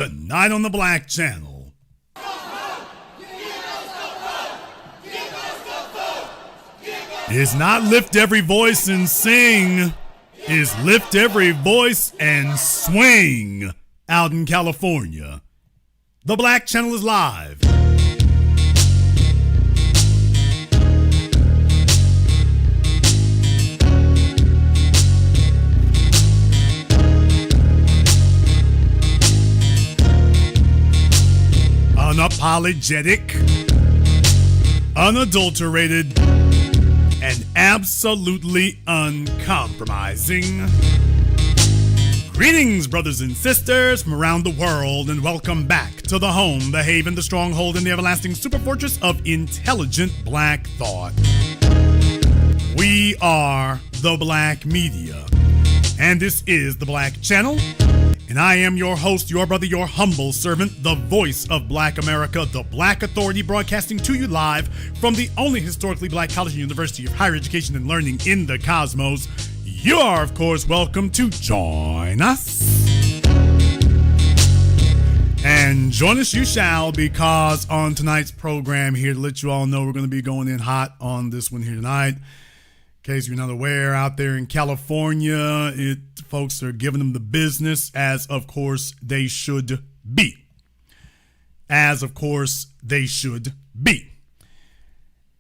Tonight on the Black Channel. It's not lift every voice and sing. It's lift every voice and swing out in California. The Black Channel is live. Unapologetic, unadulterated, and absolutely uncompromising. Greetings, brothers and sisters from around the world, and welcome back to the home, the haven, the stronghold, and the everlasting superfortress of intelligent black thought. We are the Black Media, and this is the Black Channel. And I am your host, your brother, your humble servant, the voice of Black America, the Black Authority, broadcasting to you live from the only historically black college and university of higher education and learning in the cosmos. You are, of course, welcome to join us. And join us you shall, because on tonight's program here, to let you all know, we're going to be going in hot on this one here tonight. In case you're not aware, out there in California, folks are giving them the business, as of course they should be. As of course they should be.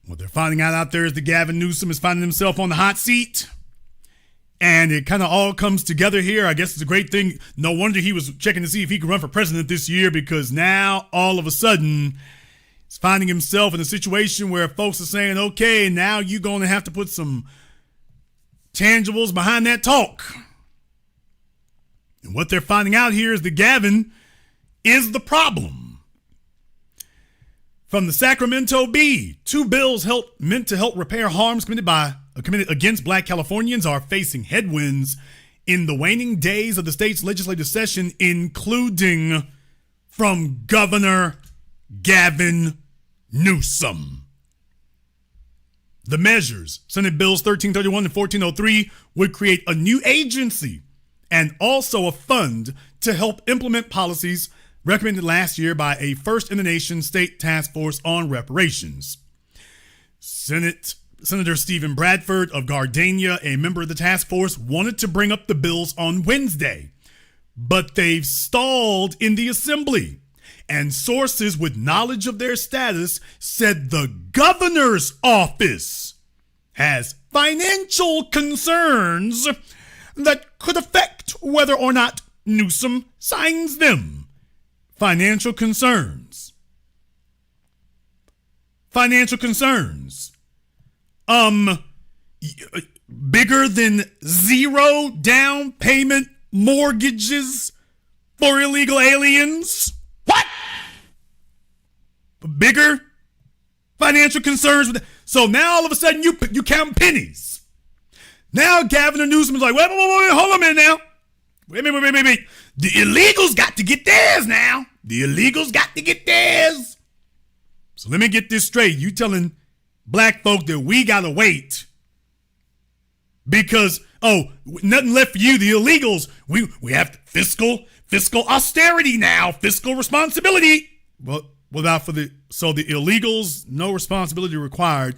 What they're finding out there is that Gavin Newsom is finding himself on the hot seat. And it kind of all comes together here. I guess it's a great thing. No wonder he was checking to see if he could run for president this year, because now all of a sudden he's finding himself in a situation where folks are saying, okay, now you're going to have to put some tangibles behind that talk. And what they're finding out here is that Gavin is the problem. From the Sacramento Bee, 2 bills meant to help repair harms committed against black Californians are facing headwinds in the waning days of the state's legislative session, including from Governor Gavin Newsom. The measures, Senate Bills 1331 and 1403, would create a new agency and also a fund to help implement policies recommended last year by a first-in-the-nation state task force on reparations. Senator Stephen Bradford of Gardenia, a member of the task force, wanted to bring up the bills on Wednesday, but they've stalled in the assembly. And sources with knowledge of their status said the governor's office has financial concerns that could affect whether or not Newsom signs them. Financial concerns. Financial concerns. Bigger than 0 down payment mortgages for illegal aliens? What? Bigger financial concerns. So now all of a sudden you count pennies. Now Gavin Newsom is like, wait, hold on a minute now. Wait. The illegals got to get theirs now. The illegals got to get theirs. So let me get this straight. You telling black folk that we got to wait because, nothing left for you, the illegals. We have fiscal austerity now, fiscal responsibility. Well, so the illegals, no responsibility required.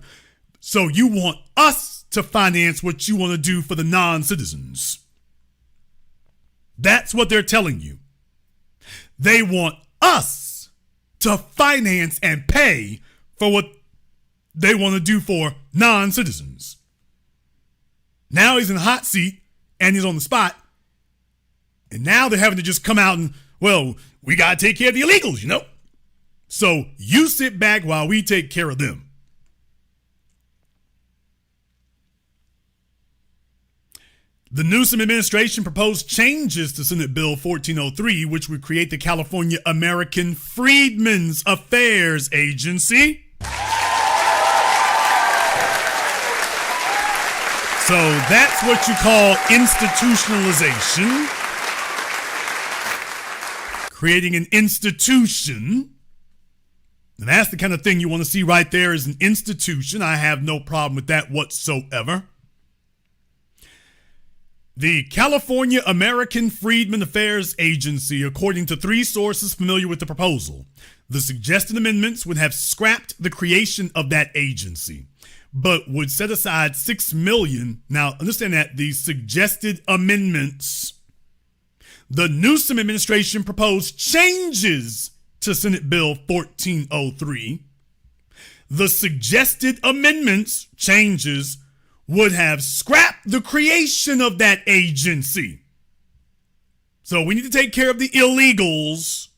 So you want us to finance what you want to do for the non-citizens. That's what they're telling you. They want us to finance and pay for what they want to do for non-citizens. Now he's in the hot seat and he's on the spot. And now they're having to just come out and, well, we got to take care of the illegals, you know? So you sit back while we take care of them. The Newsom administration proposed changes to Senate Bill 1403, which would create the California American Freedmen's Affairs Agency. So that's what you call institutionalization. Creating an institution. And that's the kind of thing you want to see right there, is an institution. I have no problem with that whatsoever. The California American Freedmen Affairs Agency, according to 3 sources familiar with the proposal, the suggested amendments would have scrapped the creation of that agency, but would set aside $6 million. Now, understand that the suggested amendments, the Newsom administration proposed changes to Senate Bill 1403. The suggested amendments, changes, would have scrapped the creation of that agency. So we need to take care of the illegals.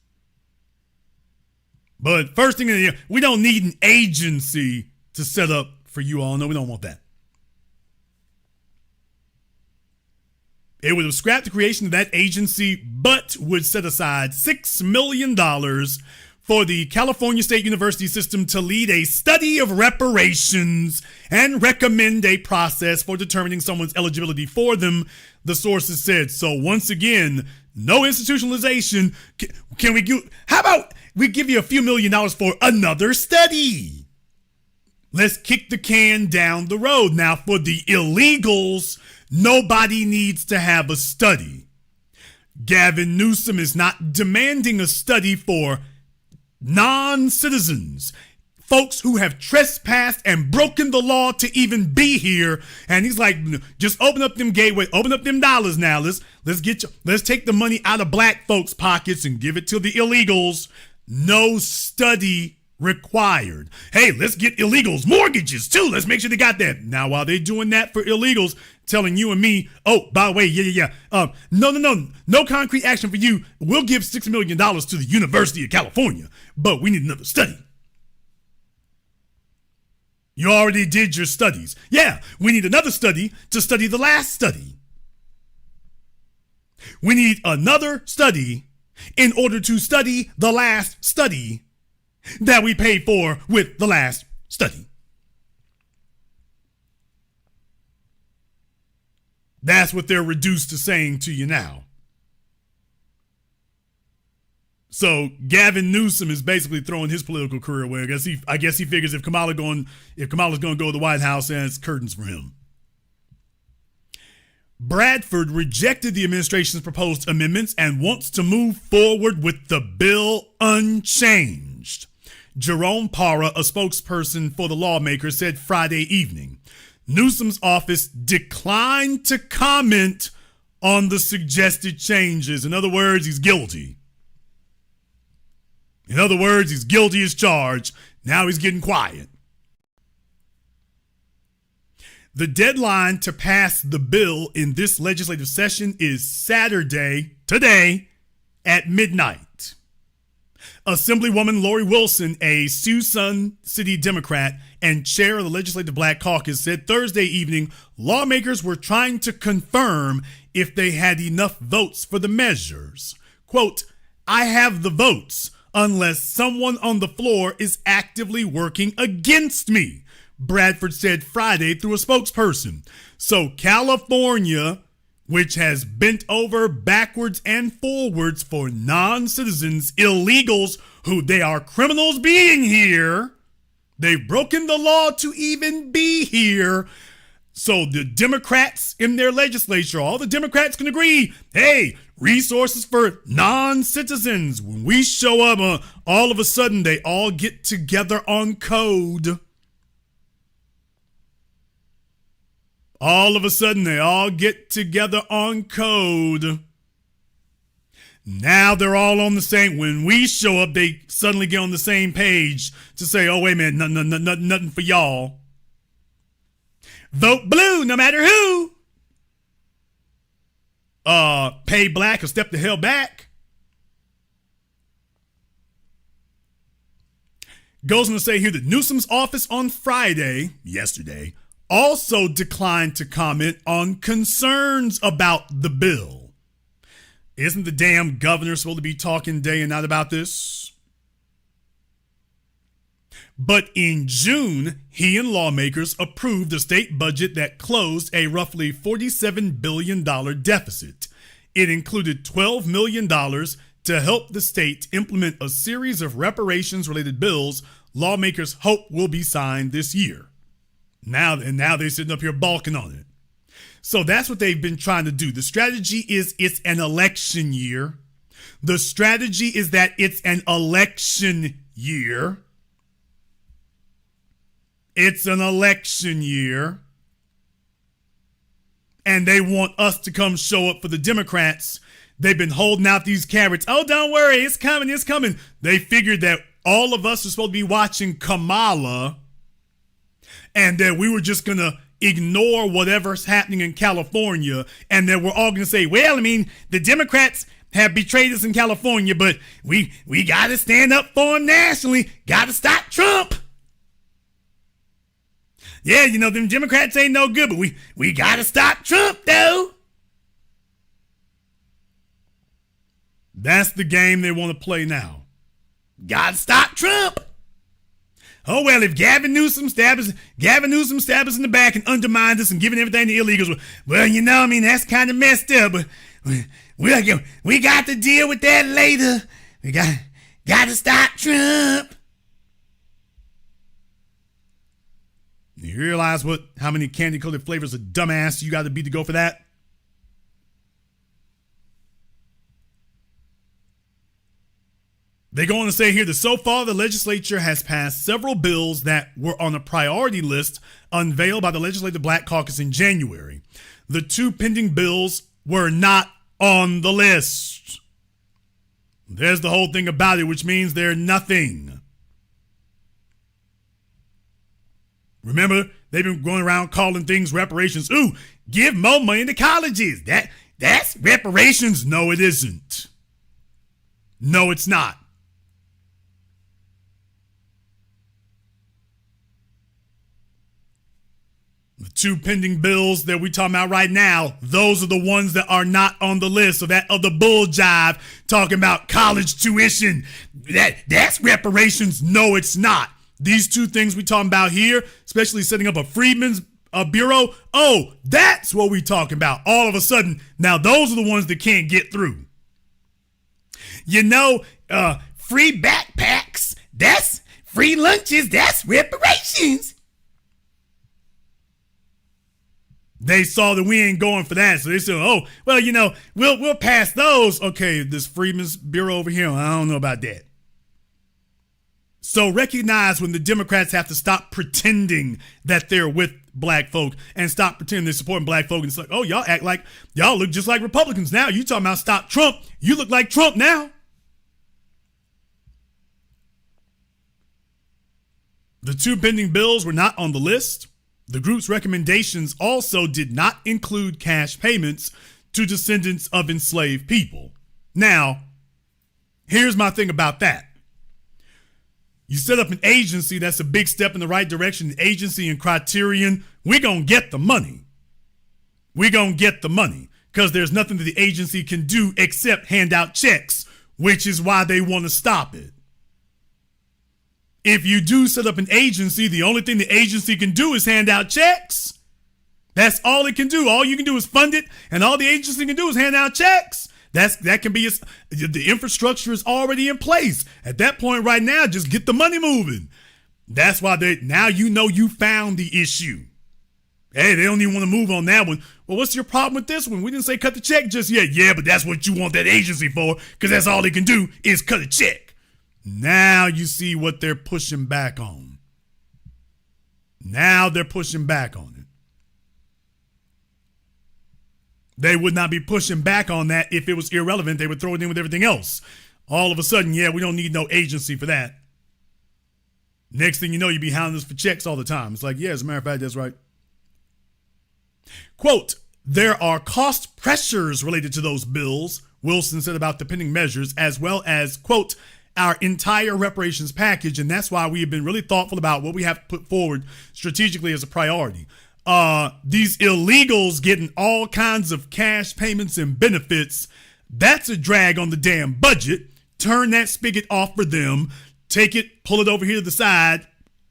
But first thing, we don't need an agency to set up for you all. No, we don't want that. It would have scrapped the creation of that agency, but would set aside $6 million for the California State University system to lead a study of reparations and recommend a process for determining someone's eligibility for them, the sources said. So once again, no institutionalization. Can we do, how about we give you a few $1 million for another study? Let's kick the can down the road. Now, for the illegals, nobody needs to have a study. Gavin Newsom is not demanding a study for non-citizens, folks who have trespassed and broken the law to even be here. And he's like, just open up them gateways, open up them dollars now. Let's take the money out of black folks' pockets and give it to the illegals. No study required. Hey, let's get illegals mortgages too. Let's make sure they got that. Now, while they're doing that for illegals, telling you and me, oh, by the way, no concrete action for you. We'll give $6 million to the University of California, but we need another study. You already did your studies. Yeah, we need another study to study the last study. We need another study in order to study the last study that we paid for with the last study. That's what they're reduced to saying to you now. So Gavin Newsom is basically throwing his political career away. I guess he figures if Kamala's going to go to the White House, and it's curtains for him. Bradford rejected the administration's proposed amendments and wants to move forward with the bill unchanged. Jerome Parra, a spokesperson for the lawmakers, said Friday evening Newsom's office declined to comment on the suggested changes. In other words, he's guilty. In other words, he's guilty as charged. Now he's getting quiet. The deadline to pass the bill in this legislative session is Saturday, today, at midnight. Assemblywoman Lori Wilson, a Sioux City Democrat and chair of the Legislative Black Caucus, said Thursday evening lawmakers were trying to confirm if they had enough votes for the measures. Quote, I have the votes unless someone on the floor is actively working against me, Bradford said Friday through a spokesperson. So California, which has bent over backwards and forwards for non-citizens, illegals, who they are criminals being here. They've broken the law to even be here. So the Democrats in their legislature, all the Democrats can agree, hey, resources for non-citizens. When we show up, all of a sudden they all get together on code. All of a sudden, they all get together on code. Now they're all on the same. When we show up, they suddenly get on the same page to say, oh, wait a minute, nothing for y'all. Vote blue, no matter who. Pay black or step the hell back. Goes on to say here that Newsom's office on Friday, yesterday, also declined to comment on concerns about the bill. Isn't the damn governor supposed to be talking day and night about this? But in June, he and lawmakers approved a state budget that closed a roughly $47 billion deficit. It included $12 million to help the state implement a series of reparations-related bills lawmakers hope will be signed this year. Now they're sitting up here balking on it. So that's what they've been trying to do. The strategy is it's an election year. The strategy is that it's an election year. It's an election year. And they want us to come show up for the Democrats. They've been holding out these carrots. Oh, don't worry, it's coming, it's coming. They figured that all of us are supposed to be watching Kamala and that we were just going to ignore whatever's happening in California, and that we're all going to say, well, I mean, the Democrats have betrayed us in California, but we got to stand up for them nationally. Got to stop Trump. Yeah, you know, them Democrats ain't no good, but we got to stop Trump, though. That's the game they want to play now. Got to stop Trump. Oh, well, if Gavin Newsom stabs us in the back and undermined us and giving everything to illegals, well, you know, I mean, that's kind of messed up, but we got to deal with that later. We got to stop Trump. You realize how many candy-coated flavors of dumbass you got to be to go for that? They go on to say here that so far the legislature has passed several bills that were on a priority list unveiled by the Legislative Black Caucus in January. The two pending bills were not on the list. There's the whole thing about it, which means they're nothing. Remember, they've been going around calling things reparations. Ooh, give more money to colleges. That's reparations. No, it isn't. No, it's not. The two pending bills that we're talking about right now, those are the ones that are not on the list of the bull jive talking about college tuition. That's reparations. No, it's not. These two things we're talking about here, especially setting up a Freedmen's Bureau, oh, that's what we're talking about. All of a sudden, now those are the ones that can't get through. You know, free backpacks, that's free lunches, that's reparations. They saw that we ain't going for that, so they said, oh, well, you know, we'll pass those. Okay, this Freedmen's Bureau over here, I don't know about that. So recognize when the Democrats have to stop pretending that they're with black folk and stop pretending they're supporting black folk. And it's like, oh, y'all act like, y'all look just like Republicans now. You talking about stop Trump. You look like Trump now. The two pending bills were not on the list. The group's recommendations also did not include cash payments to descendants of enslaved people. Now, here's my thing about that. You set up an agency, that's a big step in the right direction. The agency and Criterion, we're going to get the money. We're going to get the money because there's nothing that the agency can do except hand out checks, which is why they want to stop it. If you do set up an agency, the only thing the agency can do is hand out checks. That's all it can do. All you can do is fund it, and all the agency can do is hand out checks. That can be the infrastructure is already in place. At that point right now, just get the money moving. That's why now you know you found the issue. Hey, they don't even want to move on that one. Well, what's your problem with this one? We didn't say cut the check just yet. Yeah, but that's what you want that agency for, because that's all they can do is cut a check. Now you see what they're pushing back on. Now they're pushing back on it. They would not be pushing back on that if it was irrelevant. They would throw it in with everything else. All of a sudden, yeah, we don't need no agency for that. Next thing you know, you'd be hounding us for checks all the time. It's like, yeah, as a matter of fact, that's right. Quote, there are cost pressures related to those bills, Wilson said about the pending measures, as well as, quote, our entire reparations package, and that's why we have been really thoughtful about what we have to put forward strategically as a priority. These illegals getting all kinds of cash payments and benefits, that's a drag on the damn budget. Turn that spigot off for them, take it, pull it over here to the side,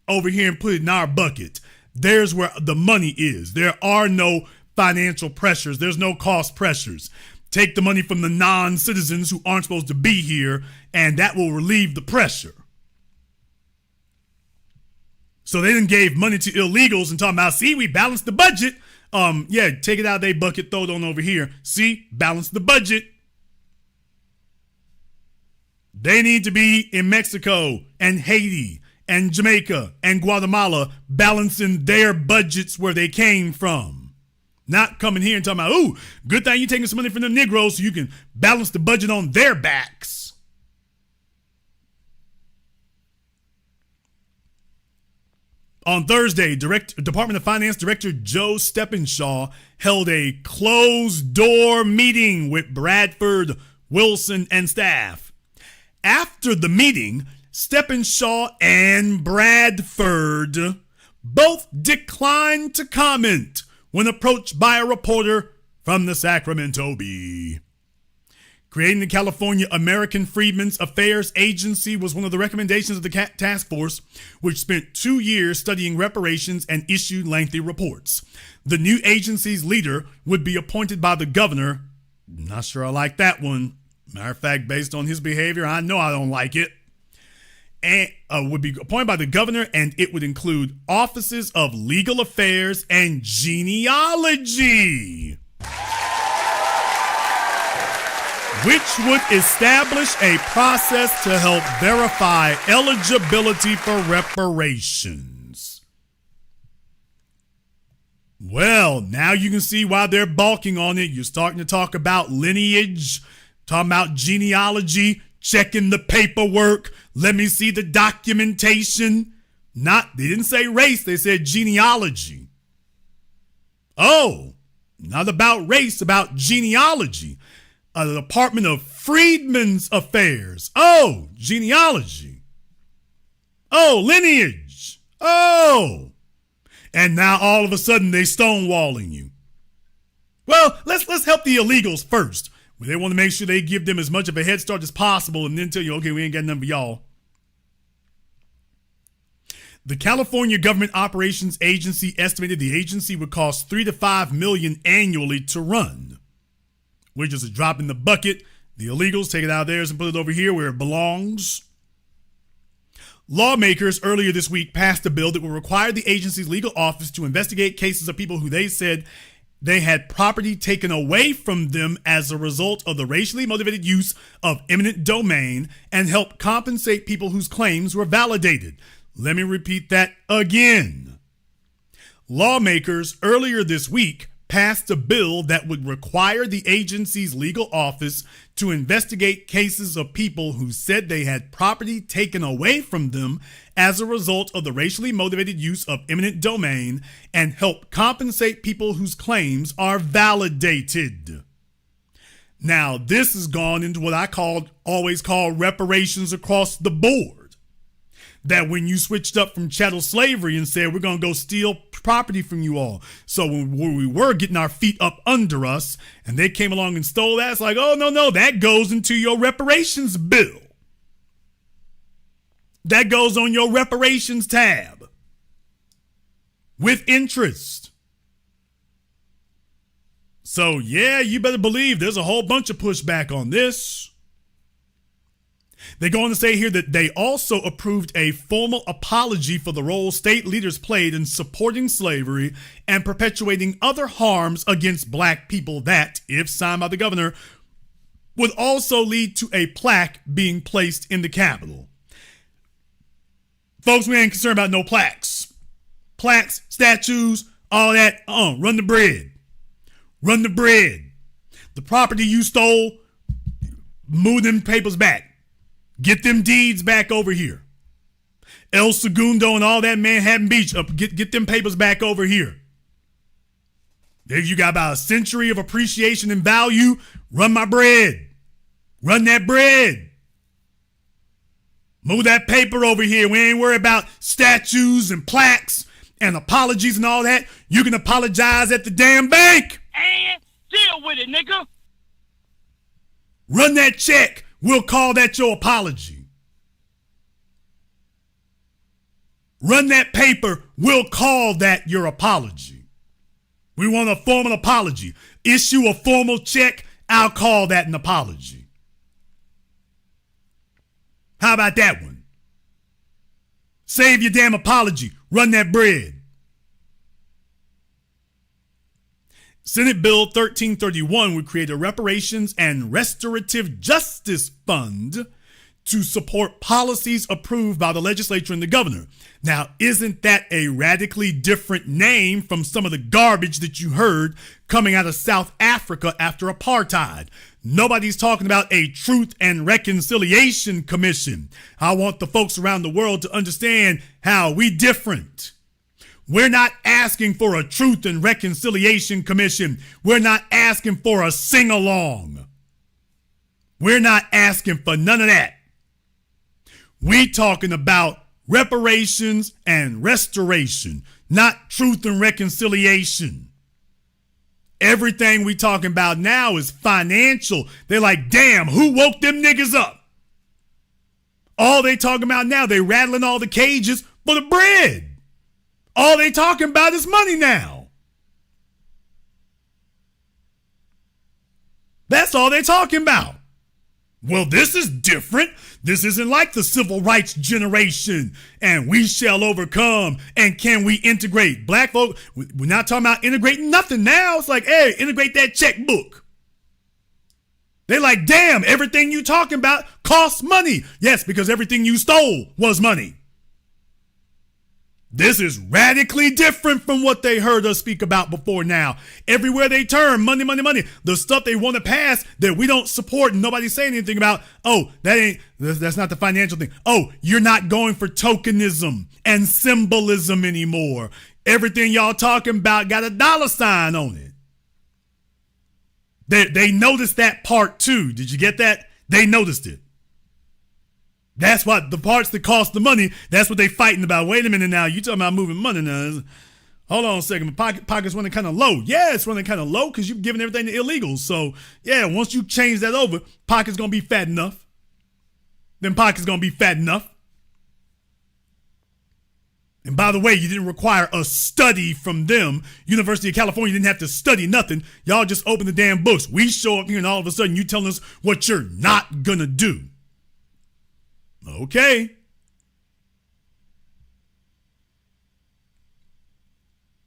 over here and put it in our bucket. There's where the money is. There are no financial pressures. There's no cost pressures. Take the money from the non-citizens who aren't supposed to be here, and that will relieve the pressure. So they then gave money to illegals and talking about, see, we balanced the budget. Yeah, take it out of their bucket, throw it on over here. See, balance the budget. They need to be in Mexico and Haiti and Jamaica and Guatemala balancing their budgets where they came from. Not coming here and talking about, ooh, good thing you taking some money from the Negroes so you can balance the budget on their backs. On Thursday, Department of Finance Director Joe Steppenshaw held a closed-door meeting with Bradford, Wilson, and staff. After the meeting, Steppenshaw and Bradford both declined to comment when approached by a reporter from the Sacramento Bee. Creating the California American Freedmen's Affairs Agency was one of the recommendations of the task force, which spent 2 years studying reparations and issued lengthy reports. The new agency's leader would be appointed by the governor. Not sure I like that one. Matter of fact, based on his behavior, I know I don't like it. And would be appointed by the governor, and it would include offices of legal affairs and genealogy, which would establish a process to help verify eligibility for reparations. Well, now you can see why they're balking on it. You're starting to talk about lineage, talking about genealogy, checking the paperwork. Let me see the documentation. They didn't say race, they said genealogy. Oh, not about race, about genealogy. The Department of Freedmen's Affairs. Oh, genealogy. Oh, lineage. Oh. And now all of a sudden they stonewalling you. Well, let's help the illegals first. They want to make sure they give them as much of a head start as possible and then tell you, okay, we ain't got nothing for y'all. The California Government Operations Agency estimated the agency would cost $3 to $5 million annually to run, which is a drop in the bucket. The illegals take it out of theirs and put it over here where it belongs. Lawmakers earlier this week passed a bill that will require the agency's legal office to investigate cases of people who they said they had property taken away from them as a result of the racially motivated use of eminent domain and help compensate people whose claims were validated. Let me repeat that again. Lawmakers earlier this week passed a bill that would require the agency's legal office to investigate cases of people who said they had property taken away from them as a result of the racially motivated use of eminent domain and help compensate people whose claims are validated. Now, this has gone into what I always call reparations across the board. That when you switched up from chattel slavery and said, we're going to go steal property from you all. So when we were getting our feet up under us and they came along and stole that, it's like, oh, no, that goes into your reparations bill. That goes on your reparations tab with interest. So, yeah, you better believe there's a whole bunch of pushback on this. They go on to say here that they also approved a formal apology for the role state leaders played in supporting slavery and perpetuating other harms against black people that, if signed by the governor, would also lead to a plaque being placed in the Capitol. Folks, we ain't concerned about no plaques. Plaques, statues, all that, run the bread. Run the bread. The property you stole, move them papers back. Get them deeds back over here. El Segundo and all that Manhattan Beach, get them papers back over here. If you got about a century of appreciation and value, run my bread. Run that bread. Move that paper over here. We ain't worried about statues and plaques and apologies and all that. You can apologize at the damn bank. And deal with it, nigga. Run that check. We'll call that your apology. Run that paper. We'll call that your apology. We want a formal apology. Issue a formal check. I'll call that an apology. How about that one? Save your damn apology. Run that bread. Senate Bill 1331 would create a Reparations and Restorative Justice Fund to support policies approved by the legislature and the governor. Now, isn't that a radically different name from some of the garbage that you heard coming out of South Africa after apartheid? Nobody's talking about a Truth and Reconciliation Commission. I want the folks around the world to understand how we different. We're not asking for a Truth and Reconciliation Commission. We're not asking for a sing-along. We're not asking for none of that. We talking about reparations and restoration, not truth and reconciliation. Everything we talking about now is financial. They're like, damn, who woke them niggas up? All they talking about now, they rattling all the cages for the bread. All they talking about is money now. That's all they talking about. Well, this is different. This isn't like the civil rights generation and we shall overcome. And can we integrate? Black folk, we're not talking about integrating nothing now. It's like, hey, integrate that checkbook. They're like, damn, everything you talking about costs money. Yes, because everything you stole was money. This is radically different from what they heard us speak about before now. Everywhere they turn, money, money, money. The stuff they want to pass that we don't support and nobody's saying anything about, oh, that's not the financial thing. Oh, you're not going for tokenism and symbolism anymore. Everything y'all talking about got a dollar sign on it. They noticed that part too. Did you get that? They noticed it. That's what the parts that cost the money, that's what they fighting about. Wait a minute now, you talking about moving money now. Hold on a second, my pocket's running kind of low. Yeah, it's running kind of low because you're giving everything to illegals. So yeah, once you change that over, pocket's going to be fat enough. Then pocket's going to be fat enough. And by the way, you didn't require a study from them. University of California didn't have to study nothing. Y'all just open the damn books. We show up here and all of a sudden you telling us what you're not going to do. Okay.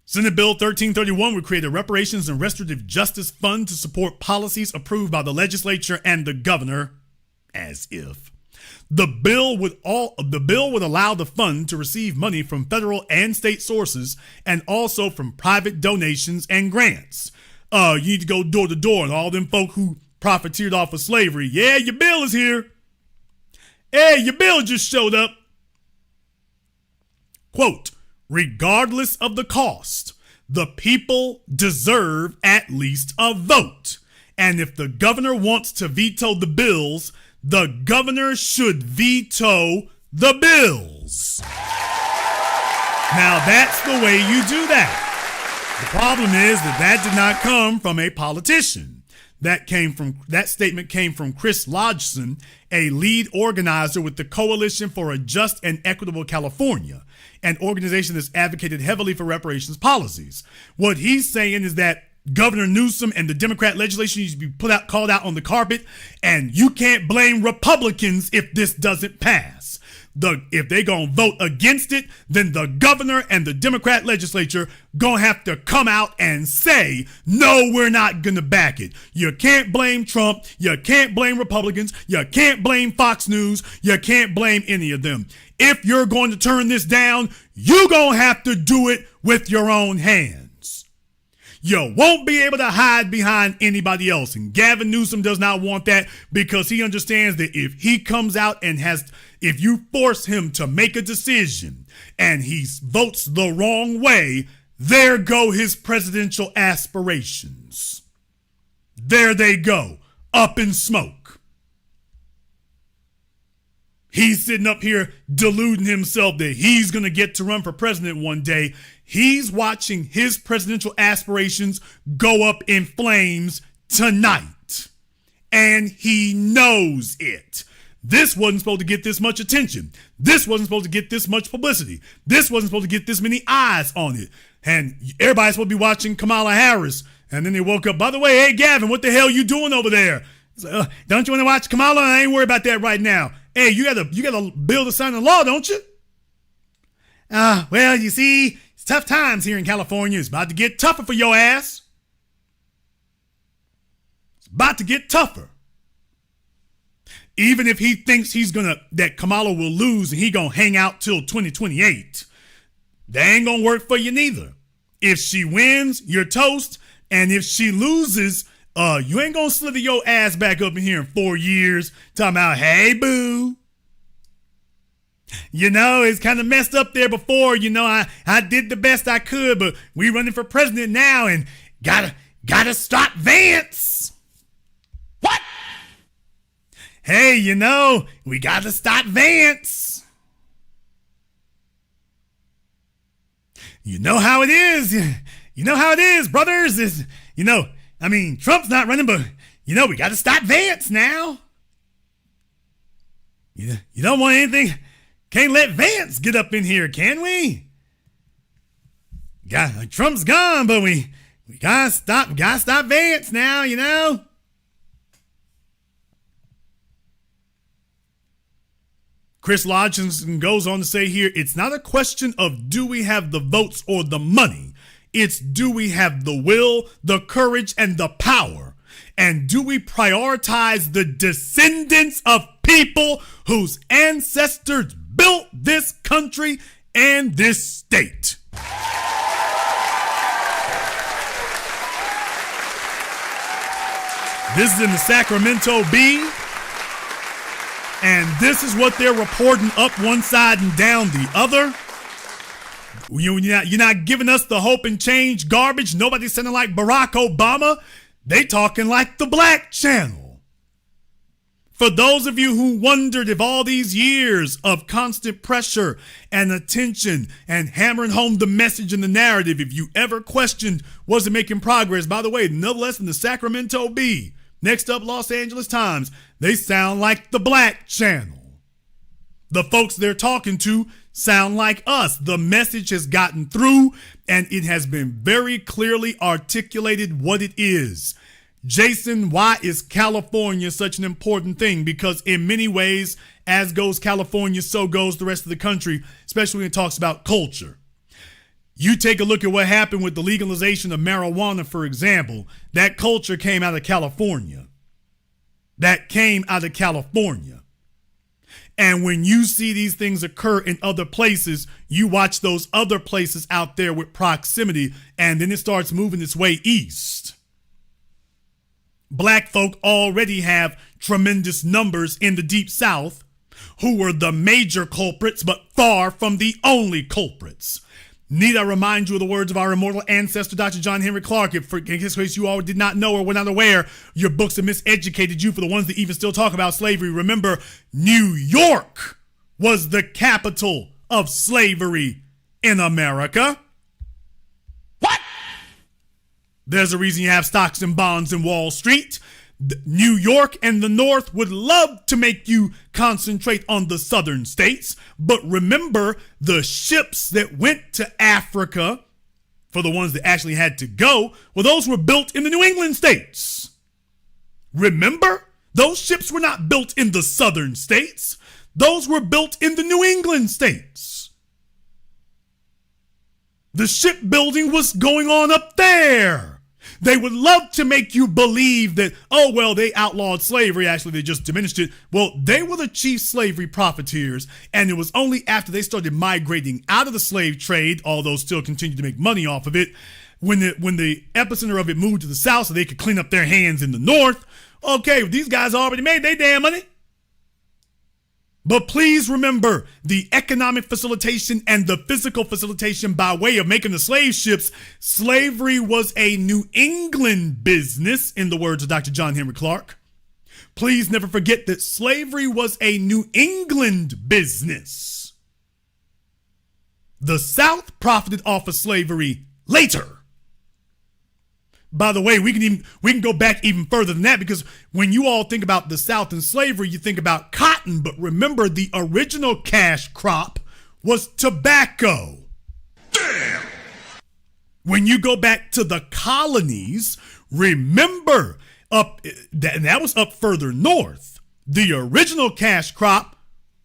Senate Bill 1331 would create a Reparations and Restorative Justice Fund to support policies approved by the legislature and the governor, as if. The bill would allow the fund to receive money from federal and state sources and also from private donations and grants. You need to go door to door and all them folk who profiteered off of slavery. Yeah, your bill is here. Hey, your bill just showed up. Quote, regardless of the cost, the people deserve at least a vote. And if the governor wants to veto the bills, the governor should veto the bills. Now that's the way you do that. The problem is that did not come from a politician. That statement came from Chris Lodgson, a lead organizer with the Coalition for a Just and Equitable California, an organization that's advocated heavily for reparations policies. What he's saying is that Governor Newsom and the Democrat legislation needs to be called out on the carpet, and you can't blame Republicans if this doesn't pass. If they gonna vote against it, then the governor and the Democrat legislature gonna have to come out and say, no, we're not gonna back it. You can't blame Trump. You can't blame Republicans. You can't blame Fox News. You can't blame any of them. If you're going to turn this down, you gonna have to do it with your own hands. You won't be able to hide behind anybody else. And Gavin Newsom does not want that because he understands that if he comes out and if you force him to make a decision and he votes the wrong way, there go his presidential aspirations. There they go, up in smoke. He's sitting up here deluding himself that he's going to get to run for president one day. He's watching his presidential aspirations go up in flames tonight. And he knows it. This wasn't supposed to get this much attention. This wasn't supposed to get this much publicity. This wasn't supposed to get this many eyes on it. And everybody's supposed to be watching Kamala Harris. And then they woke up, by the way, hey, Gavin, what the hell you doing over there? Like, don't you want to watch Kamala? I ain't worried about that right now. Hey, you got to build a sign of law, don't you? Well, you see, it's tough times here in California. It's about to get tougher for your ass. about to get tougher. Even if he thinks that Kamala will lose and he gonna hang out till 2028, that ain't gonna work for you neither. If she wins, you're toast. And if she loses, you ain't gonna slither your ass back up in here in 4 years talking about, hey, boo. It's kind of messed up there before. I did the best I could, but we running for president now and gotta stop Vance. What? Hey, we gotta stop Vance. You know how it is. You know how it is, brothers. Trump's not running, but, we got to stop Vance now. You don't want anything. Can't let Vance get up in here, can we? Trump's gone, but we got to stop Vance now, Chris Lodgson goes on to say here, it's not a question of do we have the votes or the money. It's do we have the will, the courage, and the power? And do we prioritize the descendants of people whose ancestors built this country and this state? This is in the Sacramento Bee. And this is what they're reporting up one side and down the other. You're not giving us the hope and change garbage. Nobody's sounding like Barack Obama. They talking like the Black Channel. For those of you who wondered if all these years of constant pressure and attention and hammering home the message and the narrative, if you ever questioned, was it making progress? By the way, no less than the Sacramento Bee. Next up, Los Angeles Times. They sound like the Black Channel. The folks they're talking to sound like us. The message has gotten through, and it has been very clearly articulated what it is. Jason, why is California such an important thing? Because in many ways, as goes California, so goes the rest of the country, especially when it talks about culture. You take a look at what happened with the legalization of marijuana, for example. That culture came out of California. And when you see these things occur in other places, you watch those other places out there with proximity, and then it starts moving its way east. Black folk already have tremendous numbers in the Deep South who were the major culprits, but far from the only culprits. Need I remind you of the words of our immortal ancestor, Dr. John Henry Clark? In case you all did not know or were not aware, your books have miseducated you for the ones that even still talk about slavery. Remember, New York was the capital of slavery in America. What? There's a reason you have stocks and bonds in Wall Street. New York and the North would love to make you concentrate on the southern states, but remember the ships that went to Africa, for the ones that actually had to go, well, those were built in the New England states. Remember, those ships were not built in the southern states. Those were built in the New England states. The shipbuilding was going on up there. They would love to make you believe that, oh, well, they outlawed slavery. Actually, they just diminished it. Well, they were the chief slavery profiteers, and it was only after they started migrating out of the slave trade, although still continued to make money off of it, when the epicenter of it moved to the south so they could clean up their hands in the north. Okay, these guys already made their damn money. But please remember, the economic facilitation and the physical facilitation by way of making the slave ships, slavery was a New England business, in the words of Dr. John Henry Clark. Please never forget that slavery was a New England business. The South profited off of slavery later. By the way, we can go back even further than that, because when you all think about the South and slavery, you think about cotton, but remember the original cash crop was tobacco. Damn! When you go back to the colonies, remember that was up further north. The original cash crop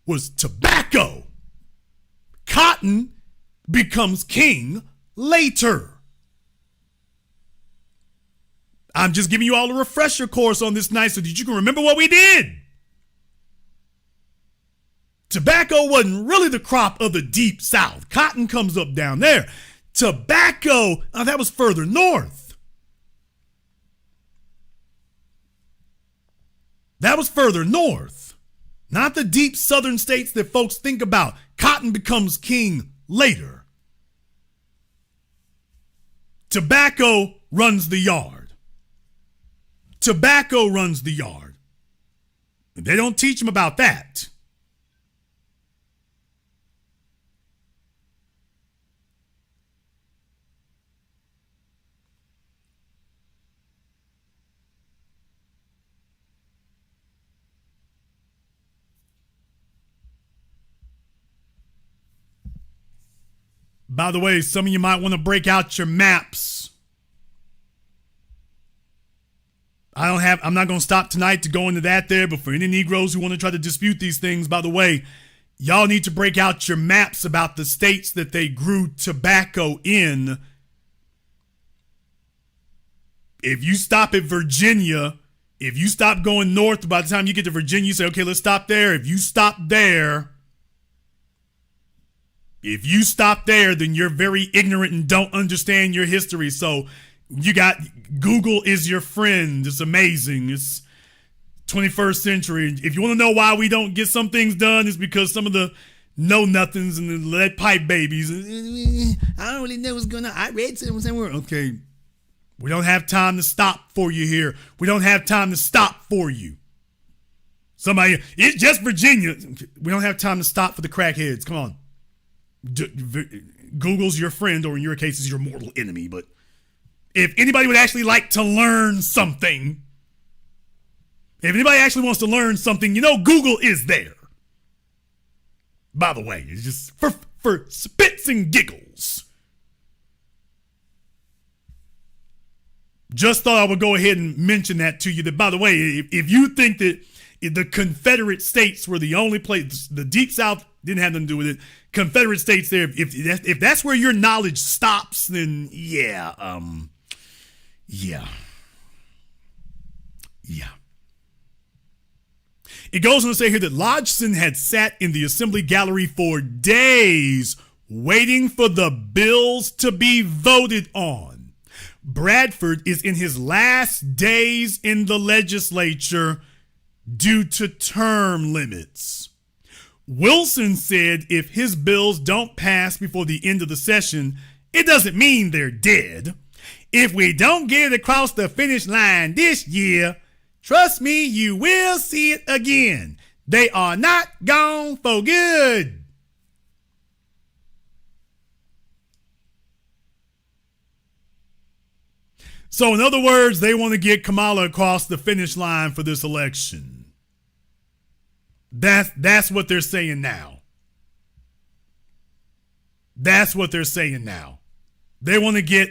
was tobacco. Cotton becomes king later. I'm just giving you all a refresher course on this night so that you can remember what we did. Tobacco wasn't really the crop of the deep south. Cotton comes up down there. Tobacco, that was further north. That was further north. Not the deep southern states that folks think about. Cotton becomes king later. Tobacco runs the yard. Tobacco runs the yard. They don't teach them about that. By the way, some of you might want to break out your maps. I'm not going to stop tonight to go into that there, but for any Negroes who want to try to dispute these things, by the way, y'all need to break out your maps about the states that they grew tobacco in. If you stop at Virginia, if you stop going north, by the time you get to Virginia, you say, okay, let's stop there. If you stop there, then you're very ignorant and don't understand your history. So you got Google is your friend. It's amazing. It's 21st century. If you want to know why we don't get some things done, it's because some of the know-nothings and the lead pipe babies. I don't really know what's going on. I read somewhere. Okay. We don't have time to stop for you here. We don't have time to stop for you. Somebody, it's just Virginia. We don't have time to stop for the crackheads. Come on. Google's your friend, or in your case, is your mortal enemy. But if anybody would actually like to learn something, if anybody actually wants to learn something, Google is there. By the way, it's just for spits and giggles. Just thought I would go ahead and mention that to you. That, by the way, if you think that the Confederate States were the only place, the Deep South didn't have nothing to do with it. Confederate States there, if that's where your knowledge stops, then yeah. It goes on to say here that Lodgson had sat in the assembly gallery for days waiting for the bills to be voted on. Bradford is in his last days in the legislature due to term limits. Wilson said if his bills don't pass before the end of the session, it doesn't mean they're dead. If we don't get it across the finish line this year, trust me, you will see it again. They are not gone for good. So in other words, they want to get Kamala across the finish line for this election. That's what they're saying now. That's what they're saying now. They want to get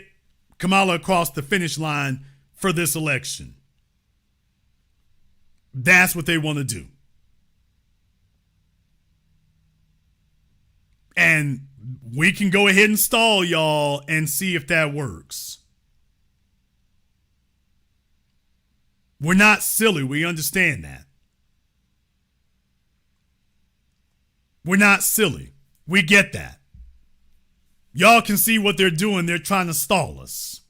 Kamala across the finish line for this election. That's what they want to do. And we can go ahead and stall y'all and see if that works. We're not silly. We understand that. We're not silly. We get that. Y'all can see what they're doing. They're trying to stall us.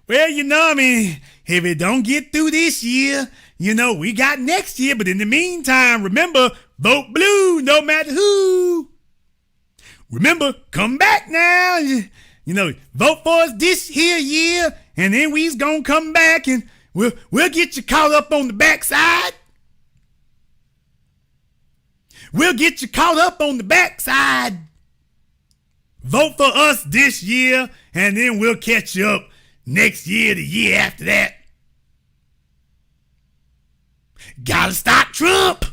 Well, if it don't get through this year, we got next year. But in the meantime, remember, vote blue no matter who. Remember, come back now. Vote for us this here year, and then we's gonna come back and we'll get you caught up on the backside. We'll get you caught up on the backside. Vote for us this year, and then we'll catch you up next year, the year after that. Gotta stop Trump.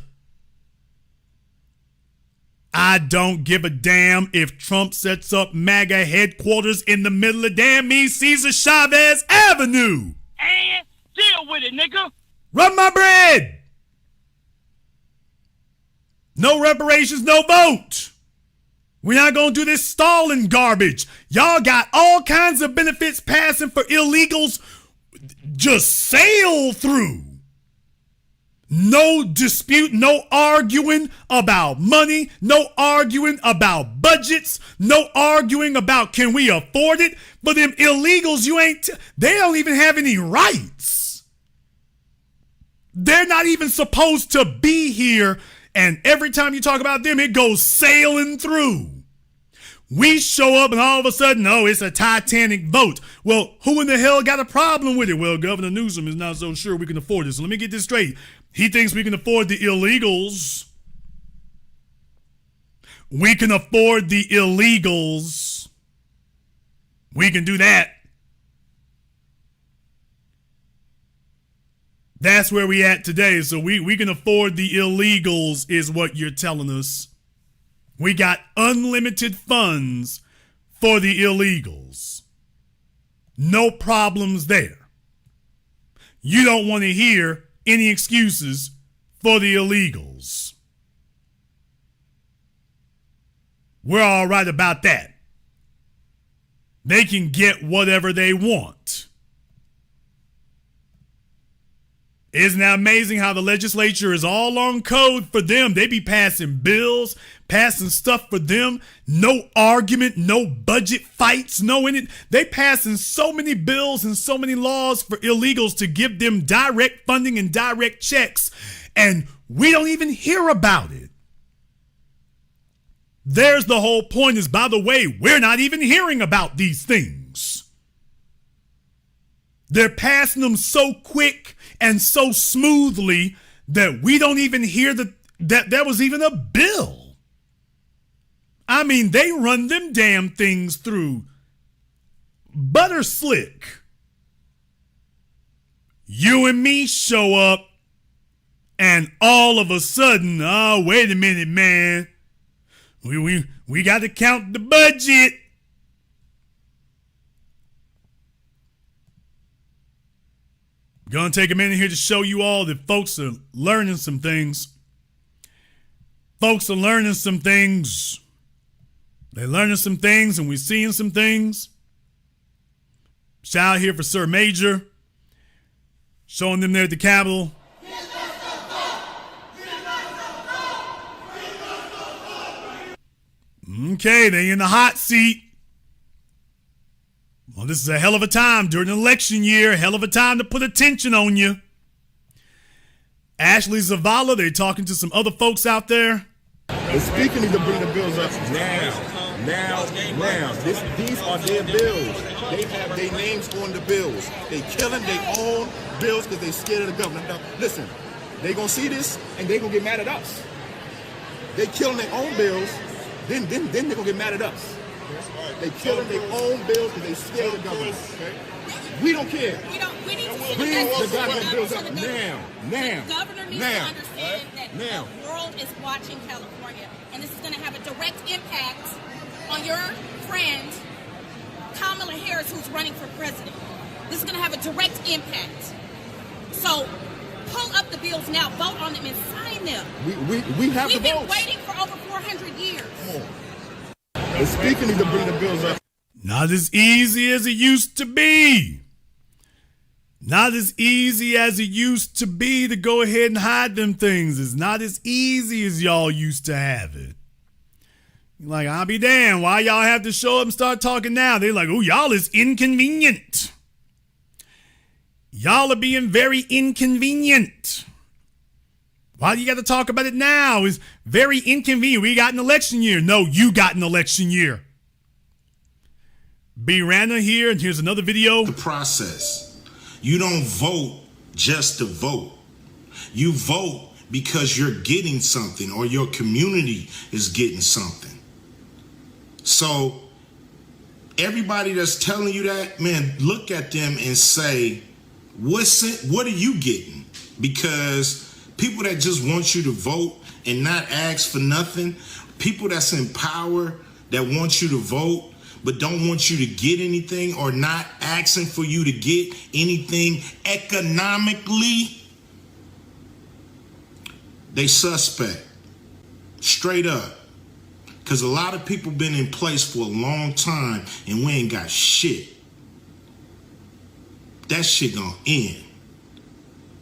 I don't give a damn if Trump sets up MAGA headquarters in the middle of damn me Cesar Chavez Avenue. And deal with it, nigga. Run my bread. No reparations, no vote. We're not going to do this stalling garbage. Y'all got all kinds of benefits passing for illegals. just sail through. No dispute, no arguing about money, no arguing about budgets, no arguing about can we afford it. But them illegals, they don't even have any rights. They're not even supposed to be here. And every time you talk about them, it goes sailing through. We show up and all of a sudden, oh, it's a Titanic vote. Well, who in the hell got a problem with it? Well, Governor Newsom is not so sure we can afford it. So let me get this straight. He thinks we can afford the illegals. We can afford the illegals. We can do that. That's where we at today. So we can afford the illegals is what you're telling us. We got unlimited funds for the illegals. No problems there. You don't want to hear any excuses for the illegals. We're all right about that. They can get whatever they want. Isn't that amazing how the legislature is all on code for them? They be passing bills, passing stuff for them. No argument, no budget fights, no in it. They passing so many bills and so many laws for illegals to give them direct funding and direct checks. And we don't even hear about it. There's the whole point is, by the way, we're not even hearing about these things. They're passing them so quick and so smoothly that we don't even hear that there was even a bill. I mean, they run them damn things through butter slick. You and me show up and all of a sudden, oh, wait a minute, man. We got to count the budget. Gonna take a minute here to show you all that folks are learning some things. Folks are learning some things. They're learning some things and we're seeing some things. Shout out here for Sir Major. Showing them there at the Capitol. Okay, they in the hot seat. Well, this is a hell of a time during an election year. Hell of a time to put attention on you. Ashley Zavala, they're talking to some other folks out there. The speaker needs to bring the bills up now. These are their bills. They have their names on the bills. They killing their own bills because they scared of the government. Now, listen, they gonna see this and they gonna get mad at us. They killing their own bills, then they gonna get mad at us. They killing their own bills because they scared of the government. Okay? We don't care. We need to bring the goddamn bills up now. The governor needs to understand that the world is watching California, and this is going to have a direct impact on your friend Kamala Harris, who's running for president. This is going to have a direct impact. So pull up the bills now, vote on them, and sign them. We have the votes. We've been waiting for over 400 years. The speaker needs to bring the bills up. Not as easy as it used to be. Not as easy as it used to be to go ahead and hide them things. It's not as easy as y'all used to have it. Like, I'll be damned. Why y'all have to show up and start talking now? They're like, oh, y'all is inconvenient. Y'all are being very inconvenient. Why do you got to talk about it now? It's very inconvenient. We got an election year. No, you got an election year. B. Rana here, and here's another video. The process. You don't vote just to vote. You vote because you're getting something or your community is getting something. So everybody that's telling you that, man, look at them and say, what are you getting? Because people that just want you to vote and not ask for nothing, people that's in power that want you to vote but don't want you to get anything or not asking for you to get anything economically, they suspect. Straight up. Because a lot of people been in place for a long time and we ain't got shit. that shit gonna end.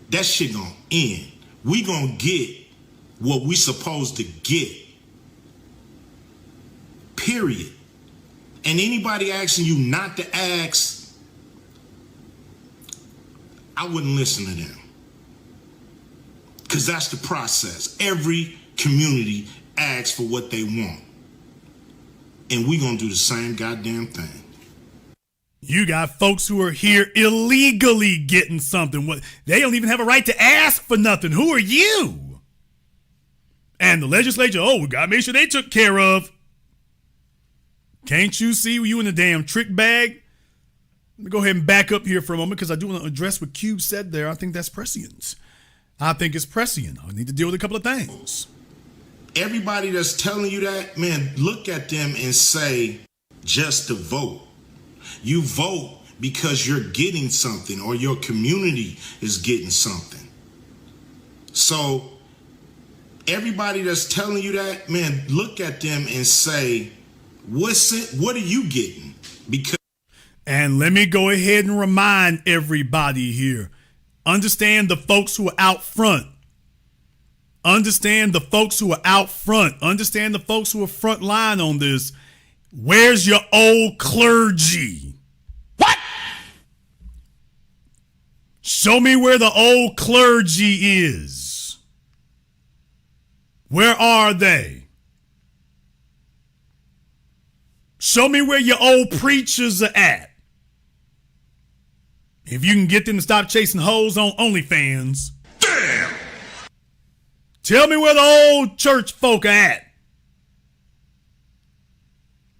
That shit gonna end. We gonna get what we supposed to get. Period. And anybody asking you not to ask, I wouldn't listen to them. Because that's the process. Every community asks for what they want. And we gonna do the same goddamn thing. You got folks who are here illegally getting something. What, they don't even have a right to ask for nothing. Who are you? And the legislature, we got to make sure they took care of. Can't you see you in the damn trick bag? Let me go ahead and back up here for a moment because I do want to address what Cube said there. I think that's prescient. I think it's prescient. I need to deal with a couple of things. Everybody that's telling you that, man, look at them and say, just to vote. You vote because you're getting something or your community is getting something. So everybody that's telling you that, man, look at them and say, what are you getting? Because and let me go ahead and remind everybody here. Understand the folks who are out front. Understand the folks who are out front. Understand the folks who are front line on this. Where's your old clergy? What? Show me where the old clergy is. Where are they? Show me where your old preachers are at. If you can get them to stop chasing hoes on OnlyFans. damn, Tell me where the old church folk are at.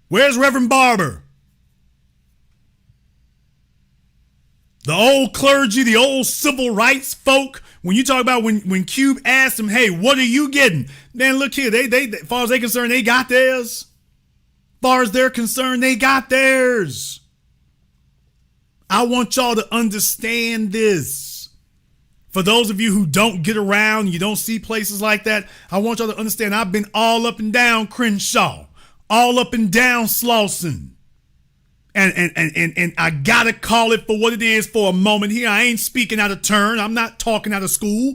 Where's Reverend Barber? The old clergy, the old civil rights folk. When you talk about when Cube asked them, hey, what are you getting? Man, look here, they as far as they're concerned, they got theirs. As far as they're concerned, they got theirs. I want y'all to understand this. For those of you who don't get around, you don't see places like that, I want y'all to understand I've been all up and down Crenshaw, all up and down Slauson. And I gotta call it for what it is for a moment here. I ain't speaking out of turn. I'm not talking out of school.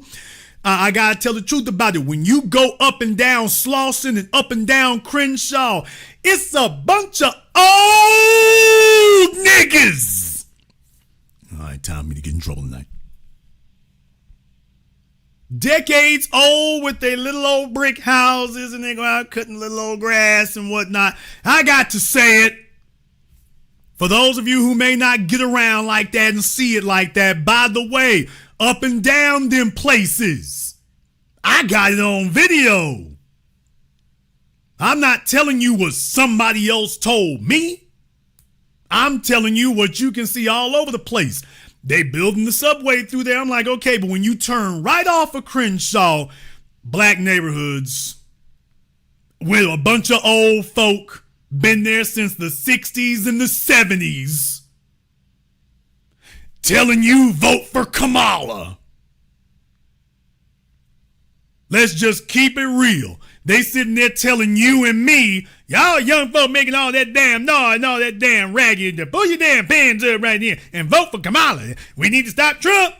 I gotta tell the truth about it. When you go up and down Slauson and up and down Crenshaw, it's a bunch of old niggas. All right, time for me to get in trouble tonight. Decades old with their little old brick houses and they go out cutting little old grass and whatnot. I got to say it. For those of you who may not get around like that and see it like that, by the way, up and down them places, I got it on video. I'm not telling you what somebody else told me. I'm telling you what you can see all over the place. They building the subway through there. I'm like, okay, but when you turn right off of Crenshaw, black neighborhoods with a bunch of old folk, been there since the 60s and the 70s, telling you vote for Kamala. Let's just keep it real. They sitting there telling you and me, y'all young folk making all that damn noise and all that damn ragged, to pull your damn pants up right here and vote for Kamala. We need to stop Trump.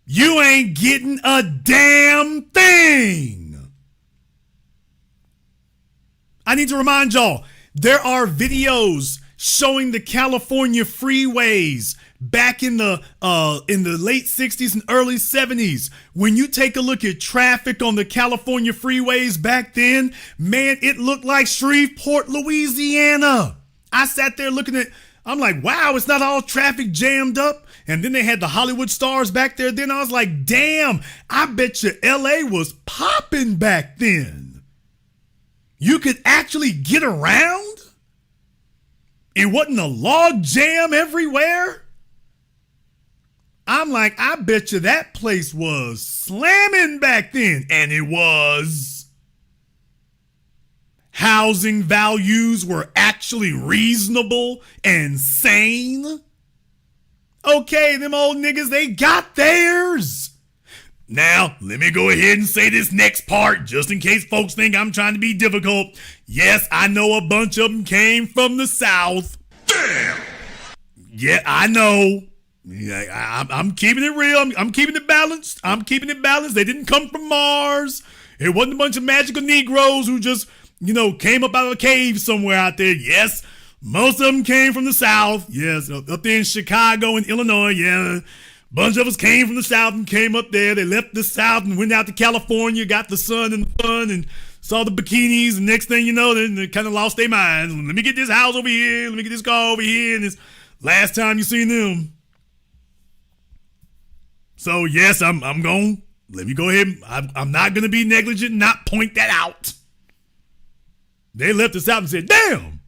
You ain't getting a damn thing. I need to remind y'all, there are videos showing the California freeways back in the late 60s and early 70s. When you take a look at traffic on the California freeways back then, man, it looked like Shreveport, Louisiana. I sat there looking at, I'm like, wow, it's not all traffic jammed up. And then they had the Hollywood stars back there. Then I was like, damn, I bet you LA was popping back then. You could actually get around? It wasn't a log jam everywhere? I'm like, I bet you that place was slamming back then. And it was. Housing values were actually reasonable and sane. Okay, them old niggas, they got theirs. Now, let me go ahead and say this next part, just in case folks think I'm trying to be difficult. Yes, I know a bunch of them came from the South. damn. Yeah, I know. Yeah, I'm keeping it real. I'm keeping it balanced. They didn't come from Mars. It wasn't a bunch of magical Negroes who just, came up out of a cave somewhere out there. Yes, most of them came from the South. Yes, up there in Chicago and Illinois. Yeah, a bunch of us came from the South and came up there. They left the South and went out to California, got the sun and the fun, and saw the bikinis. And next thing you know, they kind of lost their minds. Let me get this house over here. Let me get this car over here. And this last time you seen them. So yes, I'm going. Let me go ahead. I'm not going to be negligent and not point that out. They left us out and said, damn,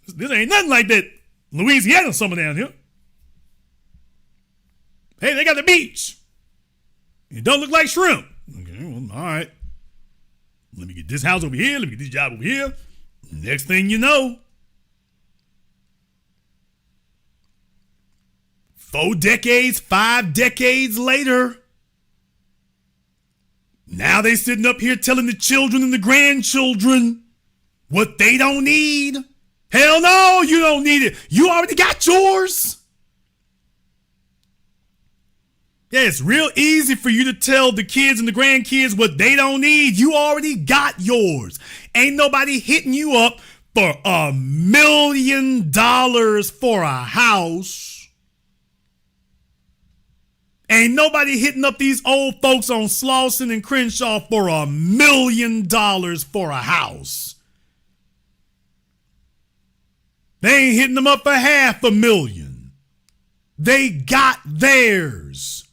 this ain't nothing like that Louisiana summer down here. Hey, they got the beach. It don't look like shrimp. Okay, well, all right. Let me get this house over here. Let me get this job over here. Next thing you know, 4 decades, 5 decades later, now they sitting up here telling the children and the grandchildren what they don't need. Hell no, you don't need it. You already got yours. Yeah, it's real easy for you to tell the kids and the grandkids what they don't need. You already got yours. Ain't nobody hitting you up for $1 million for a house. Ain't nobody hitting up these old folks on Slauson and Crenshaw for $1 million for a house. They ain't hitting them up for $500,000. They got theirs.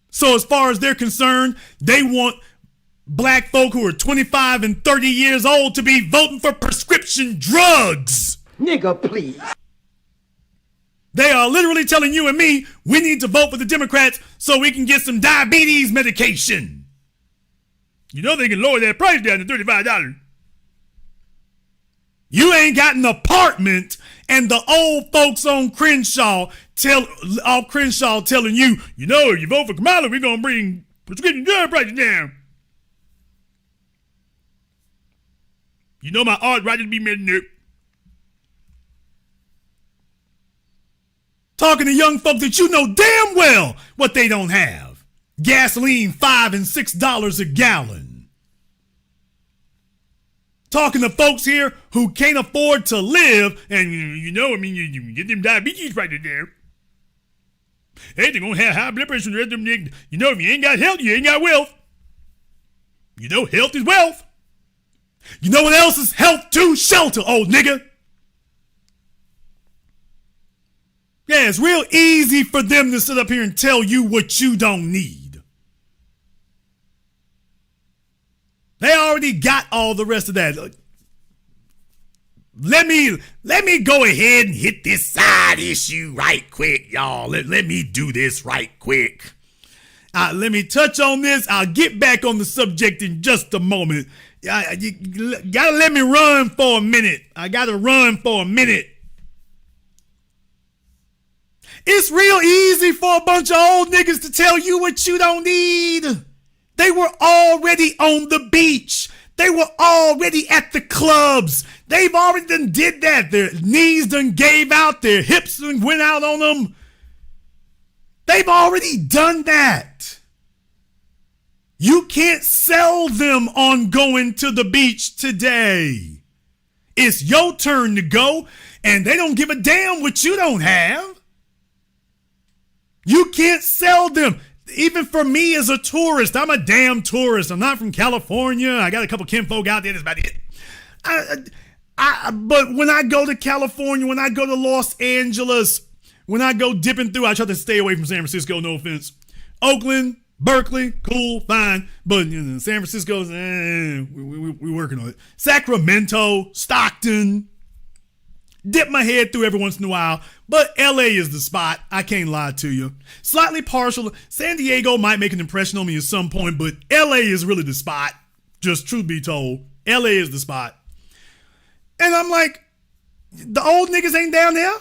So as far as they're concerned, they want black folk who are 25 and 30 years old to be voting for prescription drugs. Nigga, please. They are literally telling you and me we need to vote for the Democrats so we can get some diabetes medication. You know they can lower that price down to $35. You ain't got an apartment, and the old folks on Crenshaw telling you, if you vote for Kamala, we're going to bring prescription drug prices down. My arthritis be messing up. Talking to young folks that you know damn well what they don't have. Gasoline $5 and $6 a gallon. Talking to folks here who can't afford to live, and you get them diabetes right there. Hey, they're gonna have high blood pressure and the rest of them niggas. If you ain't got health, you ain't got wealth. Health is wealth. You know what else is health too? Shelter, old nigga. Yeah, it's real easy for them to sit up here and tell you what you don't need. They already got all the rest of that. Look, let me go ahead and hit this side issue right quick, y'all. Let me do this right quick. Let me touch on this. I'll get back on the subject in just a moment. You gotta let me run for a minute. I gotta run for a minute. It's real easy for a bunch of old niggas to tell you what you don't need. They were already on the beach. They were already at the clubs. They've already done did that. Their knees done gave out. Their hips done went out on them. They've already done that. You can't sell them on going to the beach today. It's your turn to go, and they don't give a damn what you don't have. You can't sell them. Even for me as a tourist, I'm a damn tourist. I'm not from California. I got a couple kinfolk out there. That's about it. But when I go to California, when I go to Los Angeles, when I go dipping through, I try to stay away from San Francisco, no offense. Oakland, Berkeley, cool, fine. But San Francisco's, we're working on it. Sacramento, Stockton. Dip my head through every once in a while, but LA is the spot. I can't lie to you. Slightly partial. San Diego might make an impression on me at some point, but LA is really the spot. Just truth be told, LA is the spot. And I'm like, the old niggas ain't down there.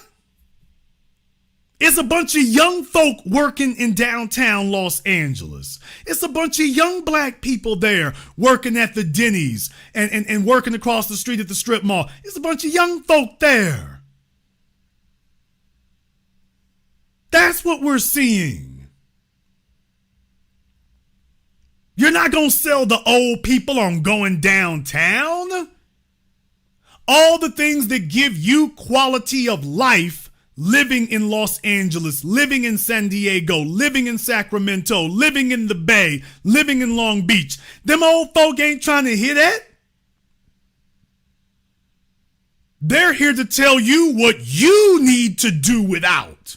It's a bunch of young folk working in downtown Los Angeles. It's a bunch of young black people there working at the Denny's and working across the street at the strip mall. It's a bunch of young folk there. That's what we're seeing. You're not going to sell the old people on going downtown. All the things that give you quality of life living in Los Angeles, living in San Diego, living in Sacramento, living in the Bay, living in Long Beach. Them old folk ain't trying to hear that. They're here to tell you what you need to do without.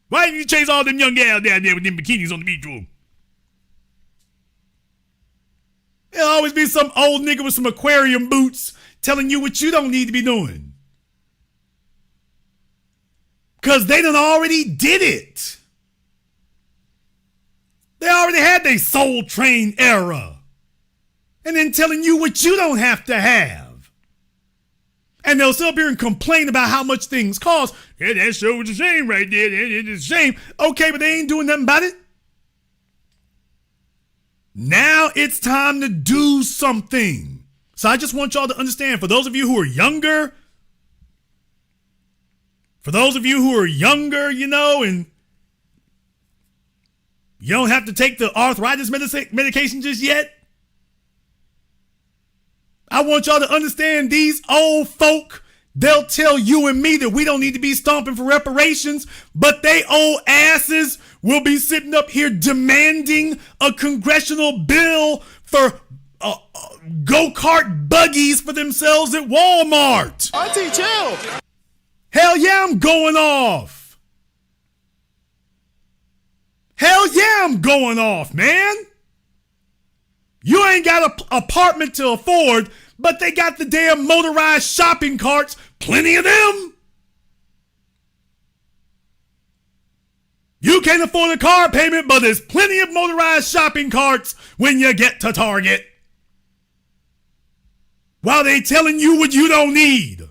Why didn't you chase all them young gals down there with them bikinis on the beach room? There'll always be some old nigga with some aquarium boots telling you what you don't need to be doing. Because they done already did it. They already had their Soul Train era. And then telling you what you don't have to have. And they'll sit up here and complain about how much things cost. Yeah, that show was a shame right there. It's a shame. Okay, but they ain't doing nothing about it. Now it's time to do something. So I just want y'all to understand, for those of you who are younger, you know, and you don't have to take the arthritis medication just yet. I want y'all to understand, these old folk, they'll tell you and me that we don't need to be stomping for reparations, but they old asses will be sitting up here demanding a congressional bill for go-kart buggies for themselves at Walmart. Auntie, chill. Hell yeah, I'm going off. Hell yeah, I'm going off, man. You ain't got an apartment to afford, but they got the damn motorized shopping carts, plenty of them. You can't afford a car payment, but there's plenty of motorized shopping carts when you get to Target. While they telling you what you don't need.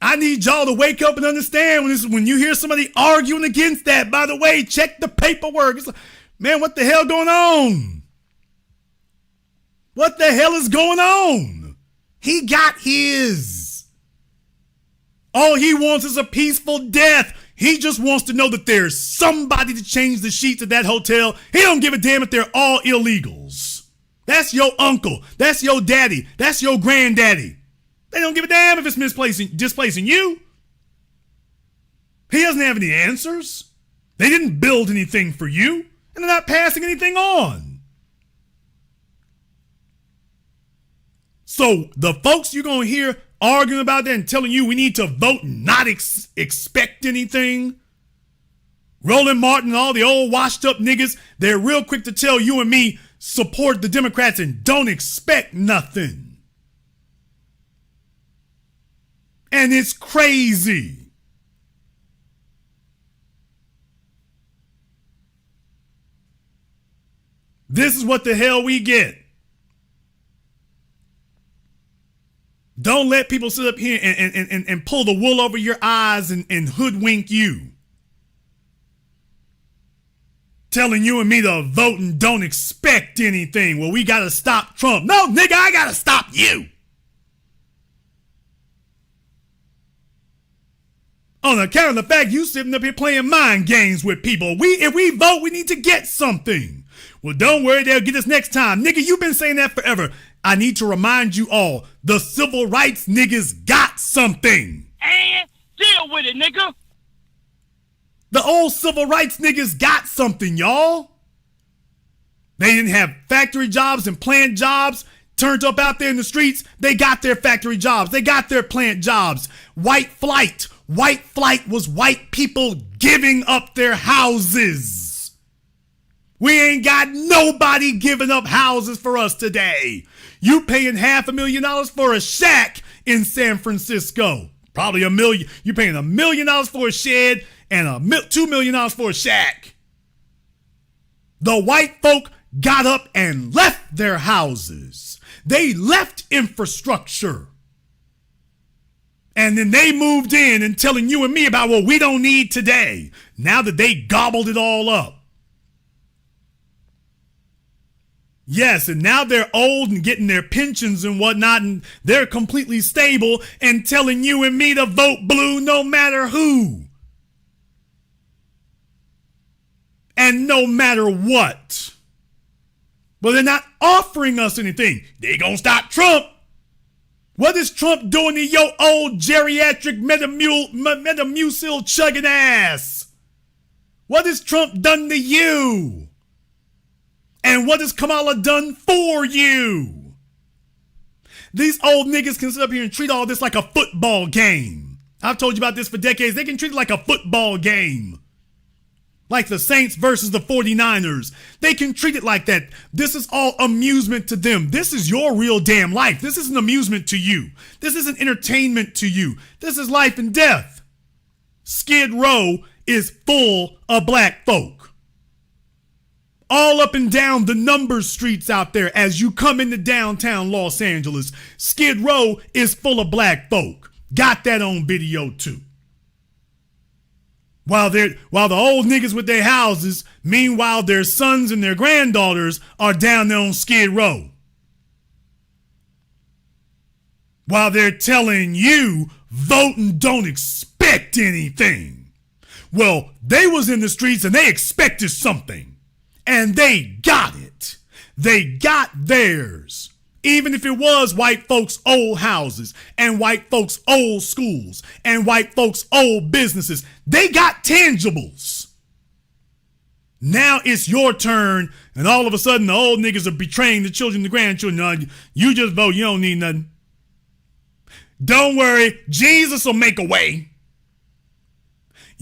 I need y'all to wake up and understand when you hear somebody arguing against that. By the way, check the paperwork. It's like, man, what the hell going on? What the hell is going on? He got his. All he wants is a peaceful death. He just wants to know that there's somebody to change the sheets at that hotel. He don't give a damn if they're all illegals. That's your uncle. That's your daddy. That's your granddaddy. They don't give a damn if it's displacing you. He doesn't have any answers. They didn't build anything for you, and they're not passing anything on. So the folks you're going to hear arguing about that and telling you we need to vote and not expect anything, Roland Martin and all the old washed up niggas, they're real quick to tell you and me, support the Democrats and don't expect nothing. And it's crazy. This is what the hell we get. Don't let people sit up here and pull the wool over your eyes and hoodwink you. Telling you and me to vote and don't expect anything. Well, we got to stop Trump. No, nigga, I got to stop you. On account of the fact you sitting up here playing mind games with people. If we vote, we need to get something. Well, don't worry, they'll get us next time. Nigga, you've been saying that forever. I need to remind you all, the civil rights niggas got something. And deal with it, nigga. The old civil rights niggas got something, y'all. They didn't have factory jobs and plant jobs. Turned up out there in the streets, they got their factory jobs. They got their plant jobs. White flight. White flight was white people giving up their houses. We ain't got nobody giving up houses for us today. You paying $500,000 for a shack in San Francisco. Probably $1 million. You paying $1 million for a shed and $2 million for a shack. The white folk got up and left their houses. They left infrastructure. And then they moved in and telling you and me about what we don't need today. Now that they gobbled it all up. Yes, and now they're old and getting their pensions and whatnot, and they're completely stable and telling you and me to vote blue no matter who. And no matter what. But they're not offering us anything. They gonna stop Trump. What is Trump doing to your old geriatric Metamucil chugging ass? What has Trump done to you? And what has Kamala done for you? These old niggas can sit up here and treat all this like a football game. I've told you about this for decades. They can treat it like a football game. Like the Saints versus the 49ers. They can treat it like that. This is all amusement to them. This is your real damn life. This isn't amusement to you. This isn't entertainment to you. This is life and death. Skid Row is full of black folk. All up and down the number streets out there as you come into downtown Los Angeles. Skid Row is full of black folk. Got that on video too. While the old niggas with their houses, meanwhile their sons and their granddaughters are down there on Skid Row. While they're telling you, vote and don't expect anything. Well, they was in the streets and they expected something. And they got it. They got theirs. Even if it was white folks' old houses and white folks' old schools and white folks' old businesses, they got tangibles. Now it's your turn, and all of a sudden the old niggas are betraying the children, the grandchildren. You just vote, you don't need nothing. Don't worry, Jesus will make a way.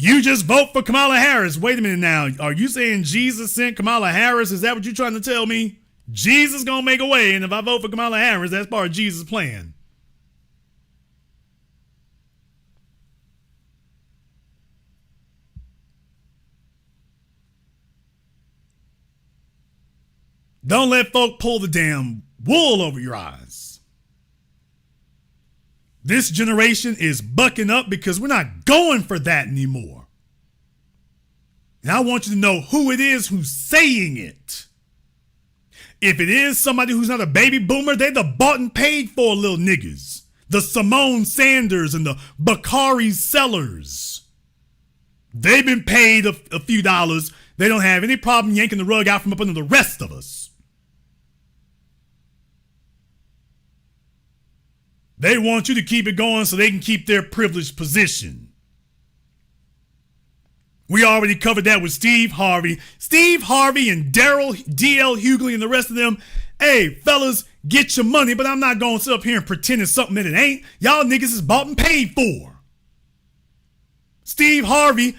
You just vote for Kamala Harris. Wait a minute now. Are you saying Jesus sent Kamala Harris? Is that what you're trying to tell me? Jesus gonna make a way, and if I vote for Kamala Harris, that's part of Jesus' plan. Don't let folk pull the damn wool over your eyes. This generation is bucking up because we're not going for that anymore. And I want you to know who it is who's saying it. If it is somebody who's not a baby boomer, they're the bought and paid for little niggas. The Simone Sanders and the Bakari Sellers. They've been paid a few dollars. They don't have any problem yanking the rug out from up under the rest of us. They want you to keep it going so they can keep their privileged position. We already covered that with Steve Harvey. Steve Harvey and Daryl, D.L. Hughley and the rest of them. Hey, fellas, get your money, but I'm not going to sit up here and pretend it's something that it ain't. Y'all niggas is bought and paid for. Steve Harvey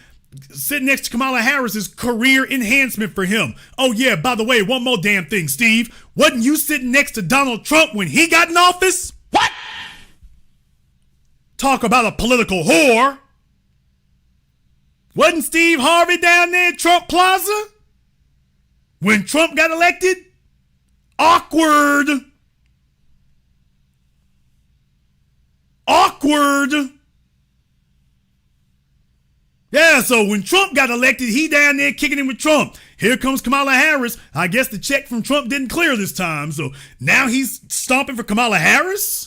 sitting next to Kamala Harris is career enhancement for him. Oh yeah, by the way, one more damn thing, Steve. Wasn't you sitting next to Donald Trump when he got in office? What? Talk about a political whore. Wasn't Steve Harvey down there at Trump Plaza when Trump got elected? Awkward. Yeah, so when Trump got elected, he down there kicking in with Trump. Here comes Kamala Harris. I guess the check from Trump didn't clear this time, so now he's stomping for Kamala Harris?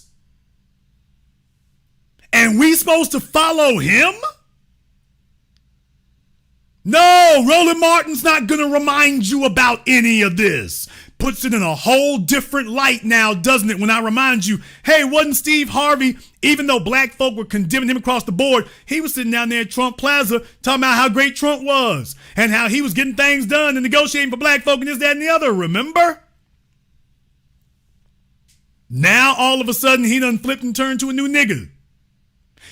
And we supposed to follow him? No, Roland Martin's not going to remind you about any of this. Puts it in a whole different light now, doesn't it, when I remind you, hey, wasn't Steve Harvey, even though black folk were condemning him across the board, he was sitting down there at Trump Plaza talking about how great Trump was and how he was getting things done and negotiating for black folk and this, that, and the other, remember? Now, all of a sudden, he done flipped and turned to a new nigga.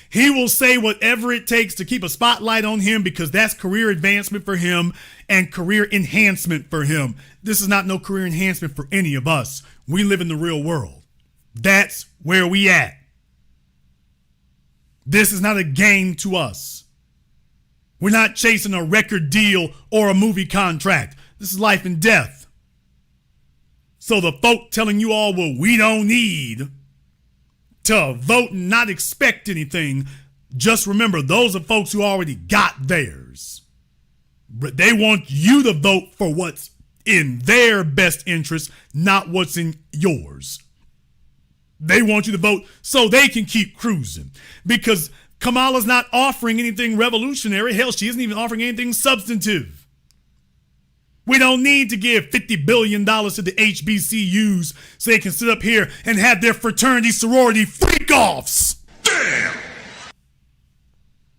He will say whatever it takes to keep a spotlight on him because that's career advancement for him and career enhancement for him. This is not no career enhancement for any of us. We live in the real world. That's where we at. This is not a game to us. We're not chasing a record deal or a movie contract. This is life and death. So the folk telling you all, well, we don't need to vote and not expect anything, just remember, those are folks who already got theirs. But they want you to vote for what's in their best interest, not what's in yours. They want you to vote so they can keep cruising, because Kamala's not offering anything revolutionary. Hell, she isn't even offering anything substantive. We don't need to give $50 billion to the HBCUs so they can sit up here and have their fraternity sorority freak-offs. Damn!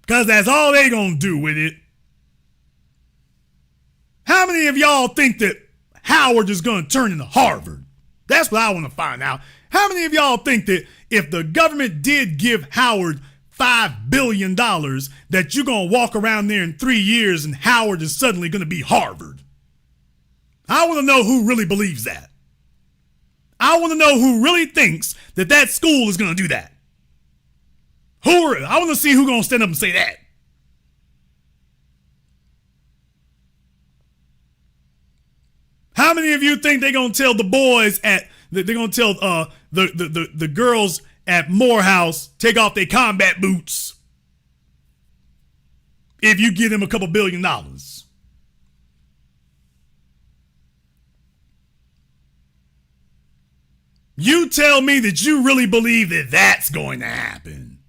Because that's all they gonna do with it. How many of y'all think that Howard is gonna turn into Harvard? That's what I want to find out. How many of y'all think that if the government did give Howard $5 billion, that you're going to walk around there in 3 years and Howard is suddenly going to be Harvard? I want to know who really believes that. I want to know who really thinks that that school is going to do that. I want to see who's going to stand up and say that. How many of you think they're going to tell the boys they're going to tell the girls at Morehouse, take off their combat boots if you give them a couple $1 billion? You tell me that you really believe that that's going to happen.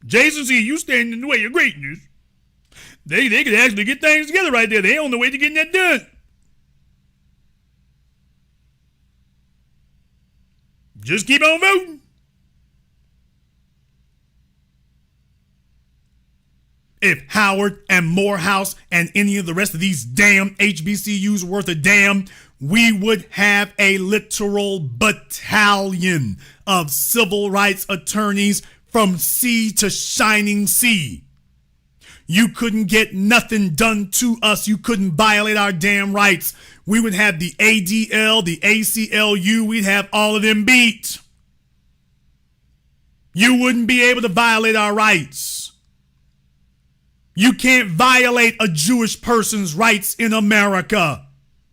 Jason, see, you standing in the way of greatness. They could actually get things together right there. They're on the way to getting that done. Just keep on voting. If Howard and Morehouse and any of the rest of these damn HBCUs were worth a damn, we would have a literal battalion of civil rights attorneys from sea to shining sea. You couldn't get nothing done to us. You couldn't violate our damn rights. We would have the ADL, the ACLU, we'd have all of them beat. You wouldn't be able to violate our rights. You can't violate a Jewish person's rights in America.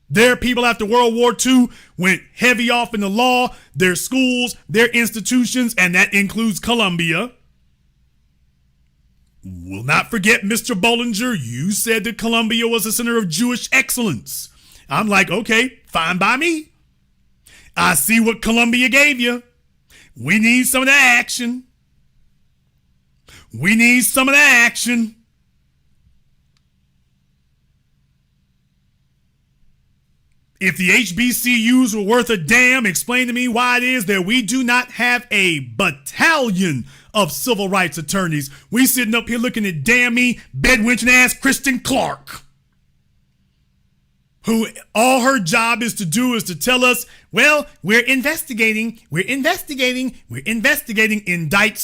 Their people after World War II went heavy off in the law, their schools, their institutions, and that includes Columbia. We'll not forget, Mr. Bollinger, you said that Columbia was a center of Jewish excellence. I'm like, okay, fine by me. I see what Columbia gave you. We need some of that action. We need some of that action. If the HBCUs were worth a damn, explain to me why it is that we do not have a battalion of civil rights attorneys. We sitting up here looking at damn me, bedwenching ass Kristen Clark, who all her job is to do is to tell us, well, we're investigating, indicts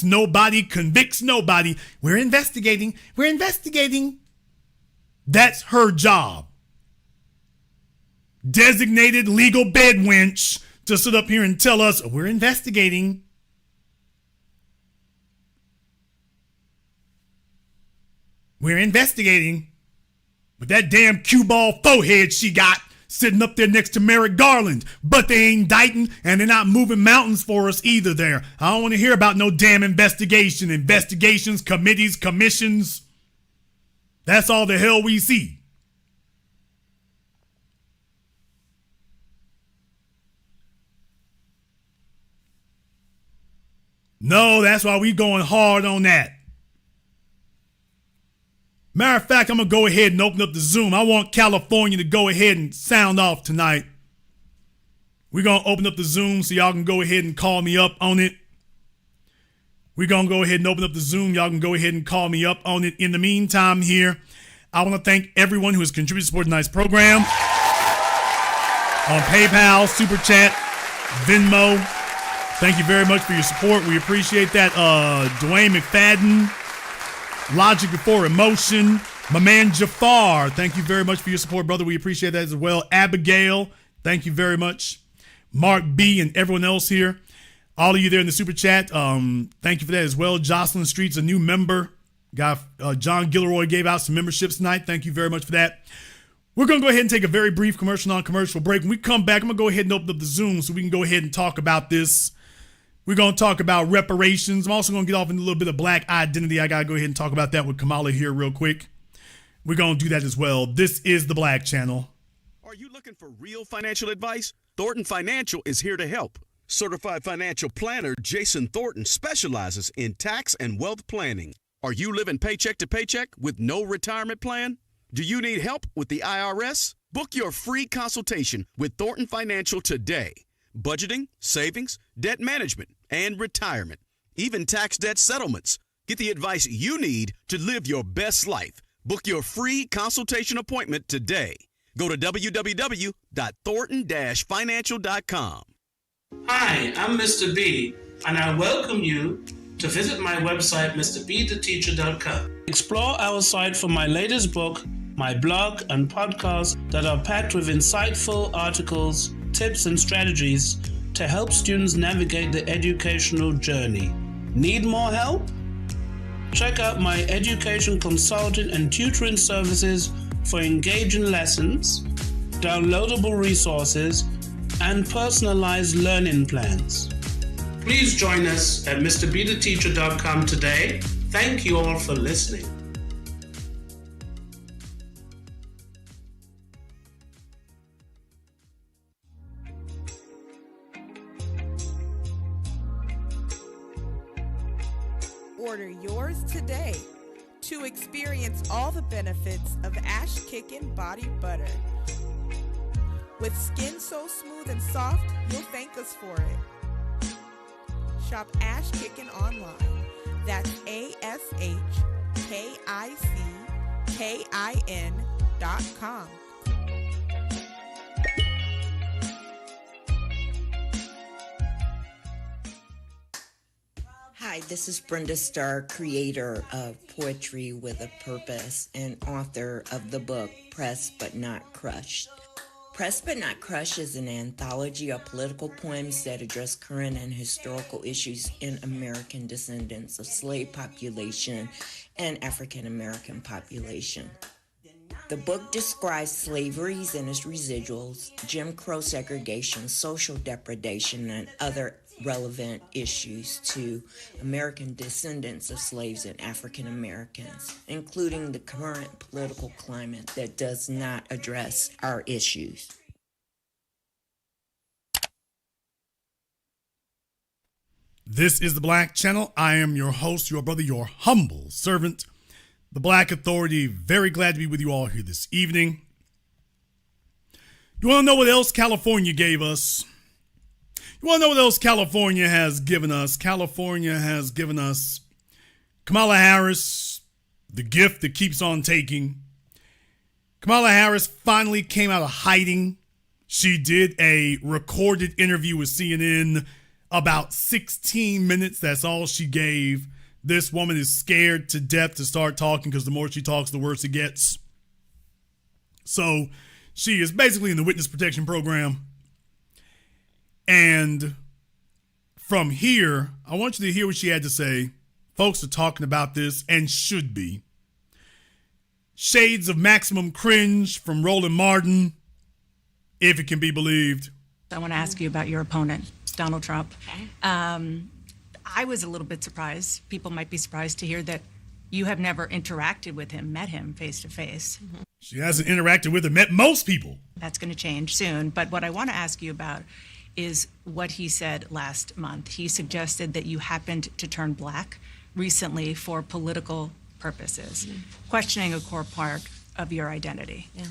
nobody, convicts nobody, we're investigating. That's her job. Designated legal bedwench to sit up here and tell us we're investigating. We're investigating. With that damn cue ball forehead she got sitting up there next to Merrick Garland. But they ain't indicting and they're not moving mountains for us either there. I don't want to hear about no damn investigation. Investigations, committees, commissions. That's all the hell we see. No, that's why we going hard on that. Matter of fact, I'm going to go ahead and open up the Zoom. I want California to go ahead and sound off tonight. We're going to open up the Zoom so y'all can go ahead and call me up on it. We're going to go ahead and open up the Zoom. Y'all can go ahead and call me up on it. In the meantime here, I want to thank everyone who has contributed to support tonight's program. On PayPal, Super Chat, Venmo. Thank you very much for your support. We appreciate that. Dwayne McFadden, Logic Before Emotion, my man Jafar. Thank you very much for your support, brother. We appreciate that as well. Abigail, thank you very much. Mark B and everyone else here. All of you there in the Super Chat, thank you for that as well. Jocelyn Street's a new member. John Gilroy gave out some memberships tonight. Thank you very much for that. We're going to go ahead and take a very brief non-commercial break. When we come back, I'm going to go ahead and open up the Zoom so we can go ahead and talk about this. We're going to talk about reparations. I'm also going to get off into a little bit of black identity. I got to go ahead and talk about that with Kamala here real quick. We're going to do that as well. This is the Black Channel. Are you looking for real financial advice? Thornton Financial is here to help. Certified financial planner Jason Thornton specializes in tax and wealth planning. Are you living paycheck to paycheck with no retirement plan? Do you need help with the IRS? Book your free consultation with Thornton Financial today. Budgeting, savings, debt management, and retirement. Even tax debt settlements. Get the advice you need to live your best life. Book your free consultation appointment today. Go to www.thornton-financial.com. Hi, I'm Mr. B, and I welcome you to visit my website, mrbtheteacher.com. Explore our site for my latest book, my blog, and podcast that are packed with insightful articles, tips, and strategies to help students navigate the educational journey. Need more help? Check out my education consulting and tutoring services for engaging lessons, downloadable resources, and personalized learning plans. Please join us at mrbtheteacher.com today. Thank you all for listening. Order yours today to experience all the benefits of Ash Kickin' Body Butter. With skin so smooth and soft, you'll thank us for it. Shop Ash Kickin' online. That's ASHKICKIN.com. Hi, this is Brenda Starr, creator of Poetry with a Purpose and author of the book Pressed But Not Crushed. Pressed But Not Crushed is an anthology of political poems that address current and historical issues in American descendants of slave population and African American population. The book describes slaveries and its residuals, Jim Crow segregation, social depredation, and other relevant issues to American descendants of slaves and African Americans, including the current political climate that does not address our issues. This is the Black Channel. I am your host, your brother, your humble servant, the Black Authority. Very glad to be with you all here this evening. You want to know what else California gave us? You want to know what else California has given us? California has given us Kamala Harris, the gift that keeps on taking. Kamala Harris finally came out of hiding. She did a recorded interview with CNN, about 16 minutes. That's all she gave. This woman is scared to death to start talking because the more she talks, the worse it gets. So she is basically in the witness protection program. And from here, I want you to hear what she had to say. Folks are talking about this and should be. Shades of maximum cringe from Roland Martin, if it can be believed. I want to ask you about your opponent, Donald Trump. Okay. I was a little bit surprised. People might be surprised to hear that you have never interacted with him, met him face to face. She hasn't interacted with or met most people. That's going to change soon. But what I want to ask you about is what he said last month. He suggested that you happened to turn black recently for political purposes, questioning a core part of your identity. Yeah.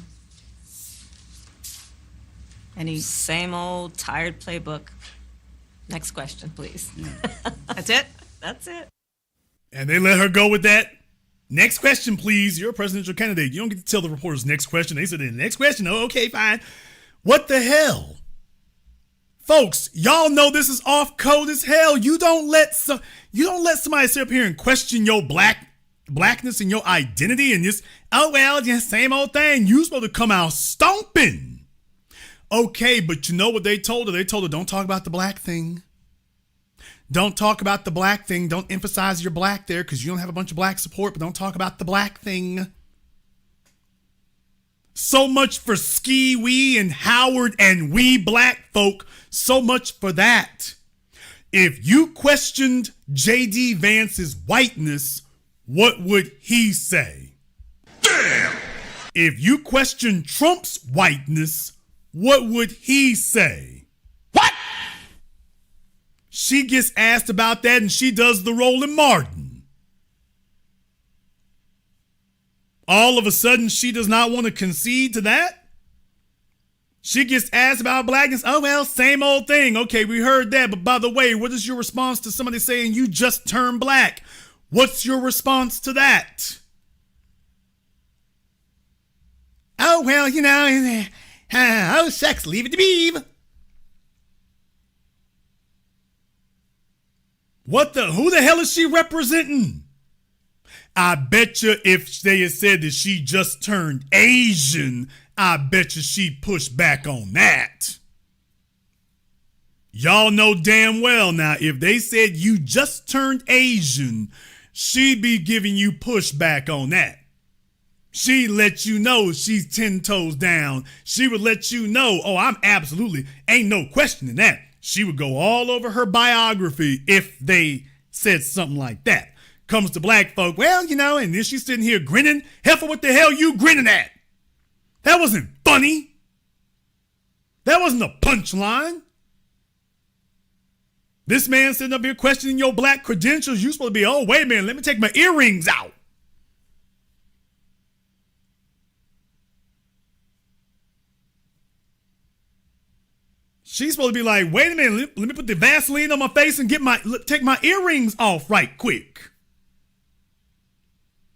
Any Same old tired playbook. Next question, please. That's it? That's it. And they let her go with that. Next question, please. You're a presidential candidate. You don't get to tell the reporters next question. They said the next question. Oh, okay, fine. What the hell? Folks, y'all know this is off code as hell. You don't let somebody sit up here and question your blackness and your identity and just, oh well, just same old thing. You supposed to come out stomping. Okay, but you know what they told her? They told her, don't talk about the black thing. Don't talk about the black thing. Don't emphasize your black there because you don't have a bunch of black support, but don't talk about the black thing. So much for Ski Wee and Howard and we black folk. So much for that. If you questioned J.D. Vance's whiteness, what would he say? Damn! If you question Trump's whiteness, what would he say? What? She gets asked about that and she does the Roland Martin. All of a sudden, she does not want to concede to that. She gets asked about blackness. Oh, well, same old thing. Okay, we heard that. But by the way, what is your response to somebody saying you just turned black? What's your response to that? Oh, well, you know, oh, shucks, leave it to Beav. Who the hell is she representing? I bet you if they had said that she just turned Asian, I bet you she'd push back on that. Y'all know damn well now, if they said you just turned Asian, she'd be giving you pushback on that. She'd let you know she's 10 toes down. She would let you know, oh, I'm absolutely, ain't no questioning that. She would go all over her biography if they said something like that. Comes to black folk, well, you know, and then she's sitting here grinning. Heifer, what the hell you grinning at? That wasn't funny. That wasn't a punchline. This man sitting up here questioning your black credentials. You supposed to be, oh, wait a minute, let me take my earrings out. She's supposed to be like, wait a minute, let me put the Vaseline on my face and take my earrings off right quick.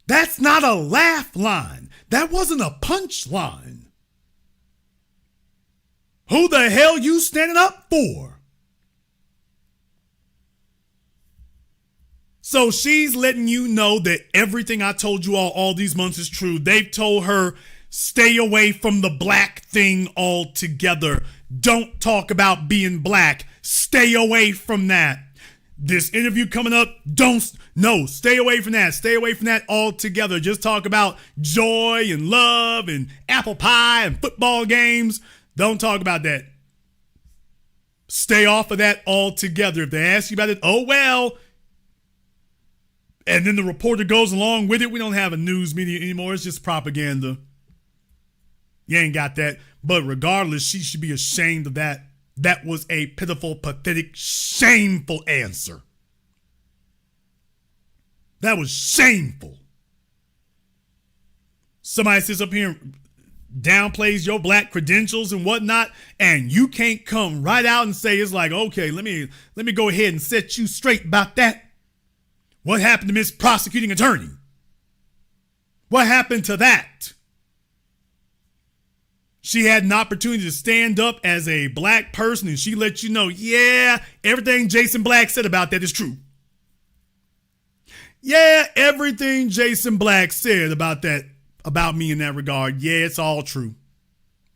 That's not a laugh line. That wasn't a punch line. Who the hell you standing up for? So she's letting you know that everything I told you all these months is true. They've told her, stay away from the black thing altogether. Don't talk about being black. Stay away from that. This interview coming up, stay away from that. Stay away from that altogether. Just talk about joy and love and apple pie and football games. Don't talk about that. Stay off of that altogether. If they ask you about it, oh, well. And then the reporter goes along with it. We don't have a news media anymore. It's just propaganda. You ain't got that. But regardless, she should be ashamed of that. That was a pitiful, pathetic, shameful answer. That was shameful. Somebody sits up here and downplays your black credentials and whatnot, and you can't come right out and say, it's like, okay, let me go ahead and set you straight about that. What happened to Miss Prosecuting Attorney? What happened to that? She had an opportunity to stand up as a black person, and she let you know, yeah, everything Jason Black said about that is true. Yeah, everything Jason Black said about that, about me in that regard, yeah, it's all true.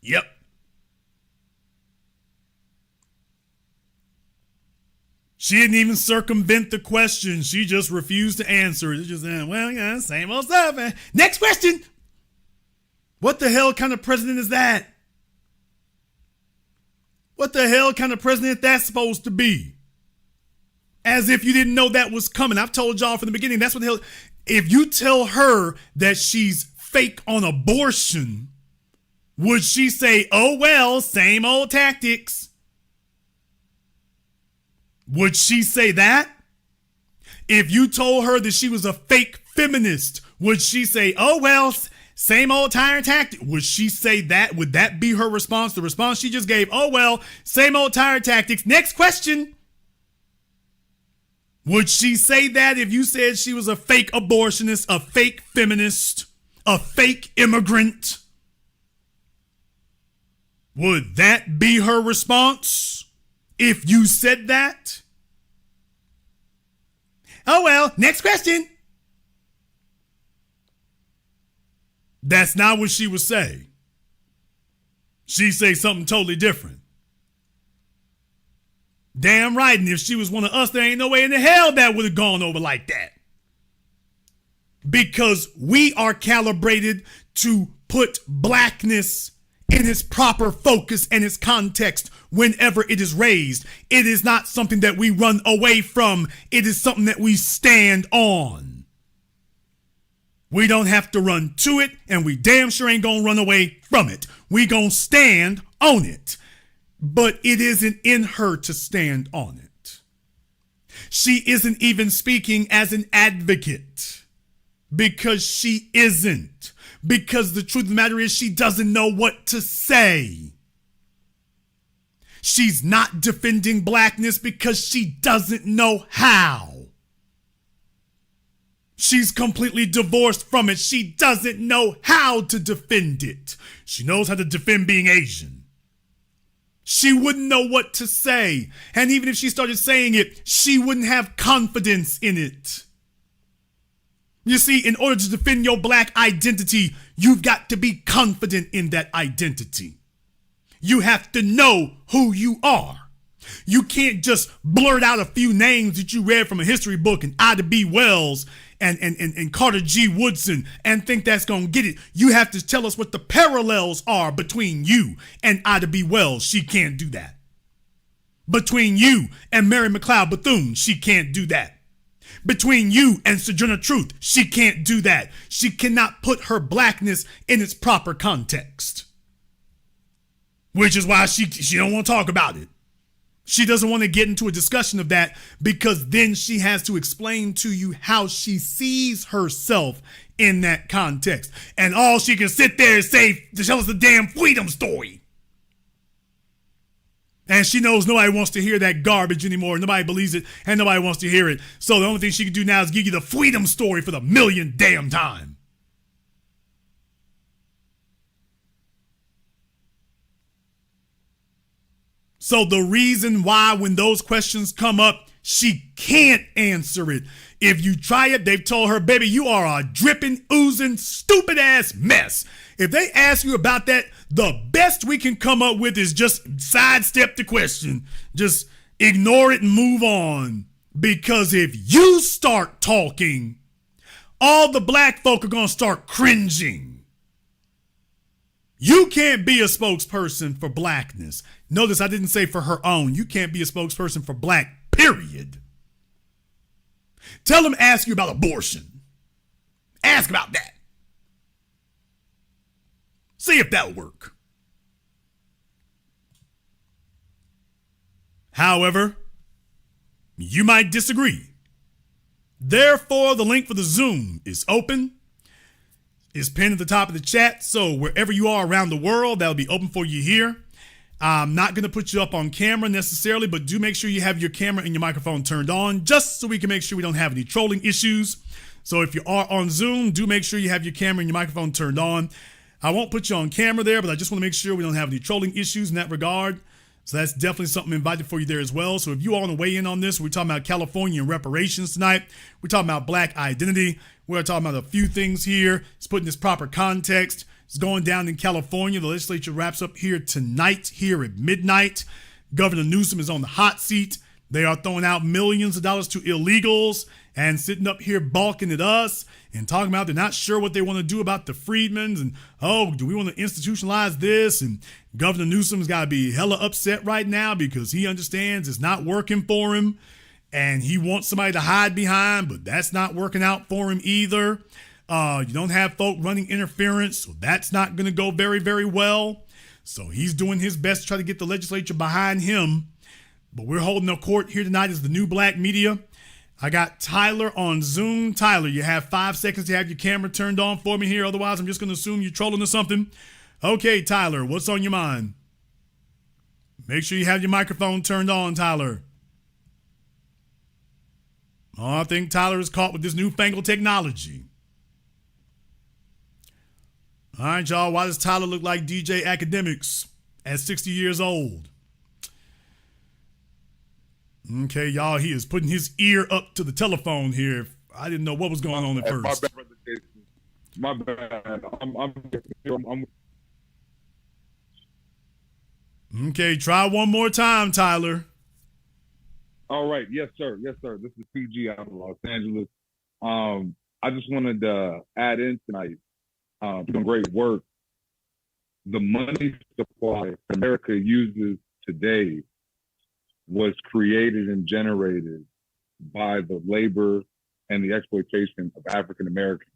Yep. She didn't even circumvent the question. She just refused to answer it. It's just, well, yeah, same old stuff. Next question. What the hell kind of president is that? What the hell kind of president that's supposed to be? As if you didn't know that was coming. I've told y'all from the beginning, that's what the hell. If you tell her that she's fake on abortion, would she say, oh, well, same old tactics? Would she say that? If you told her that she was a fake feminist, would she say, oh, well, same old tire tactic? Would she say that? Would that be her response? The response she just gave, oh, well, same old tire tactics. Next question. Would she say that if you said she was a fake abortionist, a fake feminist, a fake immigrant? Would that be her response if you said that? Oh, well, next question. That's not what she would say. She'd say something totally different. Damn right, and if she was one of us, there ain't no way in the hell that would have gone over like that. Because we are calibrated to put blackness in its proper focus and its context whenever it is raised. It is not something that we run away from. It is something that we stand on. We don't have to run to it, and we damn sure ain't gonna run away from it. We gonna stand on it. But it isn't in her to stand on it. She isn't even speaking as an advocate because she isn't. Because the truth of the matter is she doesn't know what to say. She's not defending blackness because she doesn't know how. She's completely divorced from it. She doesn't know how to defend it. She knows how to defend being Asian. She wouldn't know what to say. And even if she started saying it, she wouldn't have confidence in it. You see, in order to defend your black identity, you've got to be confident in that identity. You have to know who you are. You can't just blurt out a few names that you read from a history book and Ida B. Wells and Carter G. Woodson and think that's going to get it. You have to tell us what the parallels are between you and Ida B. Wells. She can't do that. Between you and Mary McLeod Bethune, she can't do that. Between you and Sojourner Truth, she can't do that. She cannot put her blackness in its proper context. Which is why she don't want to talk about it. She doesn't want to get into a discussion of that because then she has to explain to you how she sees herself in that context. And all she can sit there and say to tell us the damn freedom story. And she knows nobody wants to hear that garbage anymore. Nobody believes it and nobody wants to hear it. So the only thing she can do now is give you the freedom story for the millionth damn time. So the reason why when those questions come up, she can't answer it. If you try it, they've told her, baby, you are a dripping, oozing, stupid ass mess. If they ask you about that, the best we can come up with is just sidestep the question. Just ignore it and move on. Because if you start talking, all the black folk are going to start cringing. You can't be a spokesperson for blackness. Notice I didn't say for her own. You can't be a spokesperson for black, period. Tell them ask you about abortion. Ask about that. See if that'll work. However, you might disagree. Therefore, the link for the Zoom is open. Is pinned at the top of the chat. So wherever you are around the world, that'll be open for you here. I'm not going to put you up on camera necessarily, but do make sure you have your camera and your microphone turned on just so we can make sure we don't have any trolling issues. So if you are on Zoom, do make sure you have your camera and your microphone turned on. I won't put you on camera there, but I just want to make sure we don't have any trolling issues in that regard. So that's definitely something invited for you there as well. So if you all want to weigh in on this, we're talking about California and reparations tonight. We're talking about black identity. We're talking about a few things here. It's put in this proper context. It's going down in California. The legislature wraps up here tonight, here at midnight. Governor Newsom is on the hot seat. They are throwing out millions of dollars to illegals and sitting up here balking at us and talking about they're not sure what they want to do about the freedmens and, oh, do we want to institutionalize this? And Governor Newsom's got to be hella upset right now because he understands it's not working for him and he wants somebody to hide behind, but that's not working out for him either. You don't have folk running interference, so that's not going to go very, very well. So he's doing his best to try to get the legislature behind him. But we're holding a court here tonight as the new black media. I got Tyler on Zoom. Tyler, you have 5 seconds to have your camera turned on for me here. Otherwise, I'm just going to assume you're trolling or something. Okay, Tyler, what's on your mind? Make sure you have your microphone turned on, Tyler. Oh, I think Tyler is caught with this newfangled technology. All right, y'all, why does Tyler look like DJ Academics at 60 years old? Okay, y'all, he is putting his ear up to the telephone here. I didn't know what was going on at first. My bad. I'm Okay, try one more time, Tyler. All right. Yes, sir. Yes, sir. This is PG out of Los Angeles. I just wanted to add in tonight. Some great work. The money supply America uses today was created and generated by the labor and the exploitation of African Americans.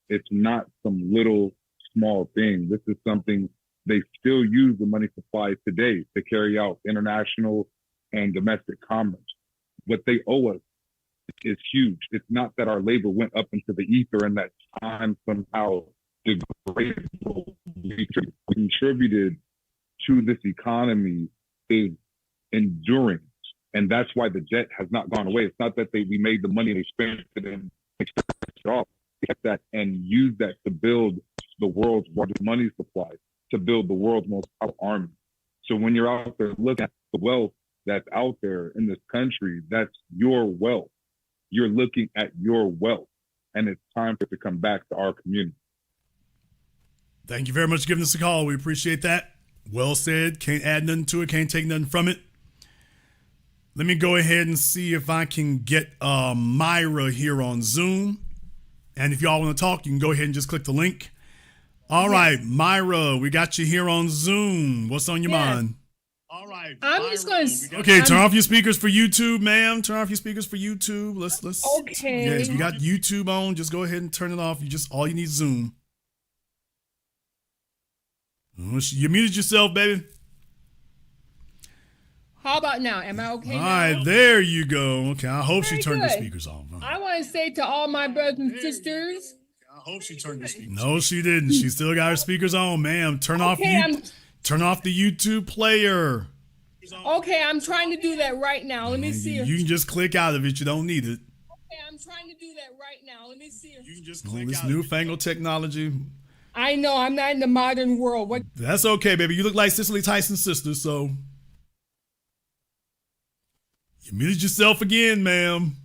It's not some little small thing. This is something they still use the money supply today to carry out international and domestic commerce. What they owe us is huge. It's not that our labor went up into the ether and that time somehow degraded. We contributed to this economy is enduring. And that's why the debt has not gone away. It's not that we made the money and they spent it and expressed it off. Get that and use that to build the world's largest money supply, to build the world's most powerful army. So when you're out there looking at the wealth that's out there in this country, that's your wealth. You're looking at your wealth, and it's time for it to come back to our community. Thank you very much for giving us a call. We appreciate that. Well said. Can't add nothing to it. Can't take nothing from it. Let me go ahead and see if I can get Myra here on Zoom. And if y'all want to talk, you can go ahead and just click the link. All right, Myra, we got you here on Zoom. What's on your mind? All right, I'm just going to... Okay, turn off your speakers for YouTube, ma'am. Turn off your speakers for YouTube. Let's. Okay. Yeah, if you got YouTube on, just go ahead and turn it off. All you need is Zoom. You muted yourself, baby. How about now? Am I okay All now? right, there you go. Okay, I hope she turned the good. speakers off. I want to say to all my brothers and sisters... I hope she turned the speakers. No, she didn't. She still got her speakers on, ma'am. Turn off the YouTube player. Okay, I'm trying to do that right now. Let me see. You can just click out of it. You don't need it. Okay, I'm trying to do that right now. Let me see. You can just click this newfangled technology. I know. I'm not in the modern world. What? That's okay, baby. You look like Cicely Tyson's sister, so... You muted yourself again, ma'am.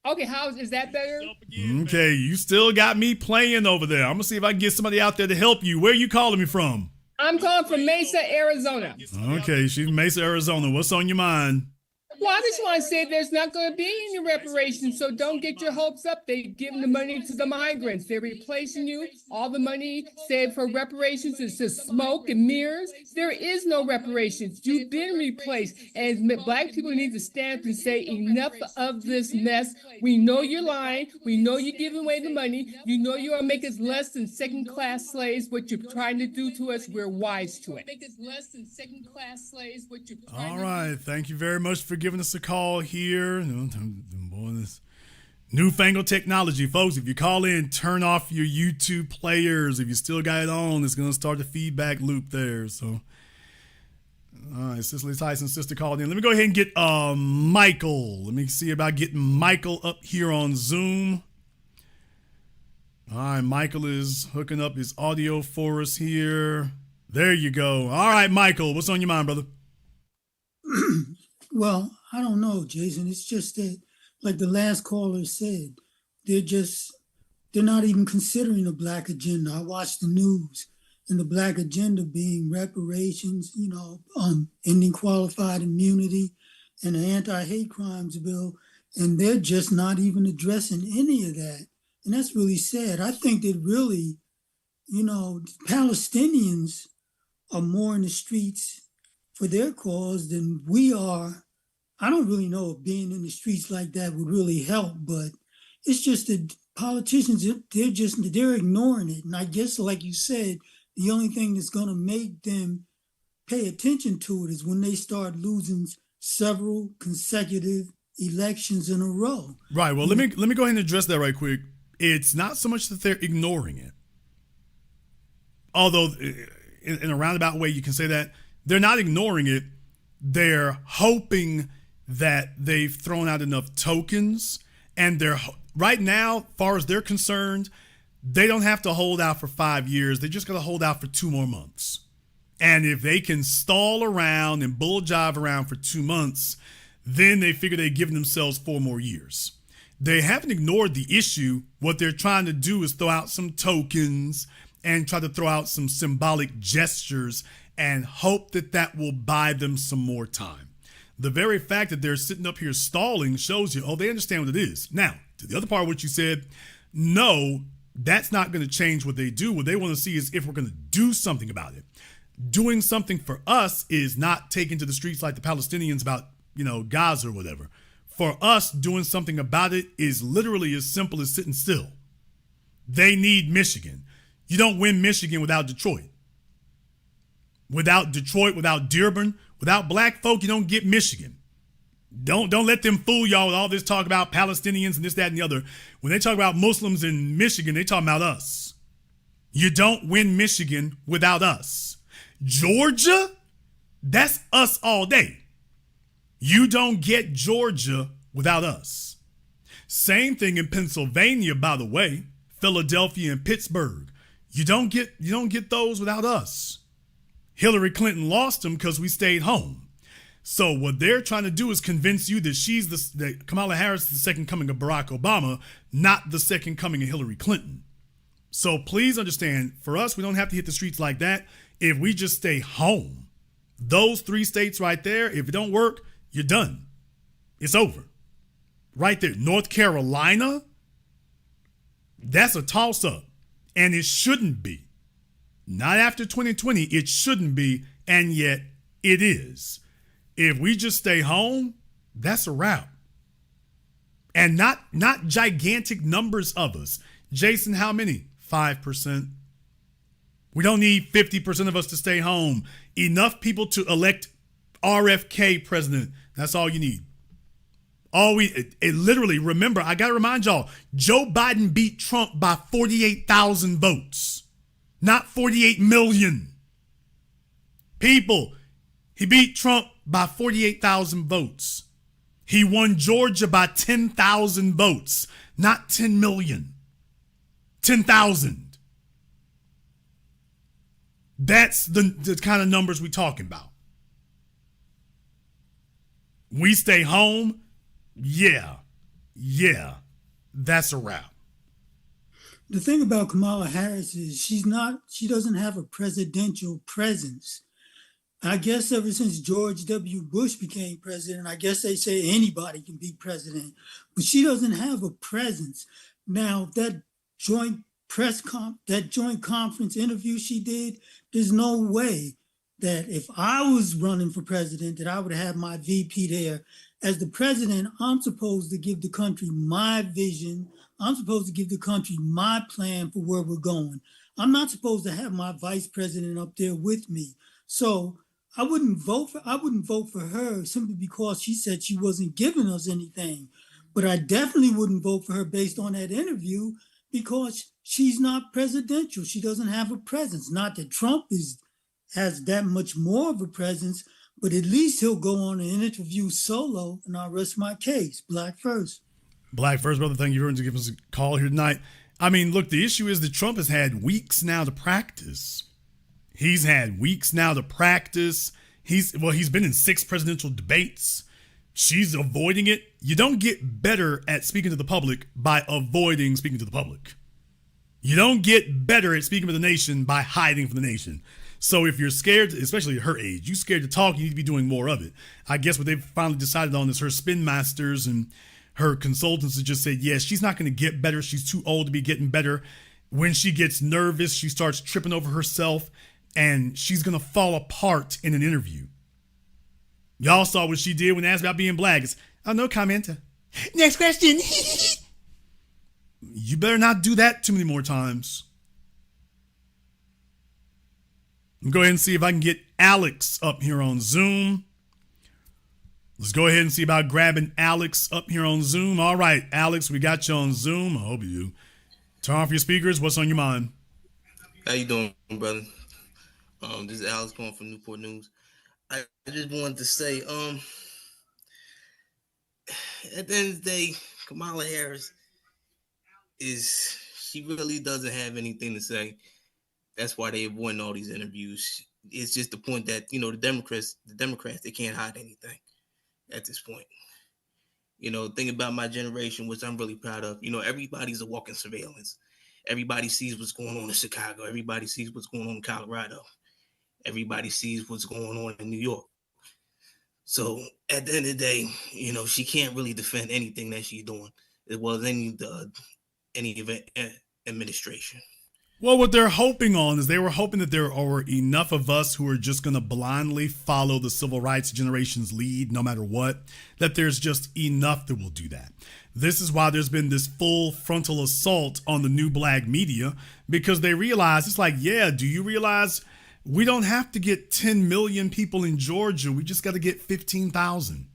Okay, is that better? Okay, you still got me playing over there. I'm going to see if I can get somebody out there to help you. Where are you calling me from? I'm calling from Mesa, Arizona. Okay, she's from Mesa, Arizona. What's on your mind? Well, I just want to say there's not going to be any reparations, so don't get your hopes up. They're giving the money to the migrants. They're replacing you. All the money saved for reparations is just smoke and mirrors. There is no reparations. You've been replaced. And Black people need to stand up and say, enough of this mess. We know you're lying. We know you're giving away the money. You know you are making us less than second-class slaves. What you're trying to do to us, we're wise to it. Make us less than second-class slaves. What you're trying All right, thank you very much for giving us a call here. Boy, this newfangled technology, folks. If you call in, turn off your YouTube players. If you still got it on, it's going to start the feedback loop there. So, all right, Cicely Tyson's sister called in. Let me go ahead and get Michael. Let me see about getting Michael up here on Zoom. All right, Michael is hooking up his audio for us here. There you go. All right, Michael, what's on your mind, brother? Well, I don't know, Jason. It's just that, like the last caller said, they're not even considering a Black agenda. I watched the news, and the Black agenda being reparations, ending qualified immunity, and an anti-hate crimes bill, and they're just not even addressing any of that. And that's really sad. I think that really, Palestinians are more in the streets for their cause than we are. I don't really know if being in the streets like that would really help, but it's just that politicians, they're ignoring it. And I guess, like you said, the only thing that's going to make them pay attention to it is when they start losing several consecutive elections in a row. Right. Well, let me go ahead and address that right quick. It's not so much that they're ignoring it, although in a roundabout way you can say that. They're not ignoring it. They're hoping that they've thrown out enough tokens, and they're right now, far as they're concerned, they don't have to hold out for 5 years. They're just going to hold out for 2 more months. And if they can stall around and bull jive around for 2 months, then they figure they've given themselves 4 more years. They haven't ignored the issue. What they're trying to do is throw out some tokens and try to throw out some symbolic gestures and hope that will buy them some more time. The very fact that they're sitting up here stalling shows you, they understand what it is. Now, to the other part of what you said, no, that's not going to change what they do. What they want to see is if we're going to do something about it. Doing something for us is not taking to the streets like the Palestinians about, Gaza or whatever. For us, doing something about it is literally as simple as sitting still. They need Michigan. You don't win Michigan without Detroit. Without Detroit, without Dearborn, without black folk, you don't get Michigan. Don't let them fool y'all with all this talk about Palestinians and this, that, and the other. When they talk about Muslims in Michigan, they talking about us. You don't win Michigan without us. Georgia, that's us all day. You don't get Georgia without us. Same thing in Pennsylvania, by the way. Philadelphia and Pittsburgh. You don't get those without us. Hillary Clinton lost them because we stayed home. So what they're trying to do is convince you that that Kamala Harris is the second coming of Barack Obama, not the second coming of Hillary Clinton. So please understand, for us, we don't have to hit the streets like that. If we just stay home, those 3 states right there, if it don't work, you're done. It's over. Right there. North Carolina, that's a toss-up. And it shouldn't be. Not after 2020, it shouldn't be, and yet it is. If we just stay home, that's a wrap. And not gigantic numbers of us. Jason, how many? 5%. We don't need 50% of us to stay home. Enough people to elect RFK president. That's all you need. Literally, remember, I got to remind y'all, Joe Biden beat Trump by 48,000 votes, not 48 million. People, he beat Trump by 48,000 votes. He won Georgia by 10,000 votes, not 10 million. 10,000. That's the kind of numbers we're talking about. We stay home. Yeah, that's a wrap. The thing about Kamala Harris is she doesn't have a presidential presence. I guess ever since George W. Bush became president, I guess they say anybody can be president, but she doesn't have a presence. Now, that joint conference interview she did, there's no way that if I was running for president that I would have my VP there. As the president, I'm supposed to give the country my vision. I'm supposed to give the country my plan for where we're going. I'm not supposed to have my vice president up there with me. So I wouldn't vote for her simply because she said she wasn't giving us anything. But I definitely wouldn't vote for her based on that interview because she's not presidential. She doesn't have a presence. Not that Trump has that much more of a presence, but at least he'll go on an interview solo, and I'll rest my case. Black first. Black first, brother. Thank you for giving us a call here tonight. I mean, look, the issue is that Trump has had weeks now to practice. He's had weeks now to practice. He's been in 6 presidential debates. She's avoiding it. You don't get better at speaking to the public by avoiding speaking to the public. You don't get better at speaking to the nation by hiding from the nation. So if you're scared, especially at her age, you're scared to talk, you need to be doing more of it. I guess what they've finally decided on is her spin masters and her consultants have just said, yes, she's not going to get better. She's too old to be getting better. When she gets nervous, she starts tripping over herself and she's going to fall apart in an interview. Y'all saw what she did when asked about being black. It's, oh, no comment. Next question. You better not do that too many more times. Go ahead and see if I can get Alex up here on Zoom. Let's go ahead and see about grabbing Alex up here on Zoom. All right, Alex, we got you on Zoom. I hope you do. Turn off your speakers. What's on your mind? How you doing, brother? This is Alex calling from Newport News. I just wanted to say, at the end of the day, Kamala Harris she really doesn't have anything to say. That's why they avoid all these interviews. It's just the point that, the Democrats, they can't hide anything at this point. Think about my generation, which I'm really proud of. Everybody's a walking surveillance. Everybody sees what's going on in Chicago. Everybody sees what's going on in Colorado. Everybody sees what's going on in New York. So at the end of the day, she can't really defend anything that she's doing as well as any event administration. Well, what they're hoping on is they were hoping that there are enough of us who are just going to blindly follow the civil rights generation's lead no matter what, that there's just enough that will do that. This is why there's been this full frontal assault on the new black media, because they realize, it's like, yeah, do you realize we don't have to get 10 million people in Georgia. We just got to get 15,000.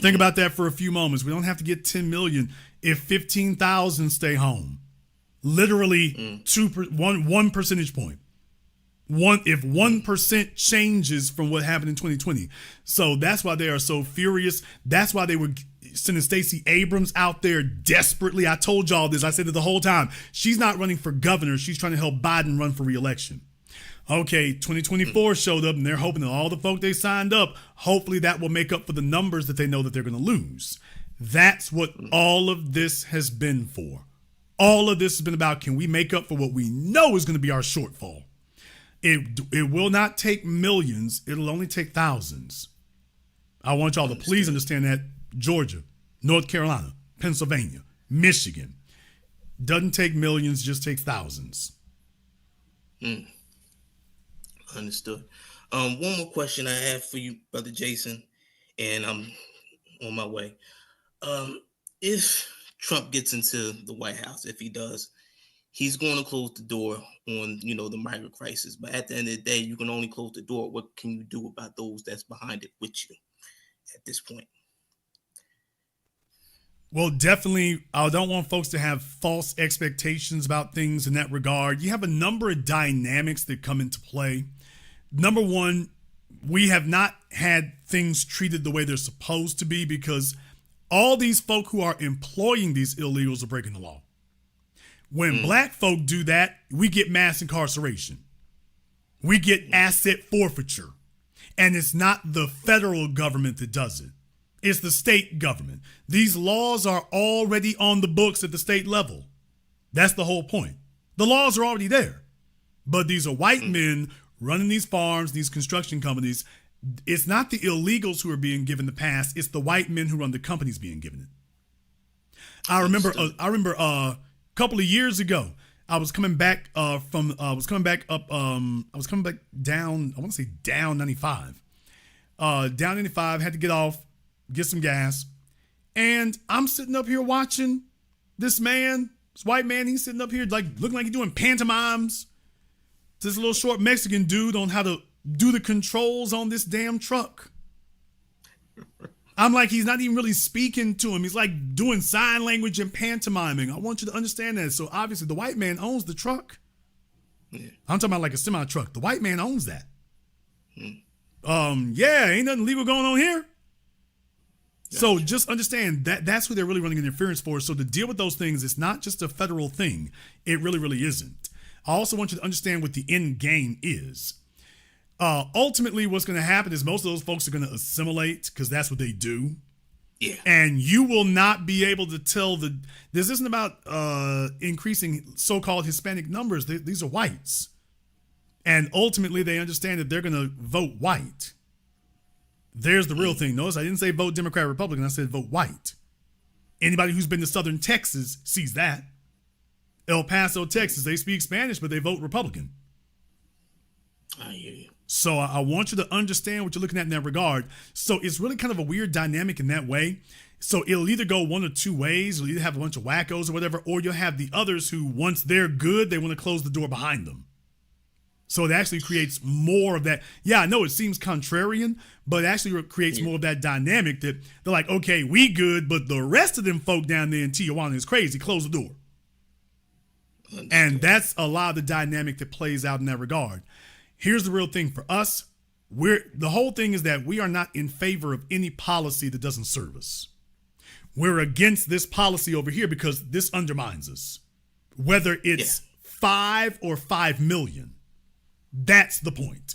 Think about that for a few moments. We don't have to get 10 million if 15,000 stay home. Literally 1 percentage point. If 1% changes from what happened in 2020. So that's why they are so furious. That's why they were sending Stacey Abrams out there desperately. I told y'all this. I said it the whole time. She's not running for governor. She's trying to help Biden run for re-election. Okay, 2024 showed up, and they're hoping that all the folk they signed up, hopefully that will make up for the numbers that they know that they're going to lose. That's what all of this has been for. All of this has been about, can we make up for what we know is going to be our shortfall? It will not take millions. It'll only take thousands. I want y'all to please understand that. Georgia, North Carolina, Pennsylvania, Michigan. Doesn't take millions, just takes thousands. Understood. One more question I have for you, Brother Jason, and I'm on my way. If Trump gets into the White House, if he does, he's going to close the door on, the migrant crisis. But at the end of the day, you can only close the door. What can you do about those that's behind it with you at this point? Well, definitely, I don't want folks to have false expectations about things in that regard. You have a number of dynamics that come into play. Number one, we have not had things treated the way they're supposed to be, because all these folk who are employing these illegals are breaking the law. When black folk do that, we get mass incarceration. We get asset forfeiture. And it's not the federal government that does it. It's the state government. These laws are already on the books at the state level. That's the whole point. The laws are already there. But these are white men running these farms, these construction companies. It's not the illegals who are being given the pass. It's the white men who run the companies being given it. I remember a couple of years ago, I was coming back down, I want to say down 95. Down 95, had to get off, get some gas. And I'm sitting up here watching this white man, he's sitting up here like looking like he's doing pantomimes to this little short Mexican dude on how to do the controls on this damn truck. I'm like, he's not even really speaking to him. He's like doing sign language and pantomiming. I want you to understand that. So obviously the white man owns the truck. Yeah. I'm talking about like a semi truck. The white man owns that. Yeah, ain't nothing legal going on here. Gotcha. So just understand that that's who they're really running interference for. So to deal with those things, it's not just a federal thing. It really, really isn't. I also want you to understand what the end game is. Ultimately, what's going to happen is most of those folks are going to assimilate, because that's what they do. Yeah. And you will not be able to tell this isn't about increasing so-called Hispanic numbers. These are whites. And ultimately, they understand that they're going to vote white. There's the real thing. Notice I didn't say vote Democrat, Republican. I said vote white. Anybody who's been to Southern Texas sees that. El Paso, Texas, they speak Spanish, but they vote Republican. I hear you. So I want you to understand what you're looking at in that regard. So it's really kind of a weird dynamic in that way. So it'll either go one or two ways. You'll either have a bunch of wackos or whatever, or you'll have the others who, once they're good, they want to close the door behind them. So it actually creates more of that. Yeah, I know it seems contrarian, but it actually creates more of that dynamic that they're like, okay, we good, but the rest of them folk down there in Tijuana is crazy. Close the door. Understood. And that's a lot of the dynamic that plays out in that regard. Here's the real thing for us. The whole thing is that we are not in favor of any policy that doesn't serve us. We're against this policy over here because this undermines us. Whether it's 5 or 5 million. That's the point.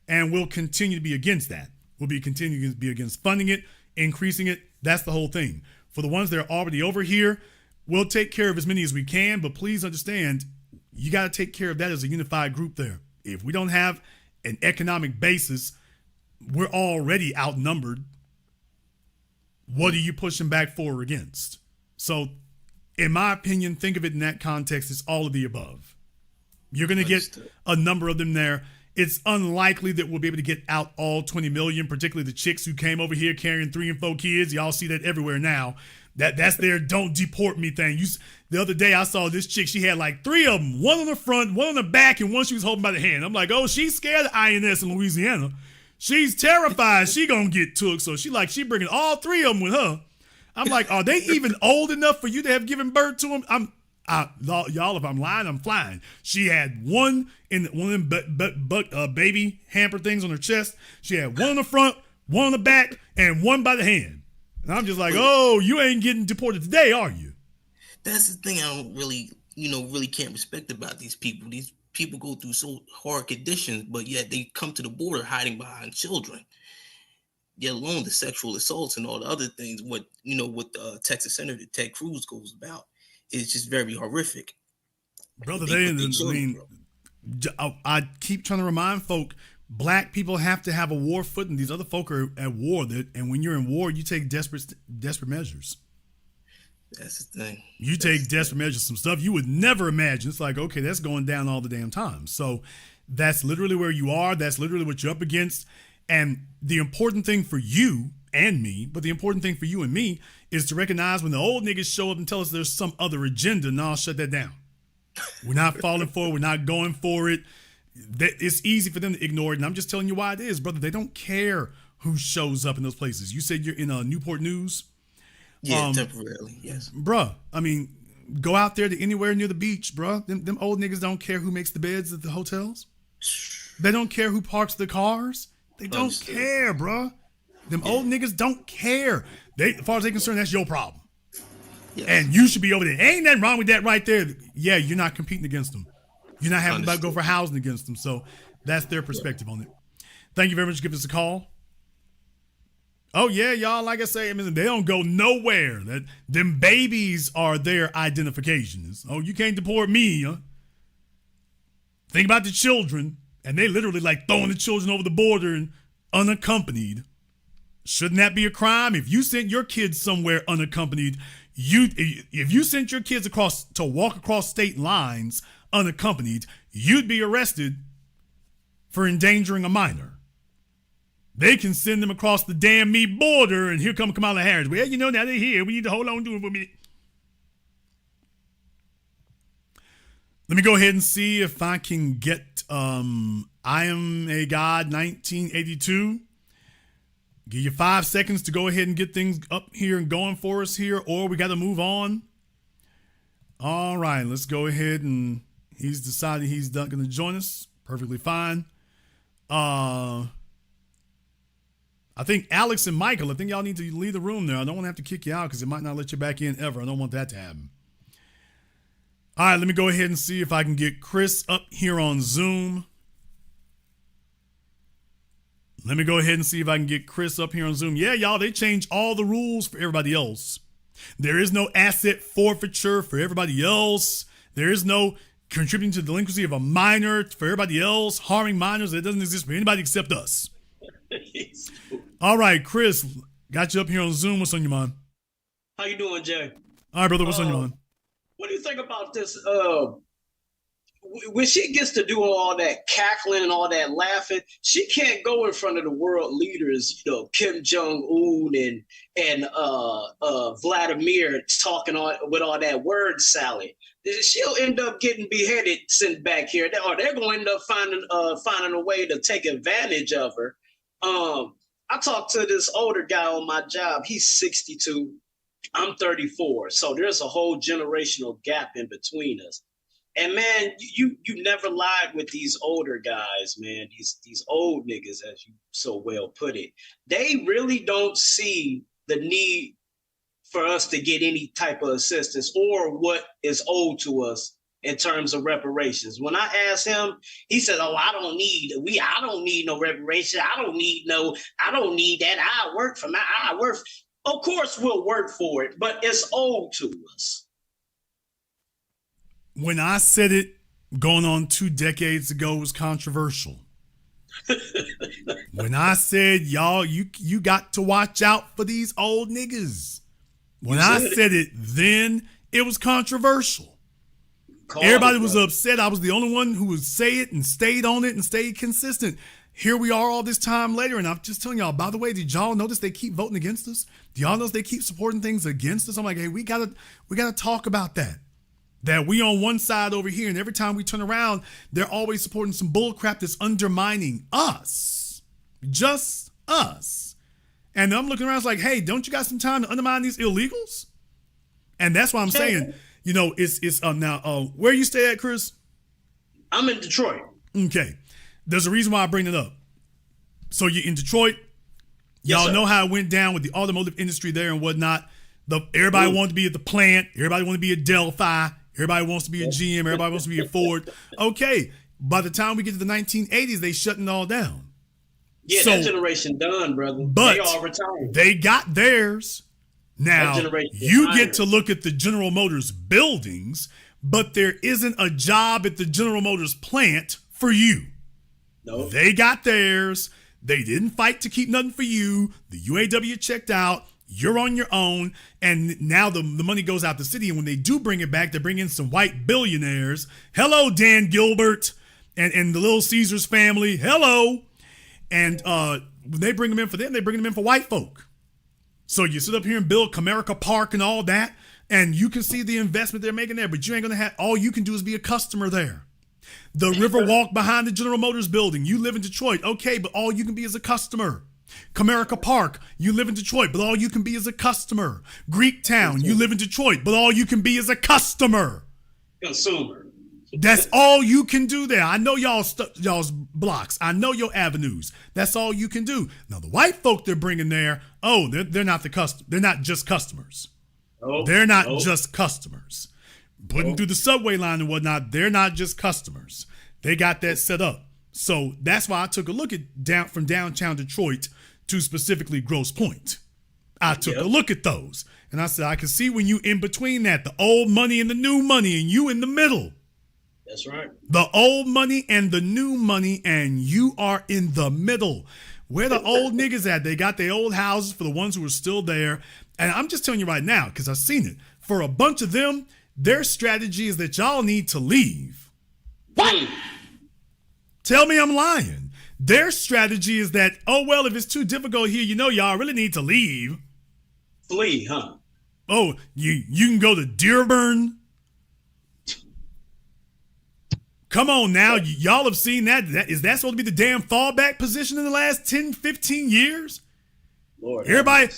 And we'll continue to be against that. We'll be continuing to be against funding it, increasing it. That's the whole thing. For the ones that are already over here, we'll take care of as many as we can, but please understand, you got to take care of that as a unified group there. If we don't have an economic basis, we're already outnumbered. What are you pushing back for or against? So, in my opinion, think of it in that context. It's all of the above. You're going to get a number of them there. It's unlikely that we'll be able to get out all 20 million, particularly the chicks who came over here carrying 3 and 4 kids. Y'all see that everywhere now. That's their don't deport me thing. The other day I saw this chick. She had like 3 of them, one on the front, one on the back, and one she was holding by the hand. I'm like, oh, she's scared of INS in Louisiana. She's terrified she gonna get took. So she bringing all 3 of them with her. I'm like, are they even old enough for you to have given birth to them? Y'all, if I'm lying, I'm flying. She had one of them baby hamper things on her chest. She had one on the front, one on the back, and one by the hand. And I'm just like, oh, you ain't getting deported today, are you? That's the thing I don't really can't respect about these people. These people go through so hard conditions, but yet they come to the border hiding behind children. Yet alone the sexual assaults and all the other things, what Texas Senator Ted Cruz goes about is just very horrific. Brother, I keep trying to remind folk, black people have to have a war foot, and these other folk are at war. And when you're in war, you take desperate measures. That's the thing. You take desperate measures, some stuff you would never imagine. It's like, okay, that's going down all the damn time. So that's literally where you are. That's literally what you're up against. And the important thing for you and me, but the important thing for you and me is to recognize when the old niggas show up and tell us there's some other agenda, no, shut that down. We're not falling for it. We're not going for it. It's easy for them to ignore it. And I'm just telling you why it is, brother. They don't care who shows up in those places. You said you're in Newport News. Yeah, temporarily, yes. Bruh, I mean, go out there to anywhere near the beach, bruh. Them old niggas don't care who makes the beds at the hotels. They don't care who parks the cars. They don't care, bruh. Them old niggas don't care. As far as they're concerned, that's your problem. Yes. And you should be over there. Ain't nothing wrong with that right there. Yeah, you're not competing against them. You're not having to go for housing against them. So that's their perspective on it. Thank you very much for giving us a call. Oh, yeah, y'all, like I say, I mean, they don't go nowhere. Them babies are their identifications. Oh, you can't deport me, huh? Think about the children, and they literally like throwing the children over the border and unaccompanied. Shouldn't that be a crime? If you sent your kids somewhere unaccompanied, if you sent your kids to walk across state lines unaccompanied, you'd be arrested for endangering a minor. They can send them across the damn me border, and here come Kamala Harris. Well, now they're here. We need to hold on to it for a minute. Let me go ahead and see if I can get I Am a God 1982. Give you 5 seconds to go ahead and get things up here and going for us here, or we got to move on. All right, let's go ahead, and he's decided he's not going to join us. Perfectly fine. I think Alex and Michael, I think y'all need to leave the room there. I don't want to have to kick you out because it might not let you back in ever. I don't want that to happen. All right, let me go ahead and see if I can get Chris up here on Zoom. Yeah, y'all, they changed all the rules for everybody else. There is no asset forfeiture for everybody else. There is no contributing to the delinquency of a minor for everybody else. Harming minors, it doesn't exist for anybody except us. All right, Chris, got you up here on Zoom. What's on your mind? How you doing, Jay? All right, brother, what's on your mind? What do you think about this? When she gets to do all that cackling and all that laughing, she can't go in front of the world leaders, Kim Jong-un and Vladimir talking with all that word salad. She'll end up getting beheaded, sent back here, or they're going to end up finding a way to take advantage of her. I talked to this older guy on my job. He's 62. I'm 34. So there's a whole generational gap in between us. And man, you never lied with these older guys, man. These old niggas, as you so well put it. They really don't see the need for us to get any type of assistance or what is owed to us in terms of reparations. When I asked him, he said, "Oh, I don't need no reparation. I don't need that. I work. Of course we'll work for it, but it's owed to us." When I said it going on 2 decades ago, it was controversial. When I said, y'all, you got to watch out for these old niggas. When I said it then, it was controversial. Everybody was upset. I was the only one who would say it and stayed on it and stayed consistent. Here we are all this time later, and I'm just telling y'all, by the way, did y'all notice they keep voting against us? Do y'all notice they keep supporting things against us? I'm like, hey, we gotta talk about that. That we on one side over here, and every time we turn around, they're always supporting some bull crap that's undermining us. Just us. And I'm looking around, it's like, hey, don't you got some time to undermine these illegals? And that's why I'm saying, you know, it's now, where you stay at, Chris? I'm in Detroit. Okay. There's a reason why I bring it up. So you're in Detroit. Y'all know how it went down with the automotive industry there and whatnot. Everybody wanted to be at the plant. Everybody wanted to be at Delphi. Everybody wants to be a GM. Everybody wants to be a Ford. Okay. By the time we get to the 1980s, they shutting it all down. Yeah, so, that generation done, brother. But they all retired. They got theirs. Now, you get to look at the General Motors buildings, but there isn't a job at the General Motors plant for you. No. They got theirs. They didn't fight to keep nothing for you. The UAW checked out. You're on your own. And now the money goes out the city. And when they do bring it back, they bring in some white billionaires. Hello, Dan Gilbert and the Little Caesars family. Hello. And when they bring them in for them, they bring them in for white folk. So you sit up here and build Comerica Park and all that, and you can see the investment they're making there, but you ain't going to have, all you can do is be a customer there. The Riverwalk behind the General Motors building, you live in Detroit, okay, but all you can be is a customer. Comerica Park, you live in Detroit, but all you can be is a customer. Greektown, you live in Detroit, but all you can be is a customer. Consumer. That's all you can do there. I know y'all's blocks. I know your avenues. That's all you can do. Now the white folk they're bringing there, they're not they're not just customers. They're not just customers. Putting through the subway line and whatnot, they're not just customers. They got that set up. So that's why I took a look at from downtown Detroit to specifically Grosse Pointe. I took a look at those. And I said, I can see when you in between that, the old money and the new money, and you in the middle. That's right. The old money and the new money, and you are in the middle. Where the old niggas at? They got their old houses for the ones who are still there. And I'm just telling you right now, because I've seen it. For a bunch of them, their strategy is that y'all need to leave. What? Tell me I'm lying. Their strategy is that, if it's too difficult here, y'all really need to leave. Flee, huh? Oh, you can go to Dearborn. Come on now, y'all have seen that. Is that supposed to be the damn fallback position in the last 10, 15 years? Lord, everybody,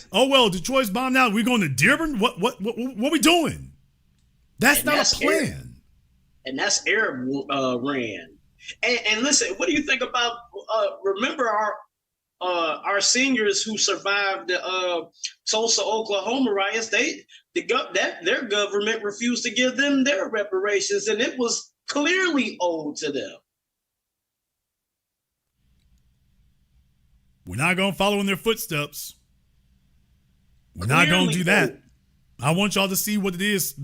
Detroit's bombed out. We're going to Dearborn? What we doing? That's not a plan. And that's Arab ran. And listen, what do you think about? Remember our seniors who survived the Tulsa, Oklahoma riots? Their government refused to give them their reparations, and it was clearly owed to them. We're not going to follow in their footsteps. We're not going to do that. I want y'all to see what it is,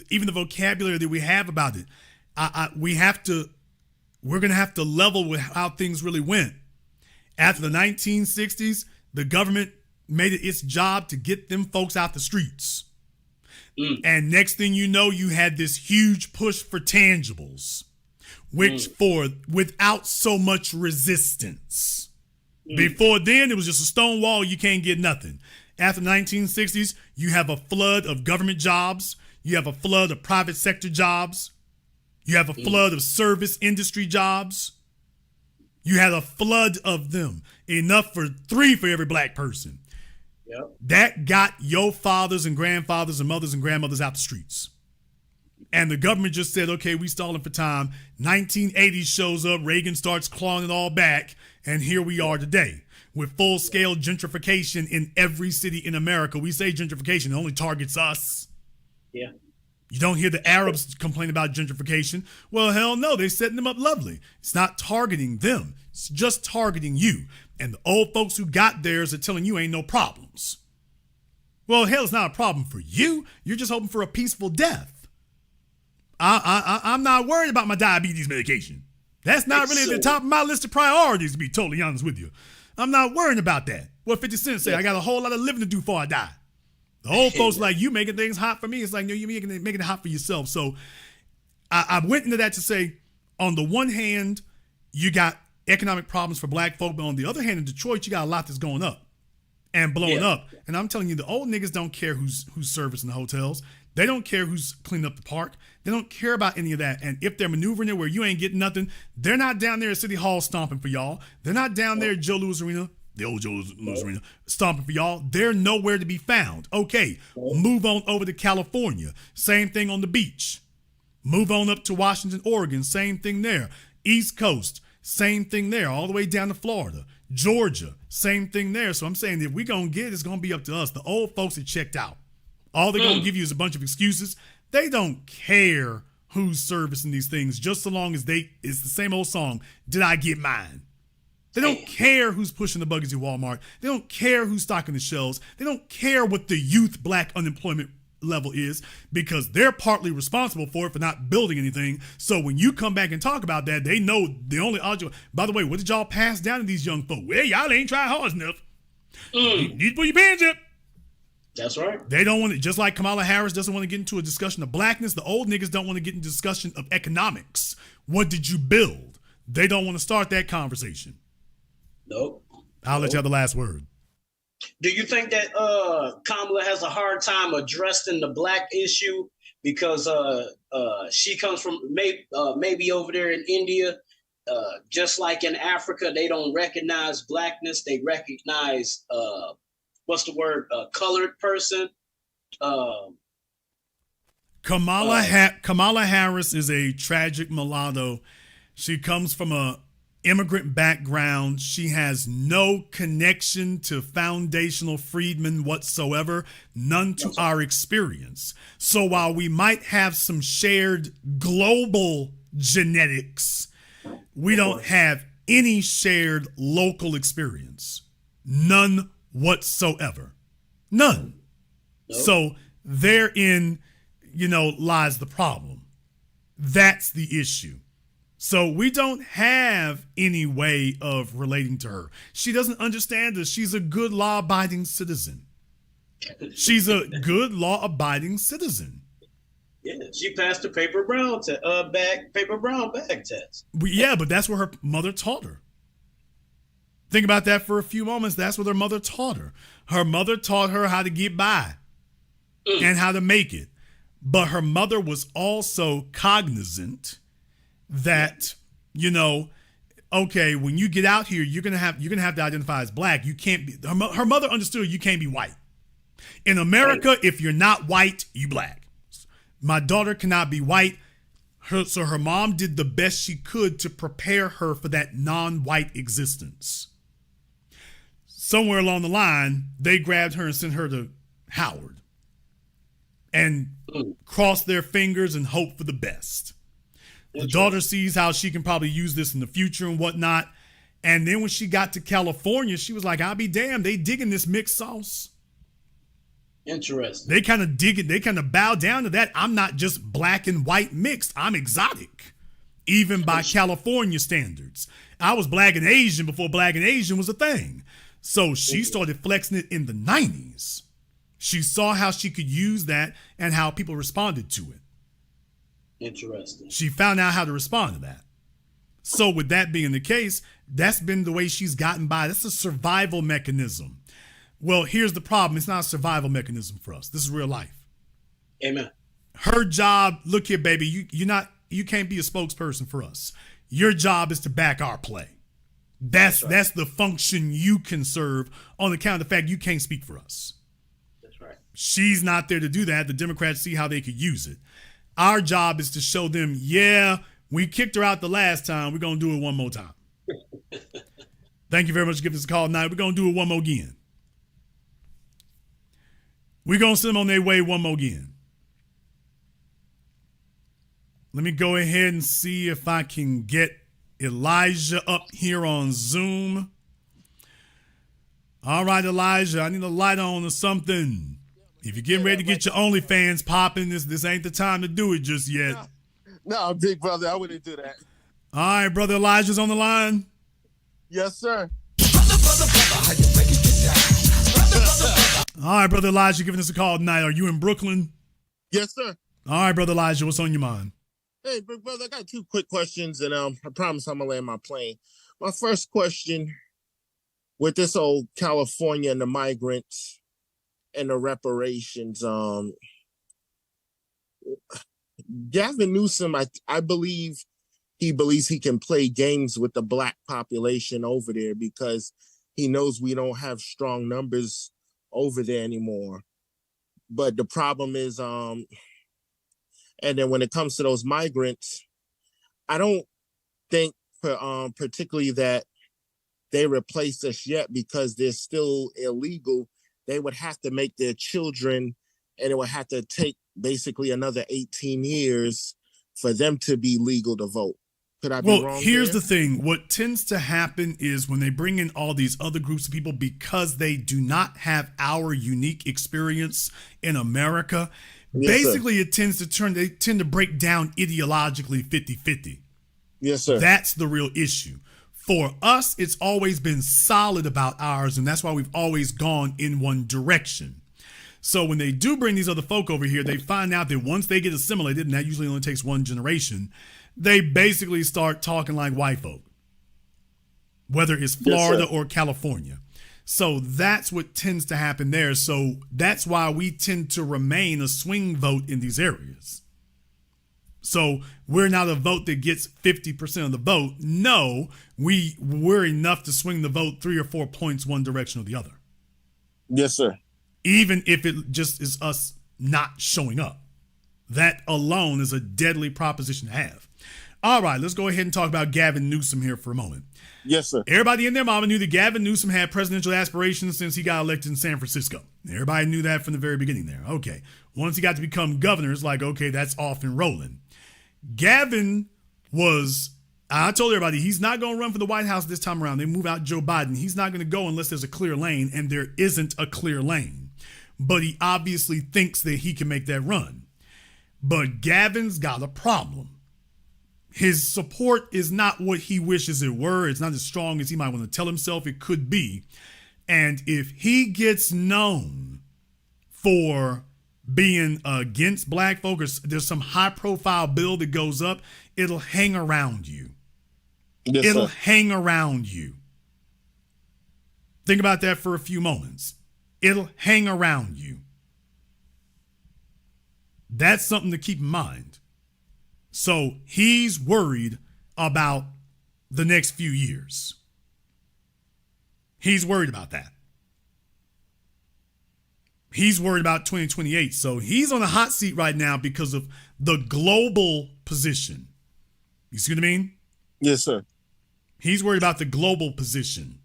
even the vocabulary that we have about it. We're going to have to level with how things really went. After the 1960s, the government made it its job to get them folks out the streets. And next thing you know, you had this huge push for tangibles, without so much resistance. Before then, it was just a stone wall. You can't get nothing. After the 1960s, you have a flood of government jobs. You have a flood of private sector jobs. You have a flood of service industry jobs. You had a flood of them. Enough for 3 for every black person. Yep. That got your fathers and grandfathers and mothers and grandmothers out the streets. And the government just said, okay, we stalling for time. 1980 shows up. Reagan starts clawing it all back. And here we are today with full-scale gentrification in every city in America. We say gentrification, it only targets us. Yeah. You don't hear the Arabs complain about gentrification. Well, hell no, they're setting them up lovely. It's not targeting them. It's just targeting you. And the old folks who got theirs are telling you ain't no problems. Well, hell, it's not a problem for you. You're just hoping for a peaceful death. I'm not worried about my diabetes medication. That's not really at the top of my list of priorities, to be totally honest with you. I'm not worrying about that. What 50 Cent say? I got a whole lot of living to do before I die. The old folks like, you making things hot for me. It's like, no, you're making it hot for yourself. So I went into that to say, on the one hand, you got economic problems for black folk, but on the other hand, in Detroit, you got a lot that's going up and blowing up. And I'm telling you, the old niggas don't care who's servicing the hotels. They don't care who's cleaning up the park. They don't care about any of that. And if they're maneuvering it where you ain't getting nothing, they're not down there at City Hall stomping for y'all. They're not down there at Joe Louis Arena, the old Joe Louis Arena, stomping for y'all. They're nowhere to be found. Okay, move on over to California. Same thing on the beach. Move on up to Washington, Oregon. Same thing there. East Coast, same thing there. All the way down to Florida. Georgia, same thing there. So I'm saying if we're going to get it, it's going to be up to us. The old folks are checked out. All they're going to give you is a bunch of excuses. They don't care who's servicing these things, just so long as it's the same old song, Did I Get Mine? They don't care who's pushing the buggies at Walmart. They don't care who's stocking the shelves. They don't care what the youth black unemployment level is, because they're partly responsible for it, for not building anything. So when you come back and talk about that, they know the only object. By the way, what did y'all pass down to these young folk? Well, y'all ain't trying hard enough. You need to put your pants up. That's right. They don't want to, just like Kamala Harris doesn't want to get into a discussion of blackness, the old niggas don't want to get into discussion of economics. What did you build? They don't want to start that conversation. Nope. I'll let you have the last word. Do you think that Kamala has a hard time addressing the black issue because she comes from maybe over there in India, just like in Africa, they don't recognize blackness. They recognize what's the word? Colored person. Kamala Harris is a tragic mulatto. She comes from a immigrant background. She has no connection to foundational freedmen whatsoever, none to our experience. So while we might have some shared global genetics, we don't have any shared local experience. None whatsoever. None. Nope. So therein, lies the problem. That's the issue. So we don't have any way of relating to her. She doesn't understand us. She's a good law-abiding citizen. She's a good law-abiding citizen. Yeah, she passed the paper brown bag test. Yeah, but that's what her mother taught her. Think about that for a few moments. That's what her mother taught her. Her mother taught her how to get by and how to make it. But her mother was also cognizant that, okay, when you get out here, you're gonna have to identify as black. You can't be. Her mother understood you can't be white. In America, if you're not white, you black. My daughter cannot be white. So her mom did the best she could to prepare her for that non-white existence. Somewhere along the line, they grabbed her and sent her to Howard and crossed their fingers and hoped for the best. The daughter sees how she can probably use this in the future and whatnot. And then when she got to California, she was like, I'll be damned. They digging this mixed sauce. Interesting. They kind of dig it. They kind of bow down to that. I'm not just black and white mixed. I'm exotic, even by California standards. I was black and Asian before black and Asian was a thing. So she started flexing it in the 90s. She saw how she could use that and how people responded to it. Interesting. She found out how to respond to that. So with that being the case, that's been the way she's gotten by. That's a survival mechanism. Well, here's the problem. It's not a survival mechanism for us. This is real life. Amen. Her job, look here, baby, you can't be a spokesperson for us. Your job is to back our play. That's the function you can serve on account of the fact you can't speak for us. That's right. She's not there to do that. The Democrats see how they could use it. Our job is to show them, yeah, we kicked her out the last time. We're going to do it one more time. Thank you very much for giving us a call tonight. We're going to do it one more again. We're going to send them on their way one more again. Let me go ahead and see if I can get Elijah up here on Zoom. All right, Elijah, I need a light on or something. If you're getting ready to get your OnlyFans popping, this ain't the time to do it just yet. No, big brother, I wouldn't do that. All right, brother Elijah's on the line. Yes, sir. All right, brother Elijah, giving us a call tonight. Are you in Brooklyn? Yes, sir. All right, brother Elijah, what's on your mind? Hey, big brother, I got two quick questions, and I promise I'm gonna land my plane. My first question with this old California and the migrants and the reparations, Gavin Newsom, I believe he believes he can play games with the black population over there because he knows we don't have strong numbers over there anymore. But the problem is, and then when it comes to those migrants, I don't think particularly that they replace us yet because they're still illegal. They would have to make their children, and it would have to take basically another 18 years for them to be legal to vote. Could I be wrong? Well, here's the thing. What tends to happen is when they bring in all these other groups of people, because they do not have our unique experience in America, basically it tends to they tend to break down ideologically 50-50. Yes, sir. That's the real issue. For us, it's always been solid about ours, and that's why we've always gone in one direction. So when they do bring these other folk over here, they find out that once they get assimilated, and that usually only takes one generation, they basically start talking like white folk, whether it's Florida or California. So that's what tends to happen there. So that's why we tend to remain a swing vote in these areas. So we're not a vote that gets 50% of the vote. No, we're enough to swing the vote 3 or 4 points one direction or the other. Yes, sir. Even if it just is us not showing up. That alone is a deadly proposition to have. All right, let's go ahead and talk about Gavin Newsom here for a moment. Yes, sir. Everybody and their mama knew that Gavin Newsom had presidential aspirations since he got elected in San Francisco. Everybody knew that from the very beginning there. Okay. Once he got to become governor, it's like, okay, that's off and rolling. Gavin I told everybody, he's not going to run for the White House this time around. They move out Joe Biden. He's not going to go unless there's a clear lane, and there isn't a clear lane. But he obviously thinks that he can make that run. But Gavin's got a problem. His support is not what he wishes it were. It's not as strong as he might want to tell himself it could be. And if he gets known for being against black folk, or there's some high profile bill that goes up, it'll hang around you. Yes, it'll sir. hang around you. Think about that for a few moments. It'll hang around you. That's something to keep in mind. So he's worried about the next few years. He's worried about that. He's worried about 2028. So he's on a hot seat right now because of the global position. You see what I mean? Yes, sir. He's worried about the global position.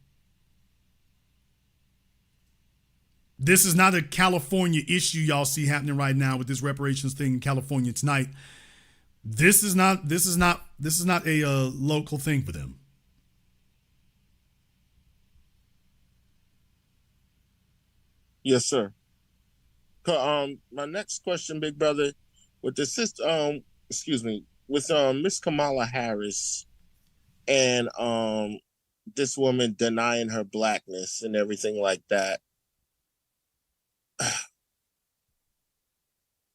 This is not a California issue y'all see happening right now with this reparations thing in California tonight. This is not a local thing for them. Yes, sir. My next question, big brother, with the sister, with Miss Kamala Harris and this woman denying her blackness and everything like that.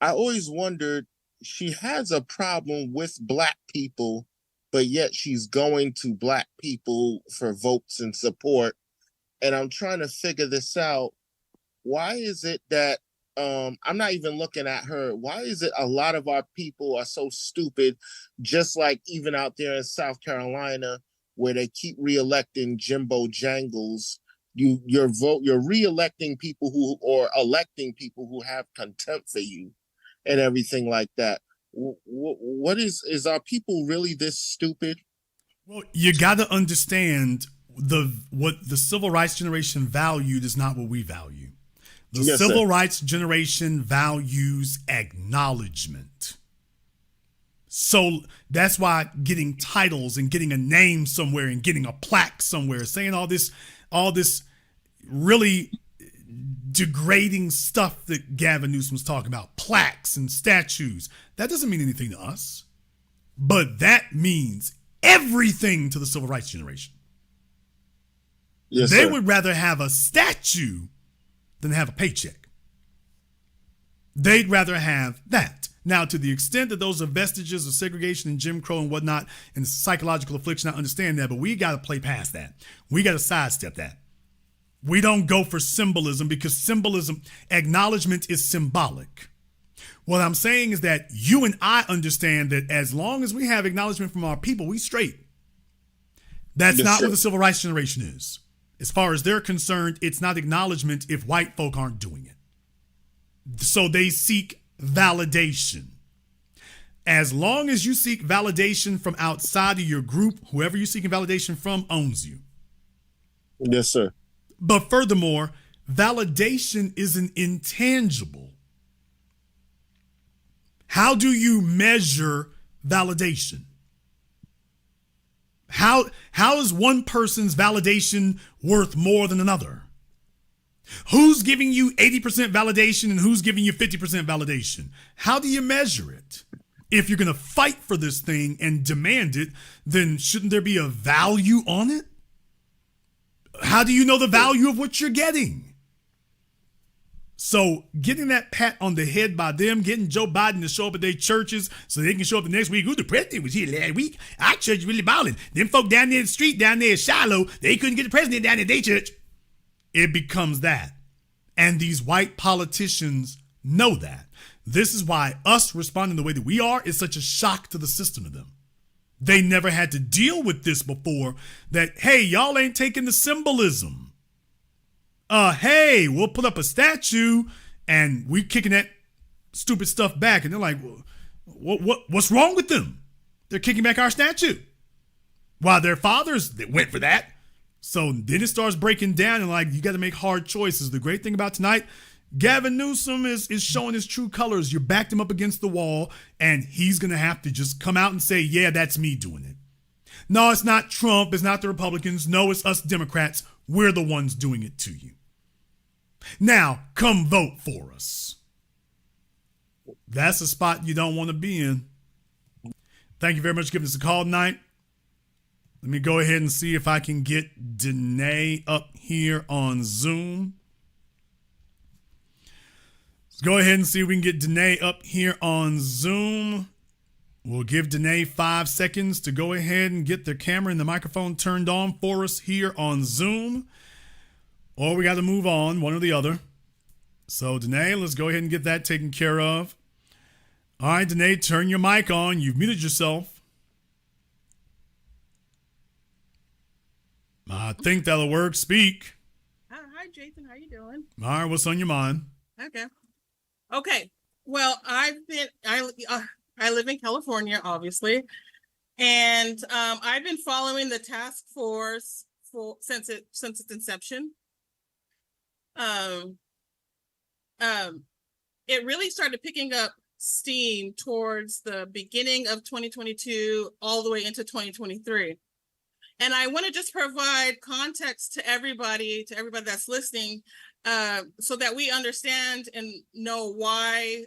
I always wondered, she has a problem with black people, but yet she's going to black people for votes and support. And I'm trying to figure this out. Why is it that I'm not even looking at her? Why is it a lot of our people are so stupid, just like even out there in South Carolina, where they keep reelecting Jimbo Jangles? You're reelecting people or electing people who have contempt for you and everything like that. What is our people really this stupid? Well, you got to understand what the civil rights generation valued is not what we value. The civil rights generation values acknowledgement. So that's why getting titles and getting a name somewhere and getting a plaque somewhere, saying all this really degrading stuff that Gavin Newsom's talking about, plaques and statues, that doesn't mean anything to us. But that means everything to the civil rights generation. Yes, they sir. would rather have a statue than have a paycheck. They'd rather have that. Now, to the extent that those are vestiges of segregation and Jim Crow and whatnot and psychological affliction, I understand that, but we got to play past that. We got to sidestep that. We don't go for symbolism because symbolism, acknowledgement is symbolic. What I'm saying is that you and I understand that as long as we have acknowledgement from our people, we straight. That's not what the civil rights generation is. As far as they're concerned, it's not acknowledgement if white folk aren't doing it. So they seek validation. As long as you seek validation from outside of your group, whoever you're seeking validation from owns you. Yes, sir. But furthermore, validation is an intangible. How do you measure validation? How is one person's validation worth more than another? Who's giving you 80% validation and who's giving you 50% validation? How do you measure it? If you're going to fight for this thing and demand it, then shouldn't there be a value on it? How do you know the value of what you're getting? So getting that pat on the head by them, getting Joe Biden to show up at their churches so they can show up the next week. Ooh, the president was here last week. Our church really balling. Them folk down there in the street, down there in Shiloh, they couldn't get the president down in their church. It becomes that. And these white politicians know that. This is why us responding the way that we are is such a shock to the system to them. They never had to deal with this before, that, hey, y'all ain't taking the symbolism. Hey, we'll put up a statue and we kicking that stupid stuff back. And they're like, what's wrong with them? They're kicking back our statue. While their fathers went for that. So then it starts breaking down and like, you got to make hard choices. The great thing about tonight, Gavin Newsom is showing his true colors. You backed him up against the wall and he's going to have to just come out and say, yeah, that's me doing it. No, it's not Trump. It's not the Republicans. No, it's us Democrats. We're the ones doing it to you. Now, come vote for us. That's a spot you don't want to be in. Thank you very much for giving us a call tonight. Let me go ahead and see if I can get Danae up here on Zoom. Let's go ahead and see if we can get Danae up here on Zoom. We'll give Danae 5 seconds to go ahead and get the camera and the microphone turned on for us here on Zoom. Or we got to move on, one or the other. So, Danae, let's go ahead and get that taken care of. All right, Danae, turn your mic on. You've muted yourself. I think that'll work. Speak. Hi, Jason. How you doing? All right, what's on your mind? Okay. Well, I live in California, obviously, and I've been following the task force since its inception. It really started picking up steam towards the beginning of 2022, all the way into 2023. And I want to just provide context to everybody that's listening, so that we understand and know why,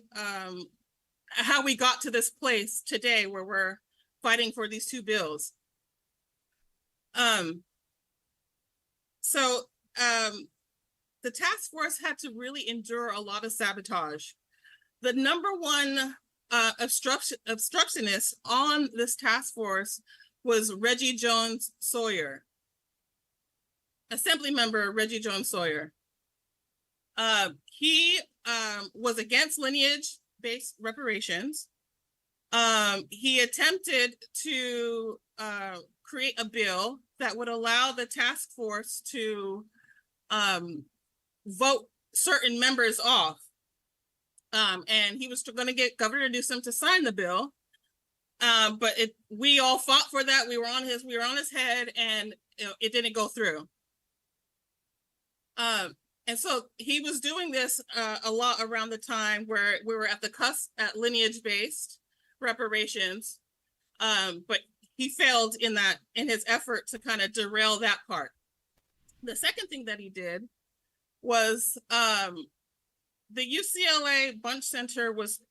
how we got to this place today where we're fighting for these two bills. The task force had to really endure a lot of sabotage. The number one obstructionist on this task force was Reggie Jones Sawyer, Assembly Member Reggie Jones Sawyer. He was against lineage-based reparations. He attempted to create a bill that would allow the task force to vote certain members off. And he was going to get Governor Newsom to sign the bill. But we all fought for that. We were on his head, and it didn't go through. And so he was doing this a lot around the time where we were at the cusp at lineage-based reparations. But he failed in his effort to kind of derail that part. The second thing that he did was the UCLA Bunch Center was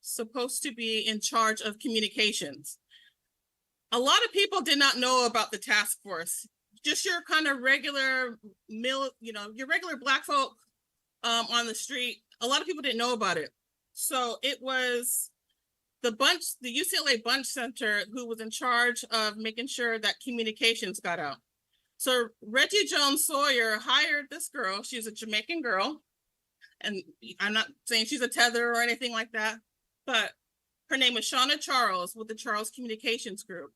supposed to be in charge of communications. A lot of people did not know about the task force. Just your kind of regular your regular Black folk on the street. A lot of people didn't know about it. So it was the UCLA Bunch Center who was in charge of making sure that communications got out. So Reggie Jones Sawyer hired this girl. She's a Jamaican girl. And I'm not saying she's a tether or anything like that, but her name is Shauna Charles with the Charles Communications Group.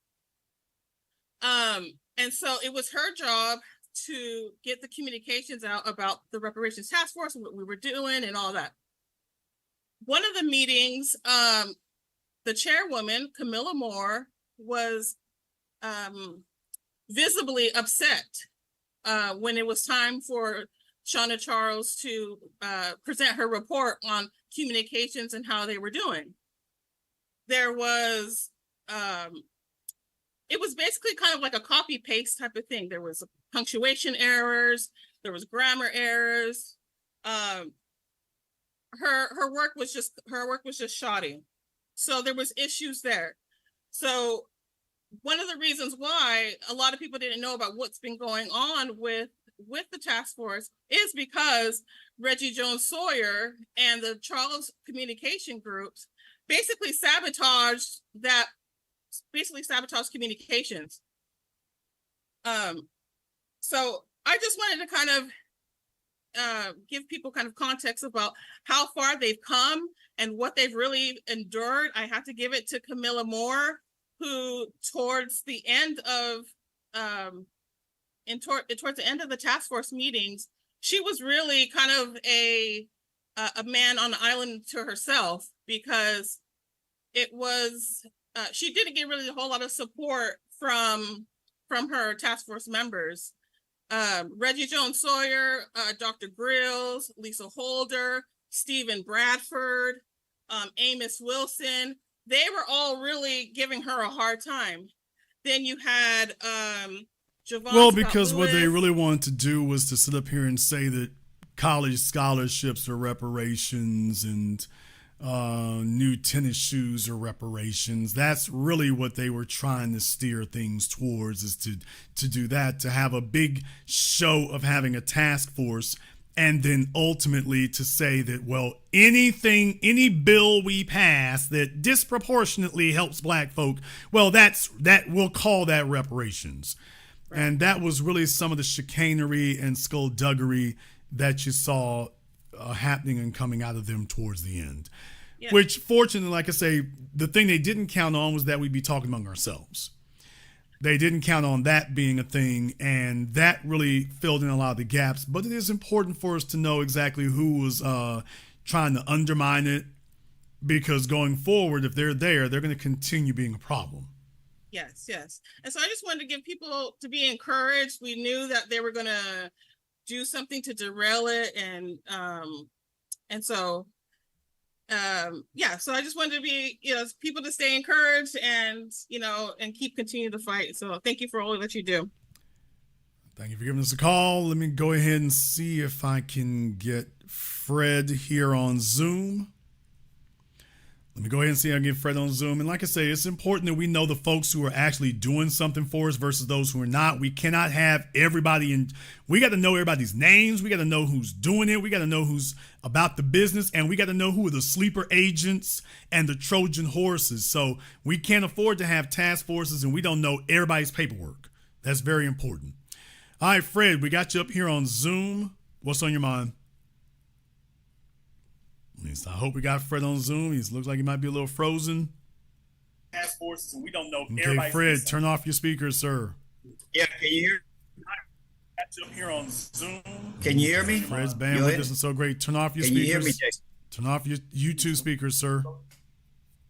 And so it was her job to get the communications out about the reparations task force and what we were doing and all that. One of the meetings, the chairwoman, Camilla Moore, was visibly upset when it was time for Shauna Charles to present her report on communications and how they were doing. There was, it was basically kind of like a copy paste type of thing. There was punctuation errors, there was grammar errors. Her work was just shoddy. So there was issues there. So one of the reasons why a lot of people didn't know about what's been going on with the task force is because Reggie Jones Sawyer and the Charles Communication Groups basically sabotaged communications. So I just wanted to kind of give people kind of context about how far they've come and what they've really endured. I have to give it to Camilla Moore, who towards the end of towards the end of the task force meetings, she was really kind of a man on the island to herself, because it was she didn't get really a whole lot of support from her task force members. Reggie Jones Sawyer, Dr. Grills, Lisa Holder, Stephen Bradford, Amos Wilson, they were all really giving her a hard time. Then you had Javon Well, Scott because what they Lewis. really wanted to do was to sit up here and say that college scholarships are reparations and new tennis shoes are reparations. That's really what they were trying to steer things towards, is to do that, to have a big show of having a task force, and then ultimately to say that, well, any bill we pass that disproportionately helps black folk, well, that we'll call that reparations. Right. And that was really some of the chicanery and skullduggery that you saw happening and coming out of them towards the end. Yeah. Which, fortunately, like I say, the thing they didn't count on was that we'd be talking among ourselves. They didn't count on that being a thing, and that really filled in a lot of the gaps. But it is important for us to know exactly who was trying to undermine it, because going forward, if they're there, they're going to continue being a problem. Yes. And so I just wanted to give people to be encouraged. We knew that they were going to do something to derail it, and so so I just wanted to be, people to stay encouraged and keep continuing to fight. So thank you for all that you do. Thank you for giving us a call. Let me go ahead and see if I can get Fred here on Zoom. Let me go ahead and see if I can get Fred on Zoom. And like I say, it's important that we know the folks who are actually doing something for us versus those who are not. We cannot have everybody in. We got to know everybody's names. We got to know who's doing it. We got to know who's about the business. And we got to know who are the sleeper agents and the Trojan horses. So we can't afford to have task forces and we don't know everybody's paperwork. That's very important. All right, Fred, we got you up here on Zoom. What's on your mind? I hope we got Fred on Zoom. He looks like he might be a little frozen. Task forces, and we don't know. Okay, Fred, turn off your speakers, sir. Yeah, can you hear? Got you up here on Zoom. Can you hear me? Fred's bandwidth isn't so great. Turn off your speakers. Can you hear me, Jason? Turn off your YouTube speakers, sir.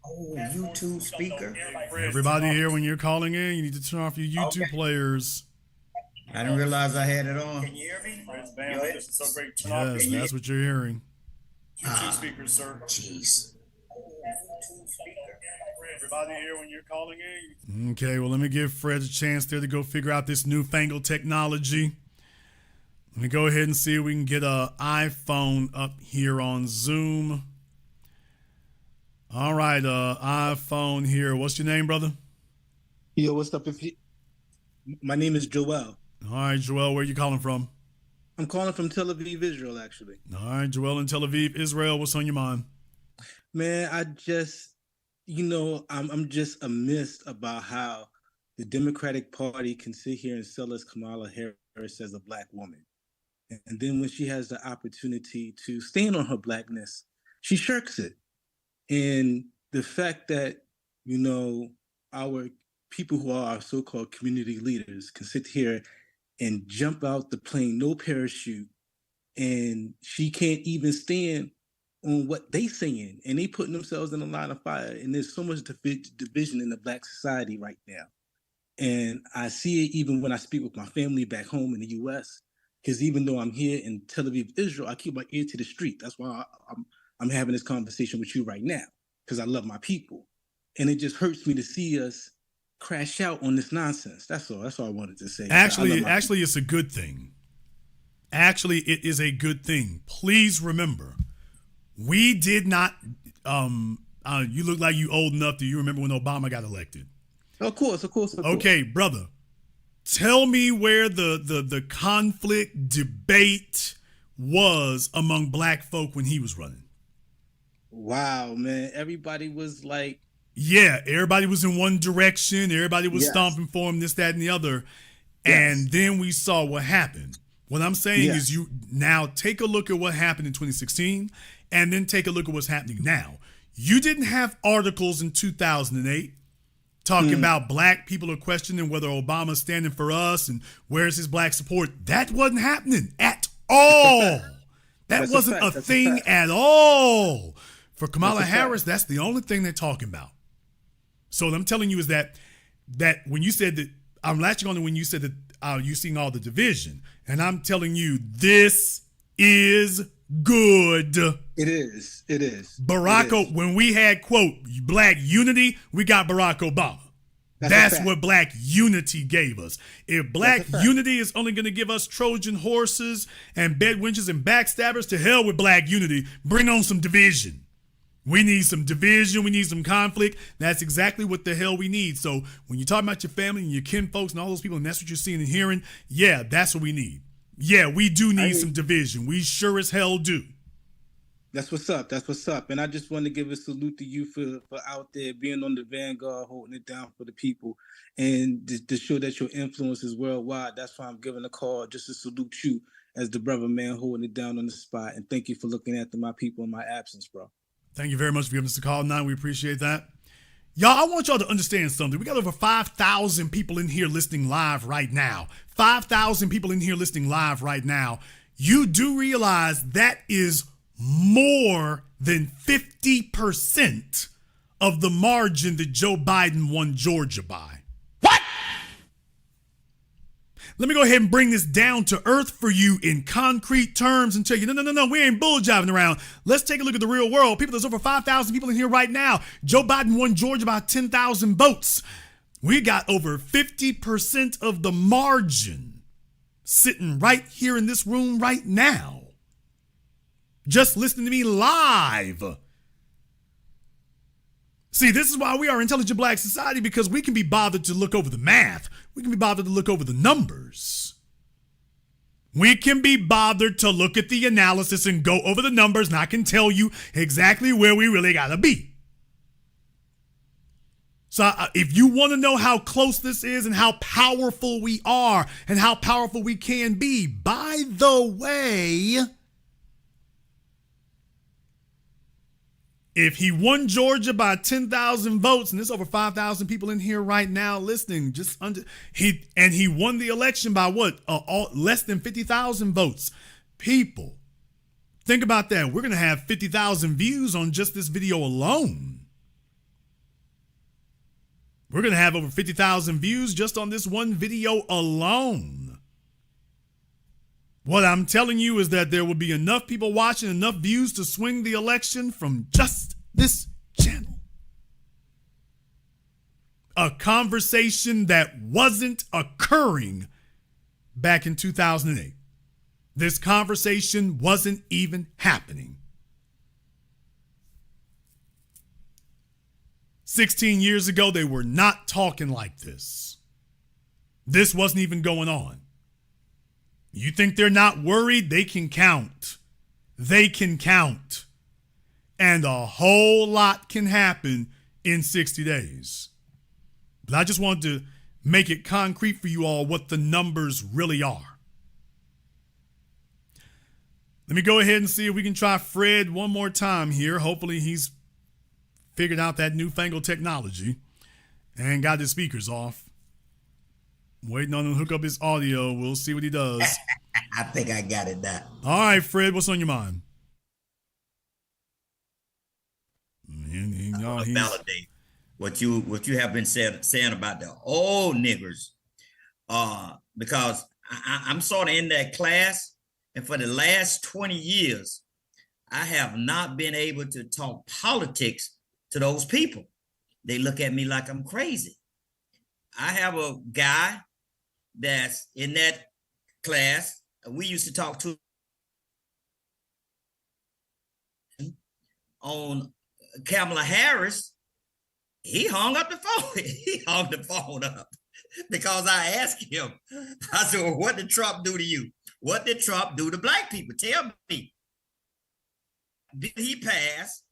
Oh, YouTube speaker. Everybody here, when you're calling in, you need to turn off your YouTube players. I didn't realize I had it on. Can you hear me? Fred's bandwidth isn't so great. Turn off. Yes, that's what you're hearing. YouTube speakers, sir. Jeez. Everybody here when you're calling in. Okay, well, let me give Fred a chance there to go figure out this newfangled technology. Let me go ahead and see if we can get an iPhone up here on Zoom. All right, iPhone here. What's your name, brother? Yo, what's up? My name is Joel. All right, Joel, where are you calling from? I'm calling from Tel Aviv, Israel, actually. All right, Joel in Tel Aviv, Israel. What's on your mind? Man, I just, I'm just amazed about how the Democratic Party can sit here and sell us Kamala Harris as a black woman. And then when she has the opportunity to stand on her blackness, she shirks it. And the fact that, our people who are our so-called community leaders can sit here and jump out the plane, no parachute, and she can't even stand on what they saying, and they putting themselves in a line of fire. And there's so much division in the black society right now. And I see it even when I speak with my family back home in the U.S., because even though I'm here in Tel Aviv, Israel, I keep my ear to the street. That's why I'm having this conversation with you right now, because I love my people. And it just hurts me to see us crash out on this nonsense. That's all. That's all I wanted to say. Actually, it's a good thing. Actually, it is a good thing. Please remember, we did not. You look like you old enough. Do you remember when Obama got elected? Of course. Okay, brother. Tell me where the conflict debate was among black folk when he was running. Wow, man. Everybody was like, yeah, everybody was in one direction. Everybody was stomping for him, this, that, and the other. Yes. And then we saw what happened. What I'm saying is you now take a look at what happened in 2016 and then take a look at what's happening now. You didn't have articles in 2008 talking about black people are questioning whether Obama's standing for us and where's his black support. That wasn't happening at all. That wasn't a thing at all. For Kamala Harris, that's the only thing they're talking about. So what I'm telling you is that when you said that, I'm latching on to when you said that you're seeing all the division, and I'm telling you this is good. It is. When we had, quote, black unity, we got Barack Obama. That's what black unity gave us. If black unity is only going to give us Trojan horses and bed winches and backstabbers, to hell with black unity. Bring on some division. We need some division. We need some conflict. That's exactly what the hell we need. So when you talk about your family and your kin folks and all those people, and that's what you're seeing and hearing, yeah, that's what we need. Yeah, we do need some division. We sure as hell do. That's what's up. And I just want to give a salute to you for out there being on the vanguard, holding it down for the people, and to show that your influence is worldwide. That's why I'm giving a call just to salute you as the brother man holding it down on the spot. And thank you for looking after my people in my absence, bro. Thank you very much for giving us a call, 9. We appreciate that. Y'all, I want y'all to understand something. We got over 5,000 people in here listening live right now. 5,000 people in here listening live right now. You do realize that is more than 50% of the margin that Joe Biden won Georgia by. What? Let me go ahead and bring this down to earth for you in concrete terms and tell you, no, we ain't bull jiving around. Let's take a look at the real world. People, there's over 5,000 people in here right now. Joe Biden won Georgia by 10,000 votes. We got over 50% of the margin sitting right here in this room right now. Just listening to me live. See, this is why we are intelligent black society, because we can be bothered to look over the math. We can be bothered to look over the numbers. We can be bothered to look at the analysis and go over the numbers, and I can tell you exactly where we really got to be. So if you want to know how close this is and how powerful we are and how powerful we can be, by the way, if he won Georgia by 10,000 votes, and there's over 5,000 people in here right now listening, he won the election by what? Less than 50,000 votes. People, think about that. We're going to have 50,000 views on just this video alone. We're going to have over 50,000 views just on this one video alone. What I'm telling you is that there will be enough people watching, enough views to swing the election from just this channel. A conversation that wasn't occurring back in 2008. This conversation wasn't even happening. 16 years ago, they were not talking like this. This wasn't even going on. You think they're not worried? They can count. They can count. And a whole lot can happen in 60 days. But I just wanted to make it concrete for you all what the numbers really are. Let me go ahead and see if we can try Fred one more time here. Hopefully he's figured out that newfangled technology and got his speakers off. Waiting on him to hook up his audio. We'll see what he does. I think I got it now. All right, Fred, what's on your mind? Validate what you have been saying about the old niggers, because I'm sort of in that class, and for the last 20 years, I have not been able to talk politics to those people. They look at me like I'm crazy. I have a guy that's in that class. We used to talk to on Kamala Harris. He hung up the phone. He hung the phone up because I asked him, I said, well, what did Trump do to you? What did Trump do to black people? Tell me. Did he pass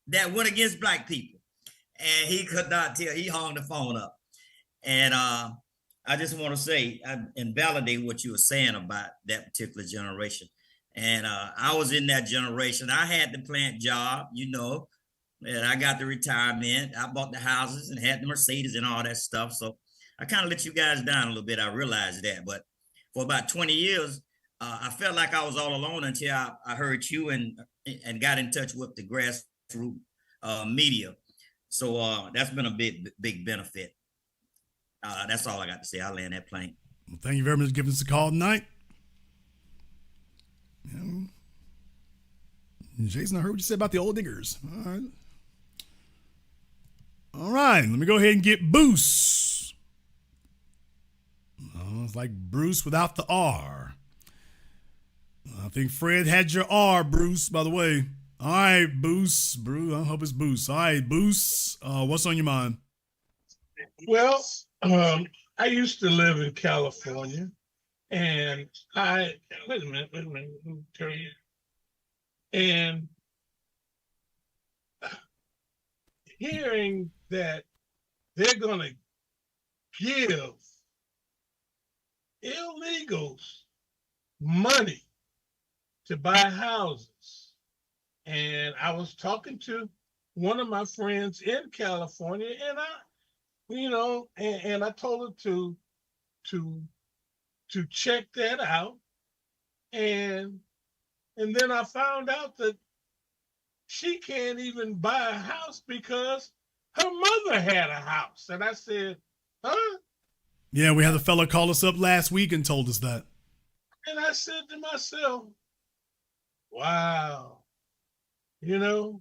that went against black people? And he could not tell. He hung the phone up. And I just want to say and validate what you were saying about that particular generation. And I was in that generation. I had the plant job, and I got the retirement. I bought the houses and had the Mercedes and all that stuff. So I kind of let you guys down a little bit. I realized that. But for about 20 years, I felt like I was all alone until I heard you and got in touch with the grassroots media. So that's been a big benefit. That's all I got to say. I'll land that plane. Well, thank you very much for giving us a call tonight. Jason, I heard what you said about the old niggers. All right. Let me go ahead and get Bruce. It's like Bruce without the R. I think Fred had your R, Bruce, by the way. All right, Bruce. I hope it's Bruce. All right, Bruce, what's on your mind? Well, I used to live in California, and wait a minute, let me tell you. And hearing that they're going to give illegals money to buy houses. And I was talking to one of my friends in California, and I told her to check that out. And then I found out that she can't even buy a house because her mother had a house. And I said, huh? Yeah, we had a fella call us up last week and told us that. And I said to myself, wow, now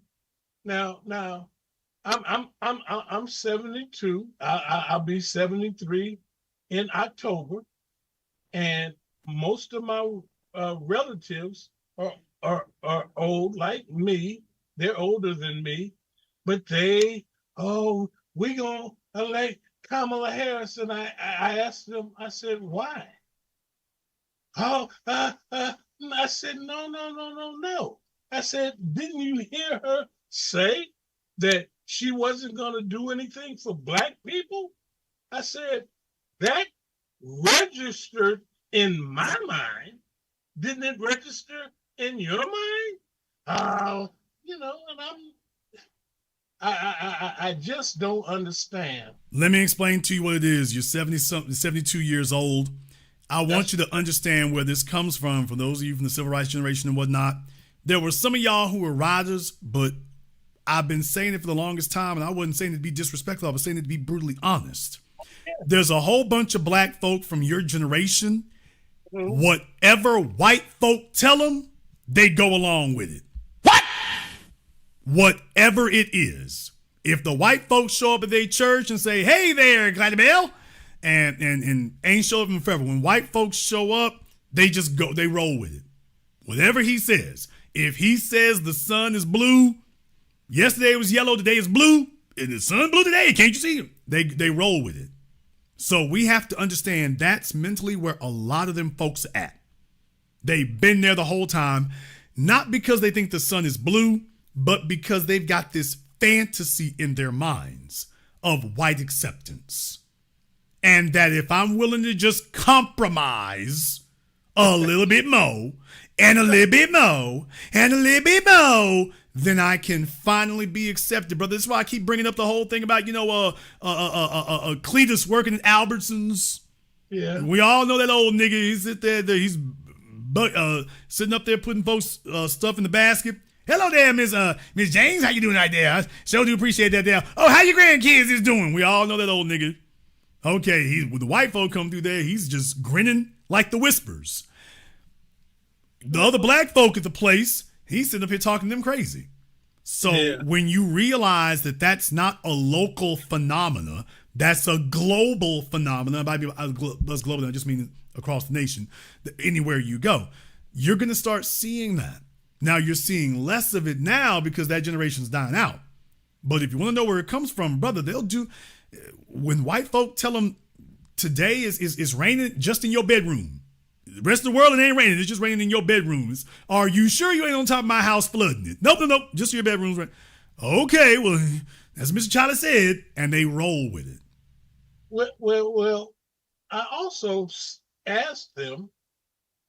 I'm 72. I'll be 73 in October, and most of my relatives are old like me. They're older than me, but we gonna elect Kamala Harris. And I asked them, I said, why? I said, no. I said, didn't you hear her say that she wasn't going to do anything for black people? I said, that registered in my mind. Didn't it register in your mind? And I just don't understand. Let me explain to you what it is. You're 72 years old. I want you to understand where this comes from. For those of you from the civil rights generation and whatnot, there were some of y'all who were riders, but I've been saying it for the longest time, and I wasn't saying it to be disrespectful. I was saying it to be brutally honest. There's a whole bunch of black folk from your generation. Whatever white folk tell them, they go along with it. What? Whatever it is. If the white folks show up at their church and say, hey there, Gladybell, and ain't show up in forever. When white folks show up, they just go, they roll with it. Whatever he says. If he says the sun is blue, yesterday it was yellow, today is blue, and the sun blue today, can't you see him? They roll with it. So we have to understand that's mentally where a lot of them folks are at. They've been there the whole time, not because they think the sun is blue, but because they've got this fantasy in their minds of white acceptance. And that if I'm willing to just compromise a little bit more, and a little bit more, and a little bit more, then I can finally be accepted, brother. That's why I keep bringing up the whole thing about, Cletus working at Albertsons. Yeah. We all know that old nigga. He's he's sitting up there putting folks' stuff in the basket. Hello there, Miss James. How you doing right there? I sure do appreciate that there. Oh, how your grandkids is doing? We all know that old nigga. Okay, when the white folk come through there, he's just grinning like the whispers. The other black folk at the place, he's sitting up here talking to them crazy. So when you realize that that's not a local phenomena, that's a global phenomena. By global, I just mean across the nation, anywhere you go, you're going to start seeing that. Now you're seeing less of it now because that generation's dying out. But if you want to know where it comes from, brother, they'll do. When white folk tell them today is raining just in your bedroom. The rest of the world, it ain't raining. It's just raining in your bedrooms. Are you sure you ain't on top of my house flooding it? Nope. Just your bedrooms. Right? Okay, well, as Mr. Chavez said, and they roll with it. Well, I also asked them,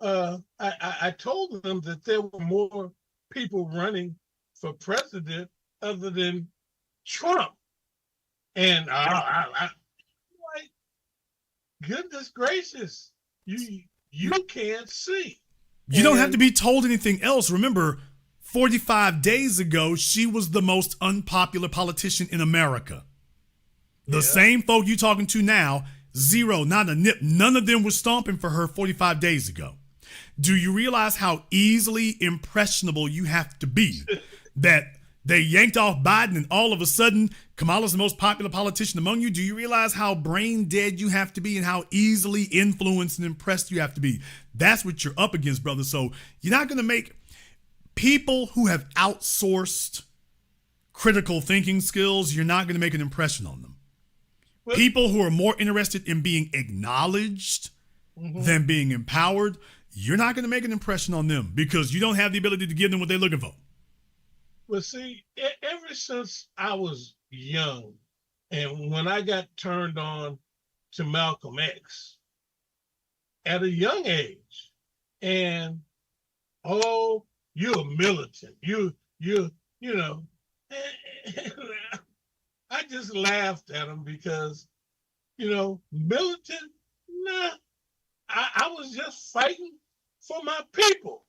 I told them that there were more people running for president other than Trump. And I like, goodness gracious, you can't see. You don't have to be told anything else. Remember, 45 days ago, she was the most unpopular politician in America. The same folk you talking to now, zero, not a nip. None of them were stomping for her 45 days ago. Do you realize how easily impressionable you have to be that they yanked off Biden and all of a sudden Kamala's the most popular politician among you? Do you realize how brain dead you have to be and how easily influenced and impressed you have to be? That's what you're up against, brother. So you're not going to make people who have outsourced critical thinking skills, you're not going to make an impression on them. People who are more interested in being acknowledged than being empowered, you're not going to make an impression on them because you don't have the ability to give them what they're looking for. Well, see, ever since I was young, and when I got turned on to Malcolm X at a young age, and you're a militant, you know, I just laughed at him because, militant, nah, I was just fighting for my people.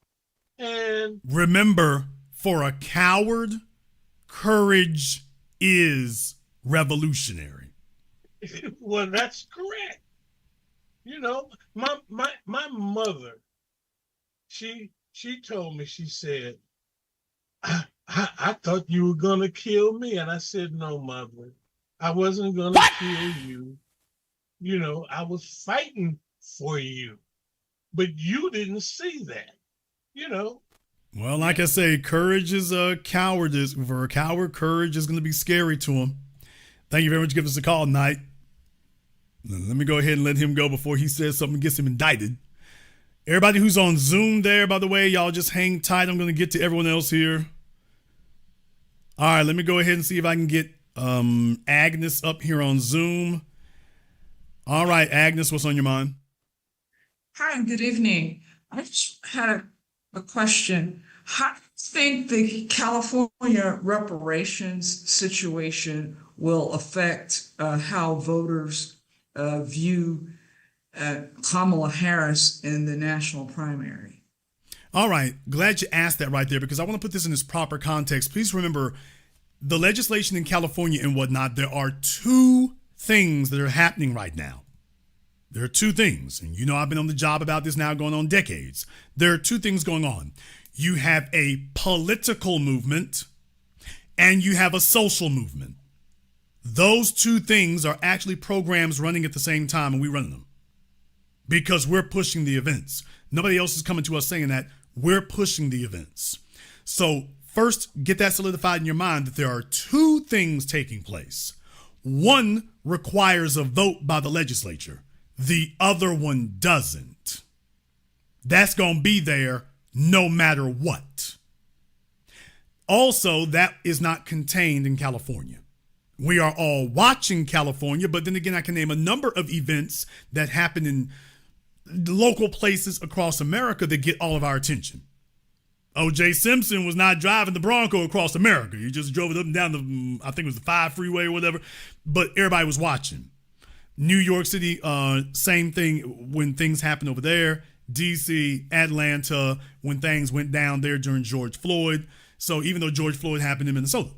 And remember, for a coward, courage is revolutionary. Well, that's correct. My mother, she told me, she said, I thought you were gonna kill me. And I said, no, mother, I wasn't gonna kill you. I was fighting for you, but you didn't see that, Well, like I say, courage is a cowardice. For a coward, courage is going to be scary to him. Thank you very much for giving us a call tonight. Let me go ahead and let him go before he says something and gets him indicted. Everybody who's on Zoom there, by the way, y'all just hang tight. I'm going to get to everyone else here. All right, let me go ahead and see if I can get Agnes up here on Zoom. All right, Agnes, what's on your mind? Hi, good evening. I just had a question. How do you think the California reparations situation will affect how voters view Kamala Harris in the national primary? All right. Glad you asked that right there because I want to put this in its proper context. Please remember the legislation in California and whatnot. There are two things that are happening right now. There are two things. And I've been on the job about this now going on decades. There are two things going on. You have a political movement and you have a social movement. Those two things are actually programs running at the same time, and we run them because we're pushing the events. Nobody else is coming to us saying that. We're pushing the events. So first, get that solidified in your mind that there are two things taking place. One requires a vote by the legislature. The other one doesn't. That's going to be there no matter what. Also, that is not contained in California. We are all watching California, but then again, I can name a number of events that happen in local places across America that get all of our attention. O.J. Simpson was not driving the Bronco across America. He just drove it up and down the, I think it was the 5 freeway or whatever, but everybody was watching. New York City, same thing when things happened over there. D.C., Atlanta, when things went down there during George Floyd. So even though George Floyd happened in Minnesota.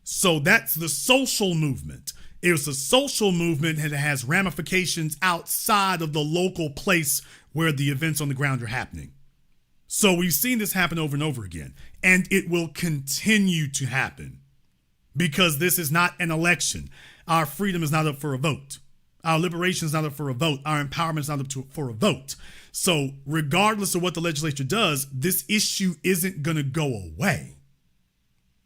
So that's the social movement. It's a social movement and it has ramifications outside of the local place where the events on the ground are happening. So we've seen this happen over and over again, and it will continue to happen because this is not an election. Our freedom is not up for a vote. Our liberation is not up for a vote. Our empowerment is not up for a vote. So regardless of what the legislature does, this issue isn't going to go away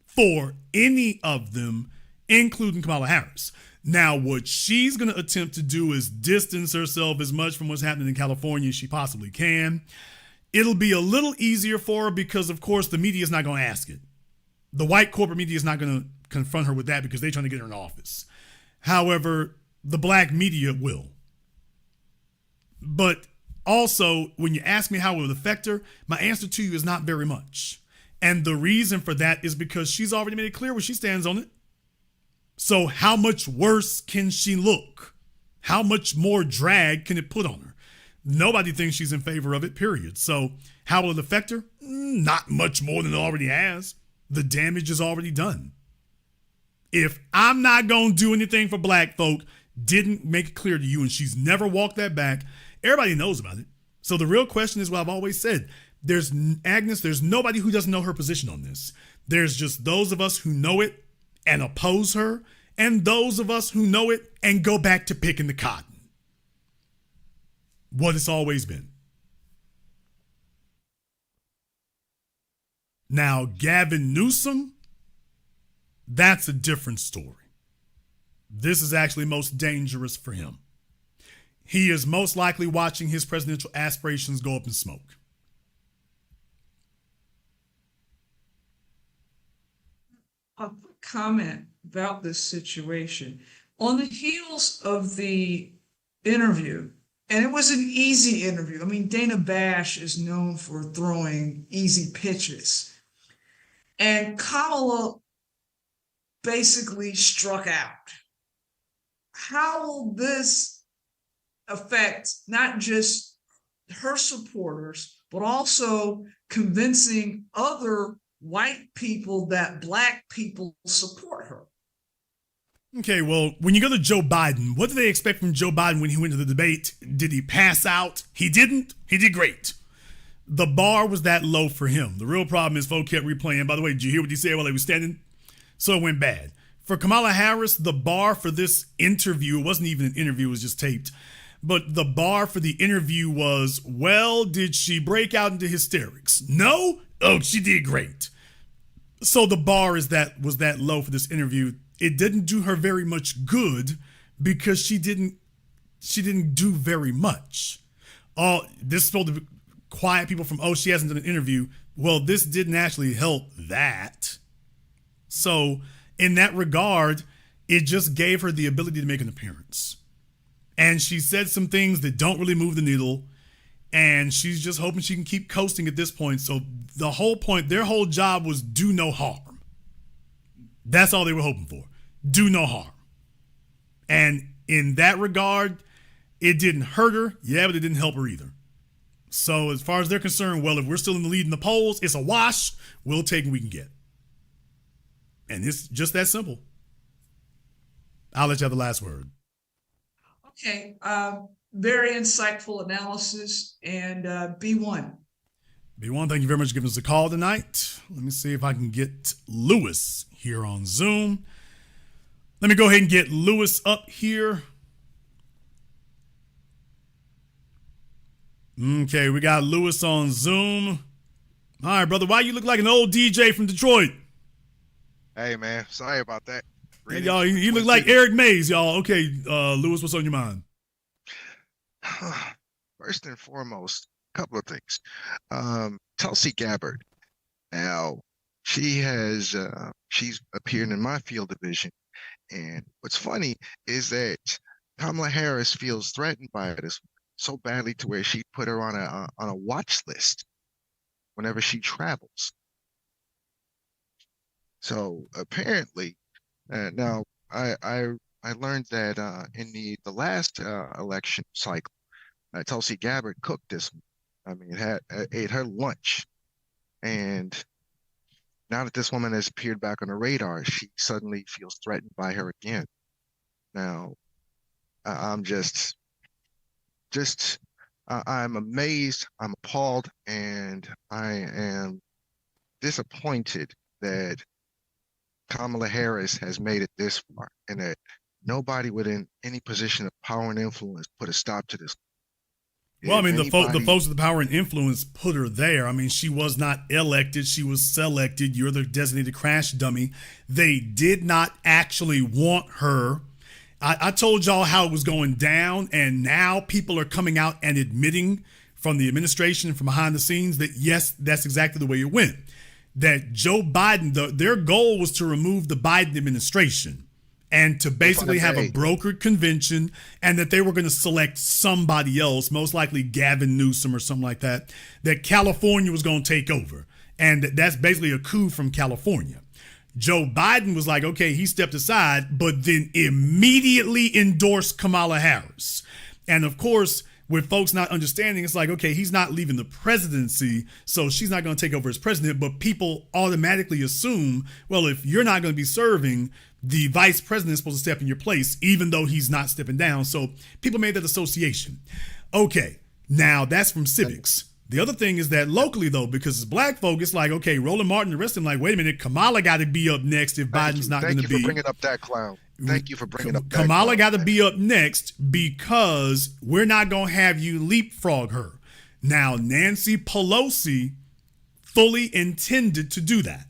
for any of them, including Kamala Harris. Now, what she's going to attempt to do is distance herself as much from what's happening in California as she possibly can. It'll be a little easier for her because, of course, the media is not going to ask it. The white corporate media is not going to confront her with that because they're trying to get her in office. However, the black media will. But also, when you ask me how it would affect her, my answer to you is not very much. And the reason for that is because she's already made it clear where she stands on it. So how much worse can she look? How much more drag can it put on her? Nobody thinks she's in favor of it, period. So how will it affect her? Not much more than it already has. The damage is already done. If I'm not going to do anything for black folk, didn't make it clear to you, and she's never walked that back, everybody knows about it. So the real question is what I've always said. There's nobody who doesn't know her position on this. There's just those of us who know it and oppose her, and those of us who know it and go back to picking the cotton. What it's always been. Now, Gavin Newsom, that's a different story. This is actually most dangerous for him. He is most likely watching his presidential aspirations go up in smoke. A quick comment about this situation. On the heels of the interview, and it was an easy interview. I mean, Dana Bash is known for throwing easy pitches. And Kamala basically struck out. How will this affect not just her supporters, but also convincing other white people that black people support her? Okay, well, when you go to Joe Biden, what did they expect from Joe Biden when he went to the debate? Did he pass out? He didn't. He did great. The bar was that low for him. The real problem is folks kept replaying. By the way, did you hear what he said while he was standing? So it went bad. For Kamala Harris, the bar for this interview, it wasn't even an interview, it was just taped. But the bar for the interview was, well, did she break out into hysterics? No? Oh, she did great. So the bar was that low for this interview. It didn't do her very much good because she didn't do very much. Oh, this is supposed to quiet people from, oh, she hasn't done an interview. Well, this didn't actually help that. So in that regard, it just gave her the ability to make an appearance. And she said some things that don't really move the needle. And she's just hoping she can keep coasting at this point. So the whole point, their whole job was do no harm. That's all they were hoping for. Do no harm. And in that regard, it didn't hurt her. Yeah, but it didn't help her either. So as far as they're concerned, well, if we're still in the lead in the polls, it's a wash. We'll take what we can get. And it's just that simple. I'll let you have the last word. Okay. Very insightful analysis. And B1. B1, thank you very much for giving us a call tonight. Let me see if I can get Lewis here on Zoom. Let me go ahead and get Lewis up here. Okay, we got Lewis on Zoom. All right, brother, why you look like an old DJ from Detroit? Hey, man, sorry about that. Hey, y'all, you look like Eric Mays, y'all. Okay, Lewis, what's on your mind? First and foremost, a couple of things. Tulsi Gabbard. Now, she's appeared in my field of vision. And what's funny is that Kamala Harris feels threatened by this so badly to where she put her on a watch list whenever she travels. So apparently, now I learned that in the last election cycle, Tulsi Gabbard cooked this one. I mean, ate her lunch, and now that this woman has appeared back on the radar, she suddenly feels threatened by her again. Now, I'm I'm amazed, I'm appalled, and I am disappointed that Kamala Harris has made it this far, and that nobody within any position of power and influence put a stop to this. Well, I mean, the Anybody- folks with the power and influence put her there. I mean, she was not elected. She was selected. You're the designated crash dummy. They did not actually want her. I told y'all how it was going down, and now people are coming out and admitting from the administration, from behind the scenes, that yes, that's exactly the way it went. That Joe Biden, their goal was to remove the Biden administration and to basically have a brokered convention, and that they were going to select somebody else, most likely Gavin Newsom or something like that, that California was going to take over. And that's basically a coup from California. Joe Biden was like, okay, he stepped aside, but then immediately endorsed Kamala Harris. And of course, with folks not understanding, it's like, okay, he's not leaving the presidency, so she's not going to take over as president. But people automatically assume, well, if you're not going to be serving, the vice president is supposed to step in your place, even though he's not stepping down. So people made that association. Okay, now that's from civics. The other thing is that locally, though, because it's black folk, it's like, okay, Roland Martin, the rest of them, like, wait a minute, Kamala got to be up next if Biden's not going to be. Thank you for bringing up that clown. Thank you for bringing up that Kamala got to be up next because we're not going to have you leapfrog her. Now, Nancy Pelosi fully intended to do that.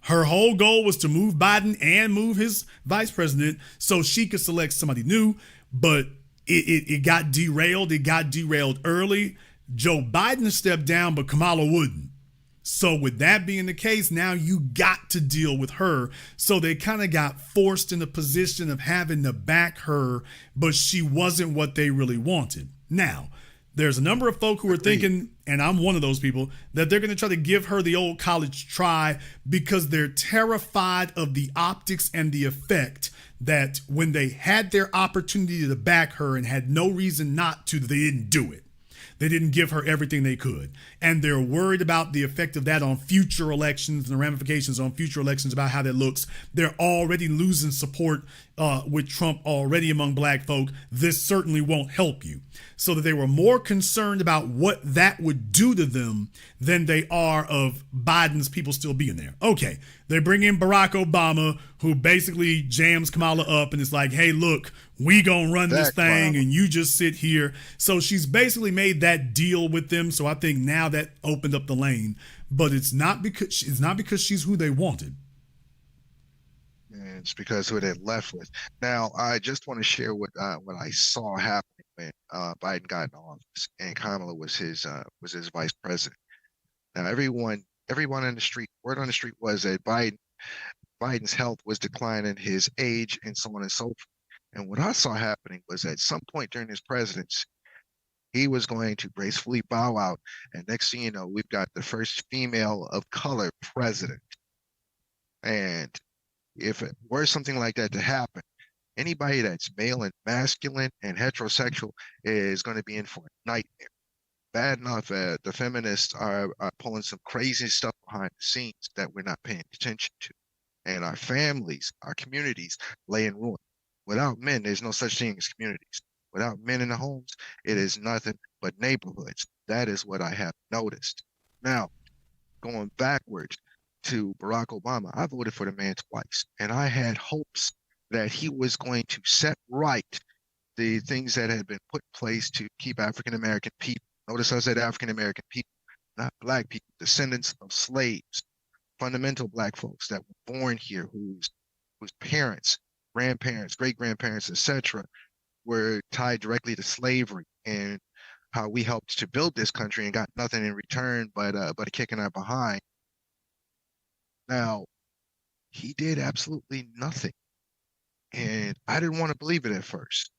Her whole goal was to move Biden and move his vice president so she could select somebody new, but it got derailed. It got derailed early. Joe Biden stepped down, but Kamala wouldn't. So with that being the case, now you got to deal with her. So they kind of got forced in a position of having to back her, but she wasn't what they really wanted. Now, there's a number of folk who are thinking, and I'm one of those people, that they're going to try to give her the old college try because they're terrified of the optics and the effect that when they had their opportunity to back her and had no reason not to, they didn't do it. They didn't give her everything they could. And they're worried about the effect of that on future elections and the ramifications on future elections about how that looks. They're already losing support with Trump already among black folk. This certainly won't help you. So that they were more concerned about what that would do to them than they are of Biden's people still being there. Okay, they bring in Barack Obama, who basically jams Kamala up and is like, hey, look, we gonna run this thing and you just sit here. So she's basically made that deal with them. So I think now that opened up the lane, but it's not because she's who they wanted. And it's because who they're left with. Now, I just want to share what I saw happening when Biden got in office and Kamala was his vice president. Now, everyone in the street, word on the street was that Biden's health was declining, his age, and so on and so forth. And what I saw happening was at some point during his presidency, he was going to gracefully bow out. And next thing you know, we've got the first female of color president. And if it were something like that to happen, anybody that's male and masculine and heterosexual is going to be in for a nightmare. Bad enough the feminists are pulling some crazy stuff behind the scenes that we're not paying attention to. And our families, our communities lay in ruin. Without men, there's no such thing as communities. Without men in the homes, it is nothing but neighborhoods. That is what I have noticed. Now, going backwards to Barack Obama, I voted for the man twice, and I had hopes that he was going to set right the things that had been put in place to keep African American people. Notice I said African American people, not black people, descendants of slaves, fundamental black folks that were born here, whose parents, grandparents, great-grandparents, etc., were tied directly to slavery, and how we helped to build this country and got nothing in return but a kick in our behind. Now, he did absolutely nothing. And I didn't want to believe it at first.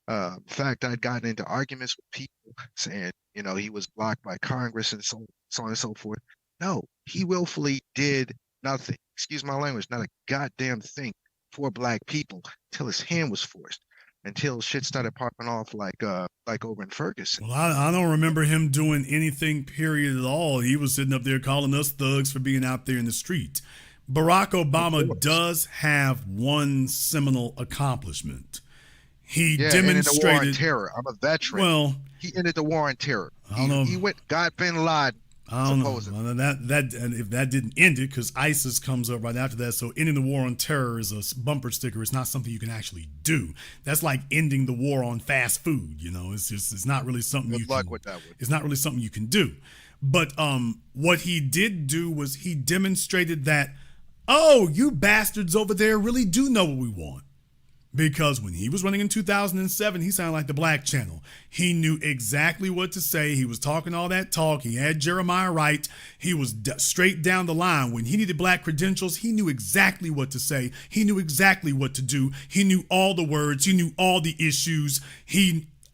In fact, I'd gotten into arguments with people saying, he was blocked by Congress and so on and so forth. No, he willfully did nothing. Excuse my language, not a goddamn thing for black people until his hand was forced, until shit started popping off like over in Ferguson. Well, I don't remember him doing anything, period, at all. He was sitting up there calling us thugs for being out there in the street. Barack Obama does have one seminal accomplishment. He demonstrated ended the war on terror. I'm a veteran. Well, he ended the war on terror. I don't know. He got bin Laden. I don't know. Well, that and if that didn't end it, because ISIS comes up right after that. So ending the war on terror is a bumper sticker. It's not something you can actually do. That's like ending the war on fast food. It's not really something Good luck with that one. It's not really something you can do. But what he did do was he demonstrated that, oh, you bastards over there really do know what we want. Because when he was running in 2007, he sounded like the Black Channel. He knew exactly what to say. He was talking all that talk. He had Jeremiah Wright. He was straight down the line. When he needed black credentials, he knew exactly what to say. He knew exactly what to do. He knew all the words. He knew all the issues.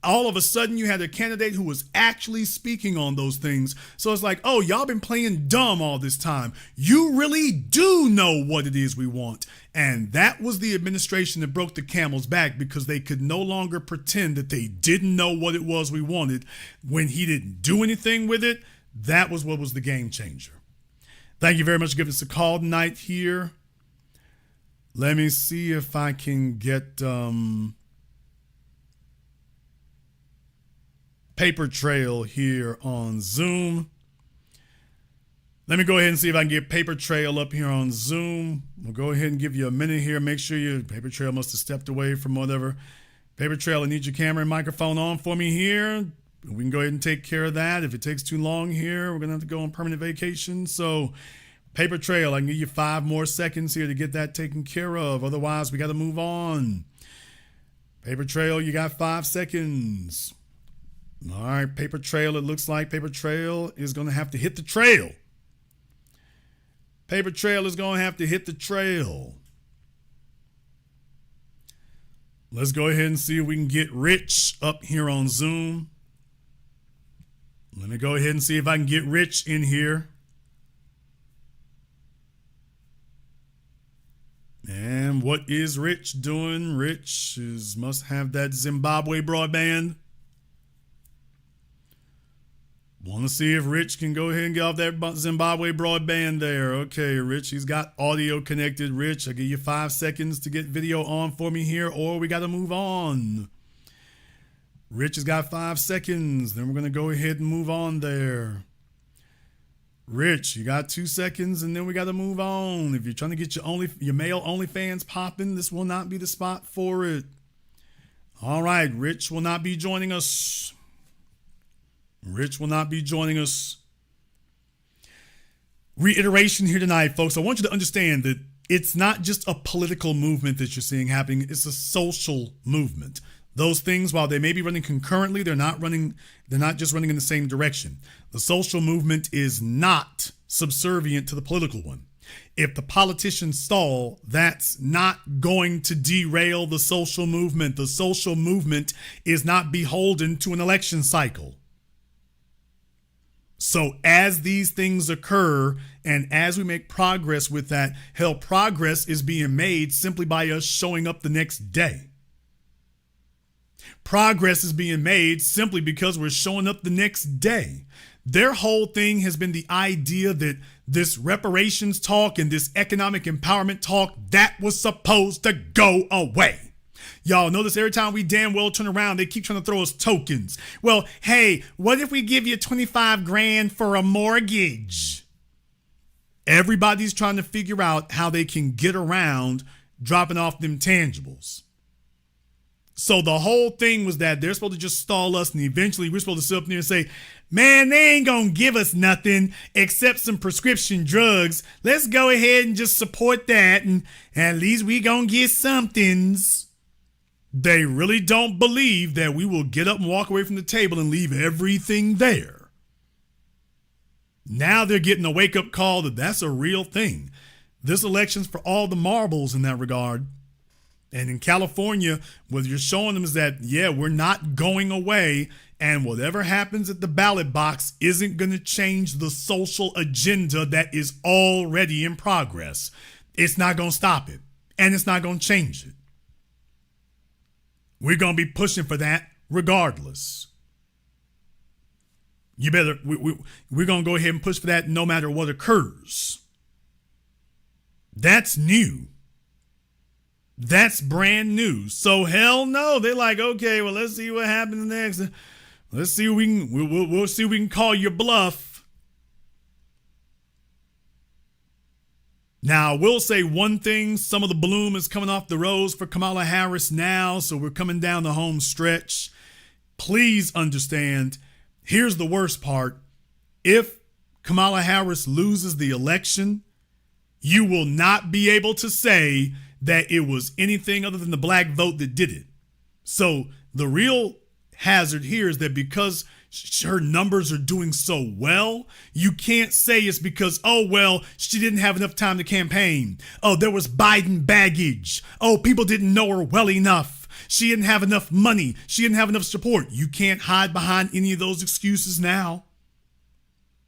All of a sudden, you had a candidate who was actually speaking on those things. So it's like, oh, y'all been playing dumb all this time. You really do know what it is we want. And that was the administration that broke the camel's back, because they could no longer pretend that they didn't know what it was we wanted. When he didn't do anything with it, that was what was the game changer. Thank you very much for giving us a call tonight here. Let me see if I can get... Paper Trail here on Zoom. Let me go ahead and see if I can get Paper Trail up here on Zoom. We'll go ahead and give you a minute here. Make sure your Paper Trail must have stepped away from whatever. Paper Trail, I need your camera and microphone on for me here. We can go ahead and take care of that. If it takes too long here, we're going to have to go on permanent vacation. So Paper Trail, I can give you 5 more seconds here to get that taken care of. Otherwise, we got to move on. Paper Trail, you got 5 seconds. All right, Paper Trail, it looks like Paper Trail is going to have to hit the trail. Paper Trail is going to have to hit the trail. Let's go ahead and see if we can get Rich up here on Zoom. Let me go ahead and see if I can get Rich in here. And what is Rich doing? Rich must have that Zimbabwe broadband. Want to see if Rich can go ahead and get off that Zimbabwe broadband there. Okay, Rich, he's got audio connected. Rich, I'll give you 5 seconds to get video on for me here, or we got to move on. Rich has got 5 seconds. Then we're going to go ahead and move on there. Rich, you got 2 seconds, and then we got to move on. If you're trying to get your male OnlyFans popping, this will not be the spot for it. All right, Rich will not be joining us. Rich will not be joining us. Reiteration here tonight, folks. I want you to understand that it's not just a political movement that you're seeing happening. It's a social movement. Those things, while they may be running concurrently, they're not just running in the same direction. The social movement is not subservient to the political one. If the politicians stall, that's not going to derail the social movement. The social movement is not beholden to an election cycle. So as these things occur and as we make progress with that, hell, progress is being made simply by us showing up the next day. Progress is being made simply because we're showing up the next day. Their whole thing has been the idea that this reparations talk and this economic empowerment talk, that was supposed to go away. Y'all notice every time we damn well turn around, they keep trying to throw us tokens. Well, hey, what if we give you 25 grand for a mortgage? Everybody's trying to figure out how they can get around dropping off them tangibles. So the whole thing was that they're supposed to just stall us, and eventually we're supposed to sit up there and say, man, they ain't gonna give us nothing except some prescription drugs. Let's go ahead and just support that, and at least we gonna get somethings. They really don't believe that we will get up and walk away from the table and leave everything there. Now they're getting a wake-up call that that's a real thing. This election's for all the marbles in that regard. And in California, what you're showing them is that, yeah, we're not going away. And whatever happens at the ballot box isn't going to change the social agenda that is already in progress. It's not going to stop it. And it's not going to change it. We're going to be pushing for that regardless. You better, we're going to go ahead and push for that no matter what occurs. That's new. That's brand new. So hell no. They're like, okay, well, let's see what happens next. Let's see if we can, we'll see if we can call your bluff. Now, I will say one thing. Some of the bloom is coming off the rose for Kamala Harris now, so we're coming down the home stretch. Please understand, here's the worst part. If Kamala Harris loses the election, you will not be able to say that it was anything other than the black vote that did it. So the real hazard here is that because her numbers are doing so well, you can't say it's because, oh, well, she didn't have enough time to campaign. Oh, there was Biden baggage. Oh, people didn't know her well enough. She didn't have enough money. She didn't have enough support. You can't hide behind any of those excuses now.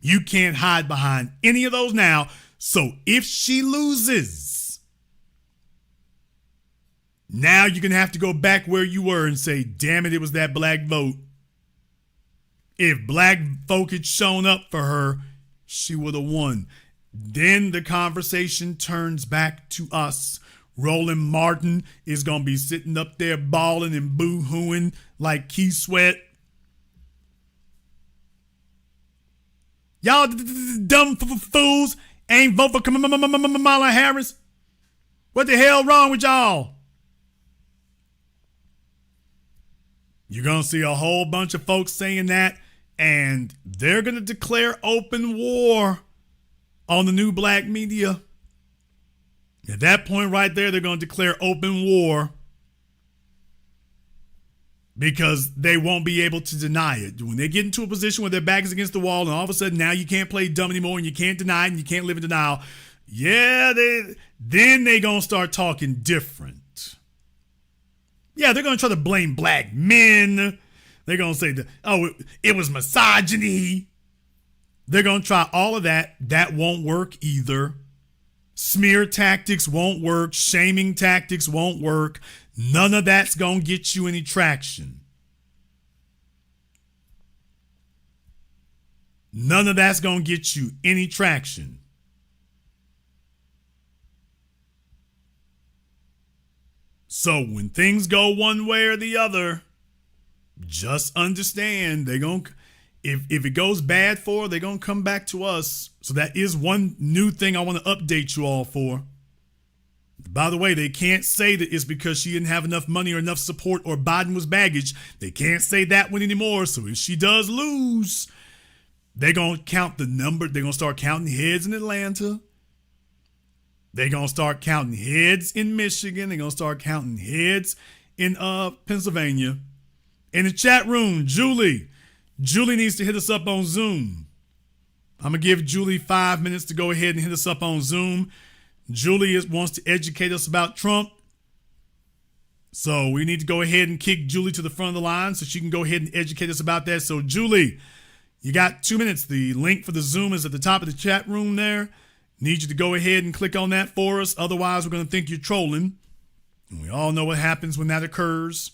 You can't hide behind any of those now. So if she loses, now you're going to have to go back where you were and say, damn it, it was that black vote. If black folk had shown up for her, she would have won. Then the conversation turns back to us. Roland Martin is going to be sitting up there bawling and boo-hooing like Keith Sweat. Y'all dumb fools ain't vote for Kamala Harris. What the hell wrong with y'all? You're going to see a whole bunch of folks saying that, and they're going to declare open war on the new black media. At that point right there, they're going to declare open war because they won't be able to deny it. When they get into a position where their back is against the wall and all of a sudden now you can't play dumb anymore and you can't deny it and you can't live in denial, yeah, then they're going to start talking different. Yeah, they're going to try to blame black men. They're going to say, it was misogyny. They're going to try all of that. That won't work either. Smear tactics won't work. Shaming tactics won't work. None of that's going to get you any traction. None of that's going to get you any traction. So when things go one way or the other, just understand they're going to, if it goes bad for her, they're going to come back to us. So that is one new thing I want to update you all for. By the way, they can't say that it's because she didn't have enough money or enough support or Biden was baggage. They can't say that one anymore. So if she does lose, they're going to count the number. They're going to start counting heads in Atlanta. They're going to start counting heads in Michigan. They're going to start counting heads in Pennsylvania. In the chat room, Julie needs to hit us up on Zoom. I'm going to give Julie 5 minutes to go ahead and hit us up on Zoom. Julie wants to educate us about Trump. So we need to go ahead and kick Julie to the front of the line so she can go ahead and educate us about that. So Julie, you got 2 minutes. The link for the Zoom is at the top of the chat room there. Need you to go ahead and click on that for us. Otherwise, we're going to think you're trolling. And we all know what happens when that occurs.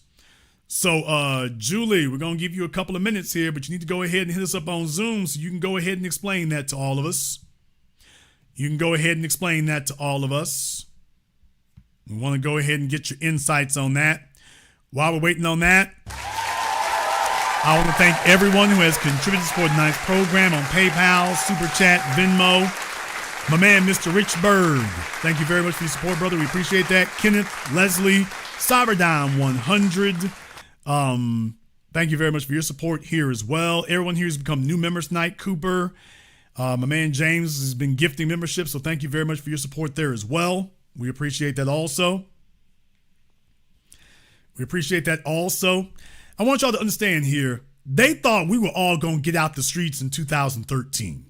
So, Julie, we're going to give you a couple of minutes here, but you need to go ahead and hit us up on Zoom so you can go ahead and explain that to all of us. You can go ahead and explain that to all of us. We want to go ahead and get your insights on that. While we're waiting on that, I want to thank everyone who has contributed to tonight's program on PayPal, Super Chat, Venmo. My man, Mr. Rich Bird. Thank you very much for your support, brother. We appreciate that. Kenneth, Leslie, Cyberdyne 100. Thank you very much for your support here as well. Everyone here has become new members tonight. Cooper, my man James has been gifting membership, so thank you very much for your support there as well. We appreciate that also. I want y'all to understand here, they thought we were all going to get out the streets in 2013.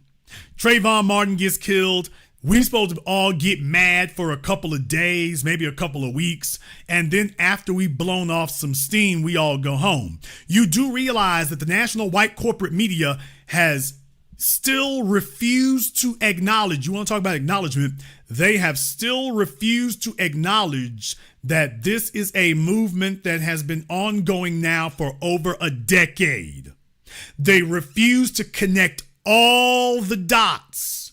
Trayvon Martin gets killed. We supposed to all get mad for a couple of days, maybe a couple of weeks, and then after we've blown off some steam, we all go home. You do realize that the national white corporate media has still refused to acknowledge, you want to talk about acknowledgement, they have still refused to acknowledge that this is a movement that has been ongoing now for over a decade. They refuse to connect all the dots.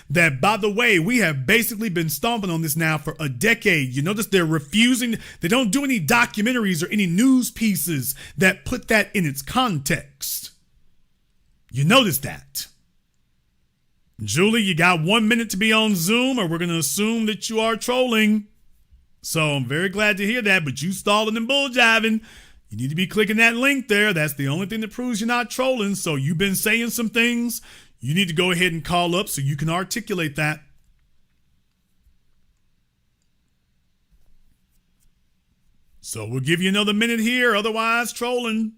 That, by the way, we have basically been stomping on this now for a decade. You notice they're refusing, they don't do any documentaries or any news pieces that put that in its context. You notice that. Julie, you got 1 minute to be on Zoom, or we're going to assume that you are trolling. So I'm very glad to hear that, but you stalling and bull jiving. You need to be clicking that link there. That's the only thing that proves you're not trolling. So you've been saying some things. You need to go ahead and call up so you can articulate that. So we'll give you another minute here, otherwise trolling.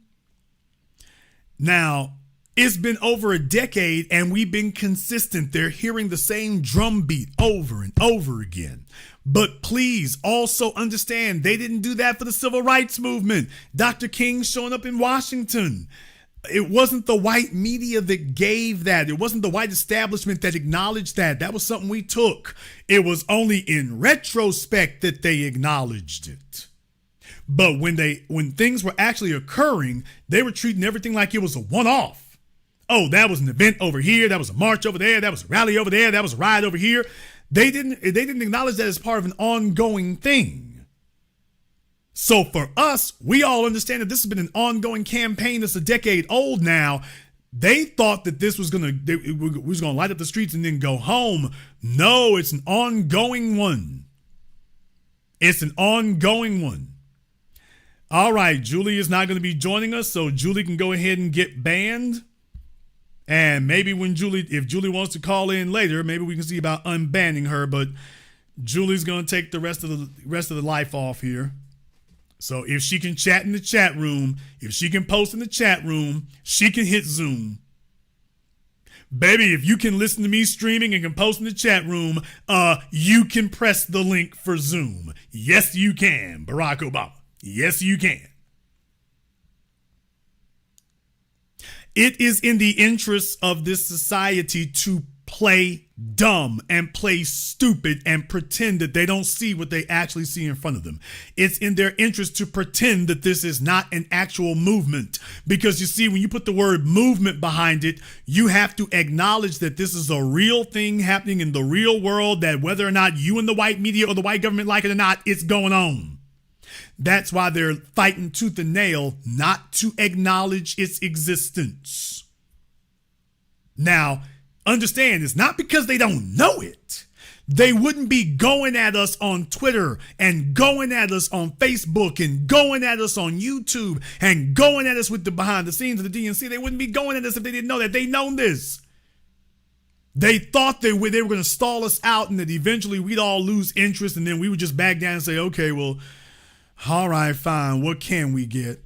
Now, it's been over a decade and we've been consistent. They're hearing the same drumbeat over and over again. But please also understand they didn't do that for the civil rights movement. Dr. King showing up in Washington. It wasn't the white media that gave that. It wasn't the white establishment that acknowledged that. That was something we took. It was only in retrospect that they acknowledged it. But when things were actually occurring, they were treating everything like it was a one-off. Oh, that was an event over here. That was a march over there. That was a rally over there. That was a riot over here. They didn't acknowledge that as part of an ongoing thing. So for us, we all understand that this has been an ongoing campaign that's a decade old now. They thought that this was we was gonna light up the streets and then go home. No, it's an ongoing one. It's an ongoing one. All right, Julie is not going to be joining us, so Julie can go ahead and get banned. And maybe if Julie wants to call in later, maybe we can see about unbanning her. But Julie's going to take the rest of the life off here. So if she can chat in the chat room, if she can post in the chat room, she can hit Zoom. Baby, if you can listen to me streaming and can post in the chat room, you can press the link for Zoom. Yes, you can, Barack Obama. Yes, you can. It is in the interests of this society to play dumb and play stupid and pretend that they don't see what they actually see in front of them. It's in their interest to pretend that this is not an actual movement. Because you see, when you put the word movement behind it, you have to acknowledge that this is a real thing happening in the real world, that whether or not you and the white media or the white government like it or not, it's going on. That's why they're fighting tooth and nail not to acknowledge its existence. Now, understand, it's not because they don't know it. They wouldn't be going at us on Twitter and going at us on Facebook and going at us on YouTube and going at us with the behind the scenes of the DNC. They wouldn't be going at us if they didn't know that. They know this. They thought they were going to stall us out and that eventually we'd all lose interest and then we would just back down and say, okay, well, all right, fine. What can we get?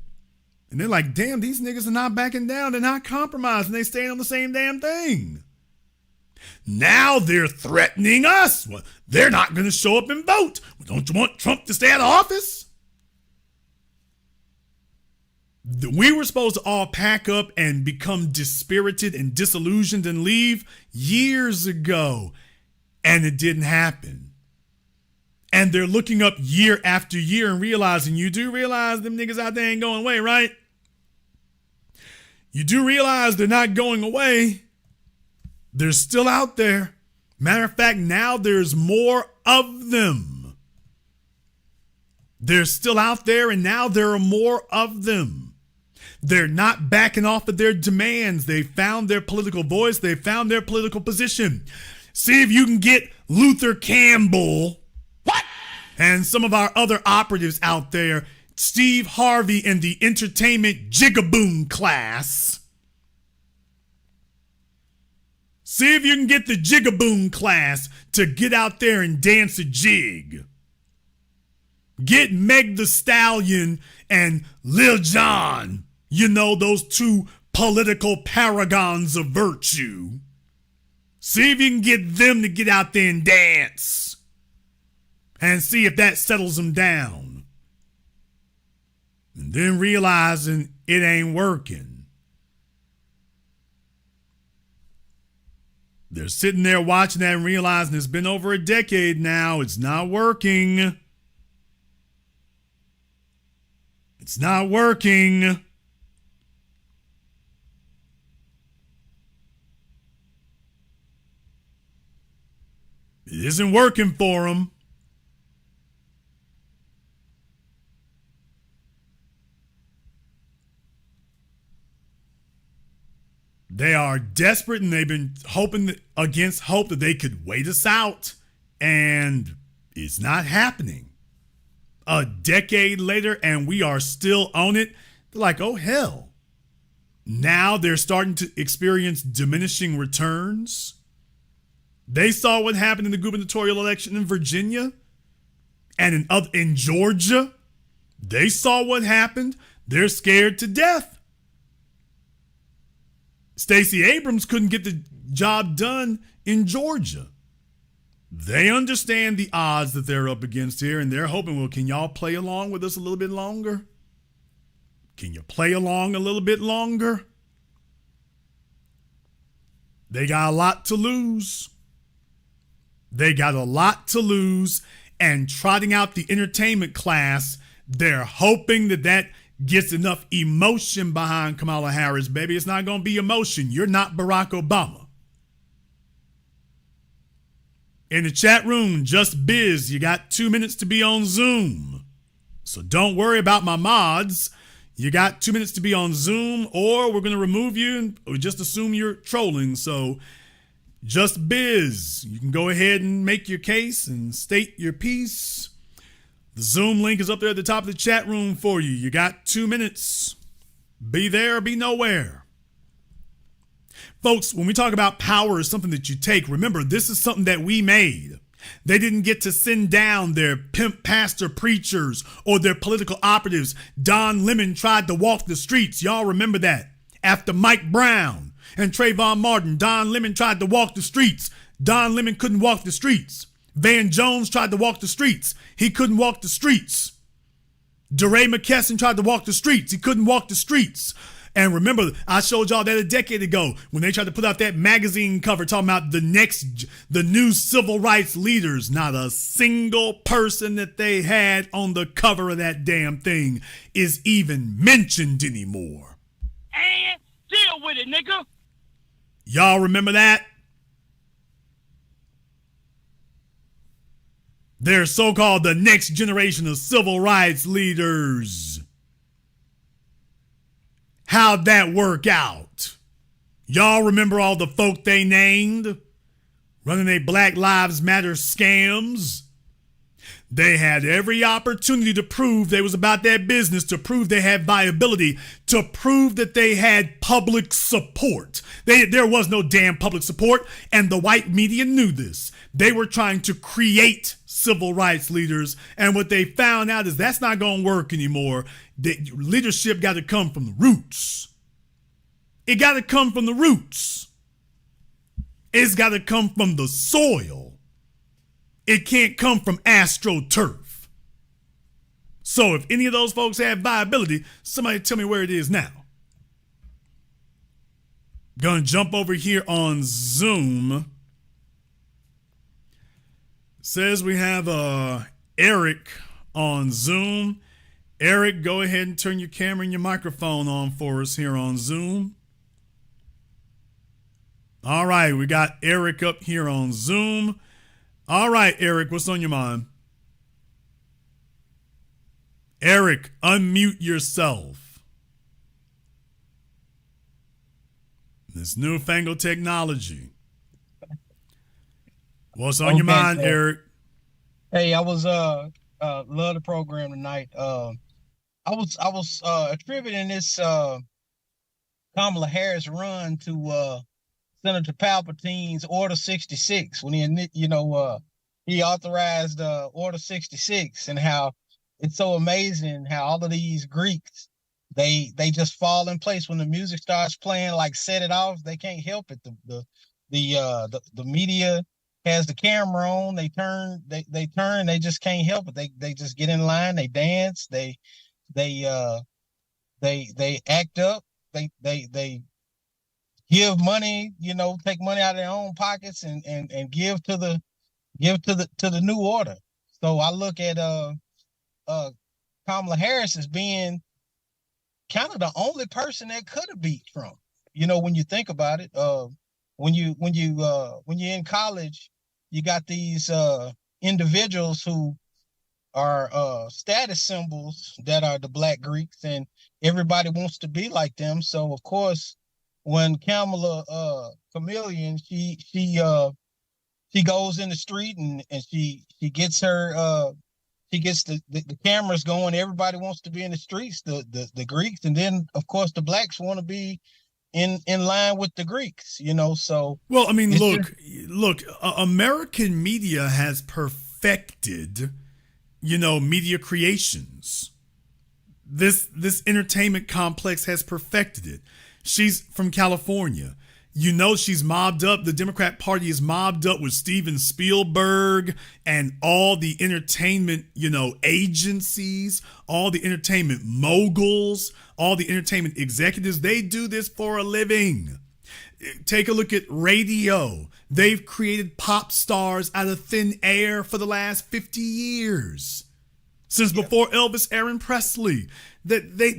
And they're like, damn, these niggas are not backing down. They're not compromising. They staying on the same damn thing. Now they're threatening us. Well, they're not going to show up and vote. Well, don't you want Trump to stay out of office? We were supposed to all pack up and become dispirited and disillusioned and leave years ago. And it didn't happen. And they're looking up year after year and realizing, you do realize them niggas out there ain't going away, right? You do realize they're not going away. They're still out there. Matter of fact, now there's more of them. They're still out there, and now there are more of them. They're not backing off of their demands. They found their political voice. They found their political position. See if you can get Luther Campbell and some of our other operatives out there, Steve Harvey and the entertainment jigaboom class. See if you can get the jigaboom class to get out there and dance a jig. Get Meg the Stallion and Lil Jon, you know, those two political paragons of virtue. See if you can get them to get out there and dance. And see if that settles them down. And then realizing it ain't working. They're sitting there watching that and realizing it's been over a decade now. It's not working. It's not working. It isn't working for them. They are desperate, and they've been hoping against hope that they could wait us out, and it's not happening. A decade later, and we are still on it. They're like, oh, hell. Now they're starting to experience diminishing returns. They saw what happened in the gubernatorial election in Virginia and in Georgia. They saw what happened. They're scared to death. Stacey Abrams couldn't get the job done in Georgia. They understand the odds that they're up against here, and they're hoping, well, can y'all play along with us a little bit longer? Can you play along a little bit longer? They got a lot to lose. They got a lot to lose, and trotting out the entertainment class, they're hoping that gets enough emotion behind Kamala Harris, baby. It's not going to be emotion. You're not Barack Obama. In the chat room, Just Biz, you got 2 minutes to be on Zoom. So don't worry about my mods. You got 2 minutes to be on Zoom, or we're going to remove you and just assume you're trolling. So Just Biz, you can go ahead and make your case and state your piece. The Zoom link is up there at the top of the chat room for you. You got 2 minutes. Be there or be nowhere. Folks, when we talk about power as something that you take, remember, this is something that we made. They didn't get to send down their pimp pastor preachers or their political operatives. Don Lemon tried to walk the streets. Y'all remember that. After Mike Brown and Trayvon Martin, Don Lemon tried to walk the streets. Don Lemon couldn't walk the streets. Van Jones tried to walk the streets. He couldn't walk the streets. DeRay McKesson tried to walk the streets. He couldn't walk the streets. And remember, I showed y'all that a decade ago when they tried to put out that magazine cover talking about the new civil rights leaders. Not a single person that they had on the cover of that damn thing is even mentioned anymore. And deal with it, nigga. Y'all remember that? They're so-called the next generation of civil rights leaders. How'd that work out? Y'all remember all the folk they named? Running their Black Lives Matter scams? They had every opportunity to prove they was about their business, to prove they had viability, to prove that they had public support. There was no damn public support, and the white media knew this. They were trying to create civil rights leaders, and what they found out is that's not going to work anymore. The leadership got to come from the roots. It got to come from the roots. It's got to come from the soil. It can't come from AstroTurf. So if any of those folks have viability, somebody tell me where it is now. Gonna jump over here on Zoom. Says we have Eric on Zoom. Eric, go ahead and turn your camera and your microphone on for us here on Zoom. All right, we got Eric up here on Zoom. All right, Eric, what's on your mind? Eric, unmute yourself. This newfangled technology. What's on your mind, Eric? Hey, I was love the program tonight. I was attributing this Kamala Harris run to Senator Palpatine's Order 66 when he authorized Order 66, and how it's so amazing how all of these Greeks they just fall in place when the music starts playing, like Set It Off. They can't help it. the media has the camera on. They turn. They just can't help it. They just get in line. They dance. They act up. They give money. Take money out of their own pockets and give to the new order. So I look at Kamala Harris as being kind of the only person that could have beat Trump. When you think about it, when you're in college, you got these individuals who are status symbols that are the Black Greeks, and everybody wants to be like them. So of course, when Kamala Chameleon, she goes in the street and she gets her she gets the cameras going. Everybody wants to be in the streets, the Greeks, and then of course the Blacks want to be in line with the Greeks, so. Well, I mean, look, American media has perfected, media creations. This entertainment complex has perfected it. She's from California. She's mobbed up. The Democrat Party is mobbed up with Steven Spielberg and all the entertainment, agencies, all the entertainment moguls, all the entertainment executives. They do this for a living. Take a look at radio. They've created pop stars out of thin air for the last 50 years. Since before Elvis, Aaron Presley, they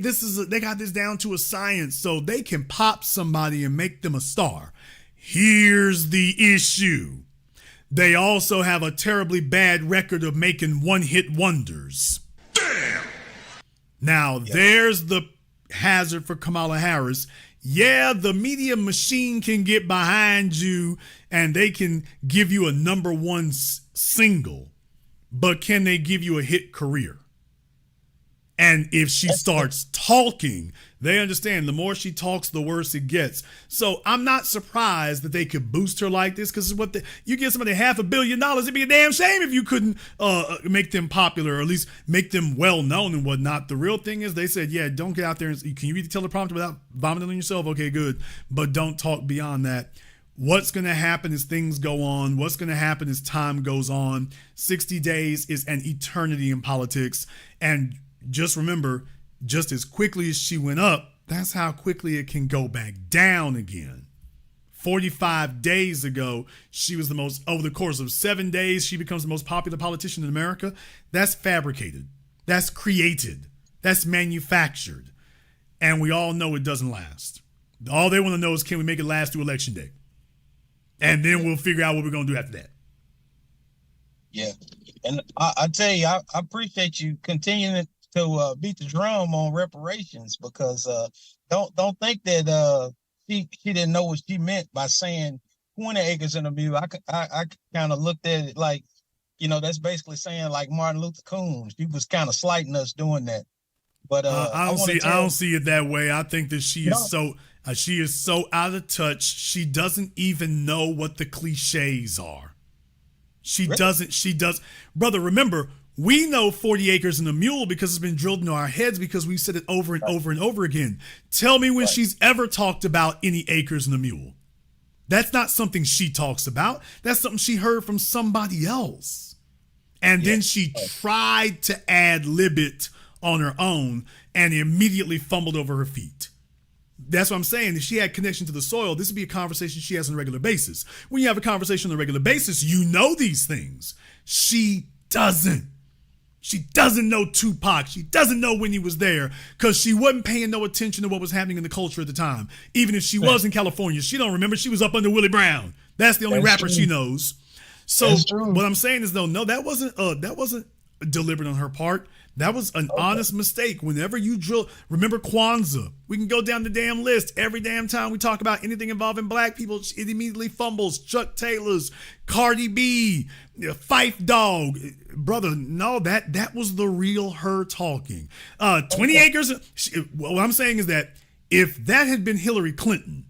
got this down to a science, so they can pop somebody and make them a star. Here's the issue. They also have a terribly bad record of making one-hit wonders. Damn! Now, there's the hazard for Kamala Harris. Yeah, the media machine can get behind you and they can give you a number one single. But can they give you a hit career? And if she starts talking, they understand the more she talks, the worse it gets. So I'm not surprised that they could boost her like this, because you give somebody $500 million, it'd be a damn shame if you couldn't make them popular, or at least make them well known and whatnot. The real thing is they said, yeah, don't get out there and can you read the teleprompter without vomiting on yourself? Okay, good. But don't talk beyond that. What's going to happen as things go on? What's going to happen as time goes on? 60 days is an eternity in politics. And just remember, just as quickly as she went up, that's how quickly it can go back down again. 45 days ago, she was over the course of 7 days, she becomes the most popular politician in America. That's fabricated. That's created. That's manufactured. And we all know it doesn't last. All they want to know is, can we make it last through Election Day? And then we'll figure out what we're going to do after that. Yeah. And I tell you, I appreciate you continuing to beat the drum on reparations, because don't think that she didn't know what she meant by saying 20 acres and a mule. I kind of looked at it like, that's basically saying like Martin Luther King. She was kind of slighting us doing that. But I don't see it that way. I think that she is so out of touch. She doesn't even know what the cliches are. She does. Brother, remember, we know 40 acres and a mule because it's been drilled into our heads because we've said it over and over and over again. Tell me when she's ever talked about any acres and a mule. That's not something she talks about. That's something she heard from somebody else. And then she tried to ad lib it on her own and immediately fumbled over her feet. That's what I'm saying. If she had connection to the soil, this would be a conversation she has on a regular basis. When you have a conversation on a regular basis, you know these things. She doesn't. She doesn't know Tupac. She doesn't know when he was there because she wasn't paying no attention to what was happening in the culture at the time. Even if she was in California, she don't remember. She was up under Willie Brown. That's the only rapper she knows. So what I'm saying is, though, no, that wasn't deliberate on her part. That was an honest mistake. Whenever you drill, remember Kwanzaa. We can go down the damn list. Every damn time we talk about anything involving black people, it immediately fumbles. Chuck Taylor's, Cardi B, Phife Dawg. Brother, no, that was the real her talking. 20 acres. What I'm saying is that if that had been Hillary Clinton,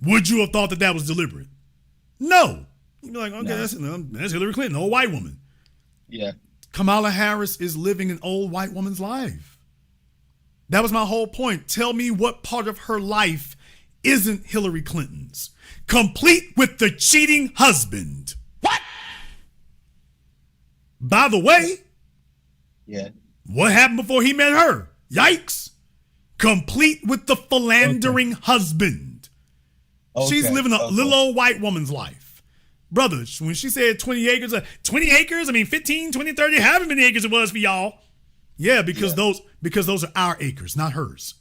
would you have thought that was deliberate? No. You'd be like, okay, that's Hillary Clinton, old white woman. Yeah. Kamala Harris is living an old white woman's life. That was my whole point. Tell me what part of her life isn't Hillary Clinton's. complete with the cheating husband. What? By the way, Yeah. what happened before he met her? Yikes. Complete with the philandering husband. She's living a little old white woman's life. Brother, when she said 20 acres, 20 acres, I mean 15, 20, 30, however many acres it was for y'all. Yeah, because those are our acres, not hers.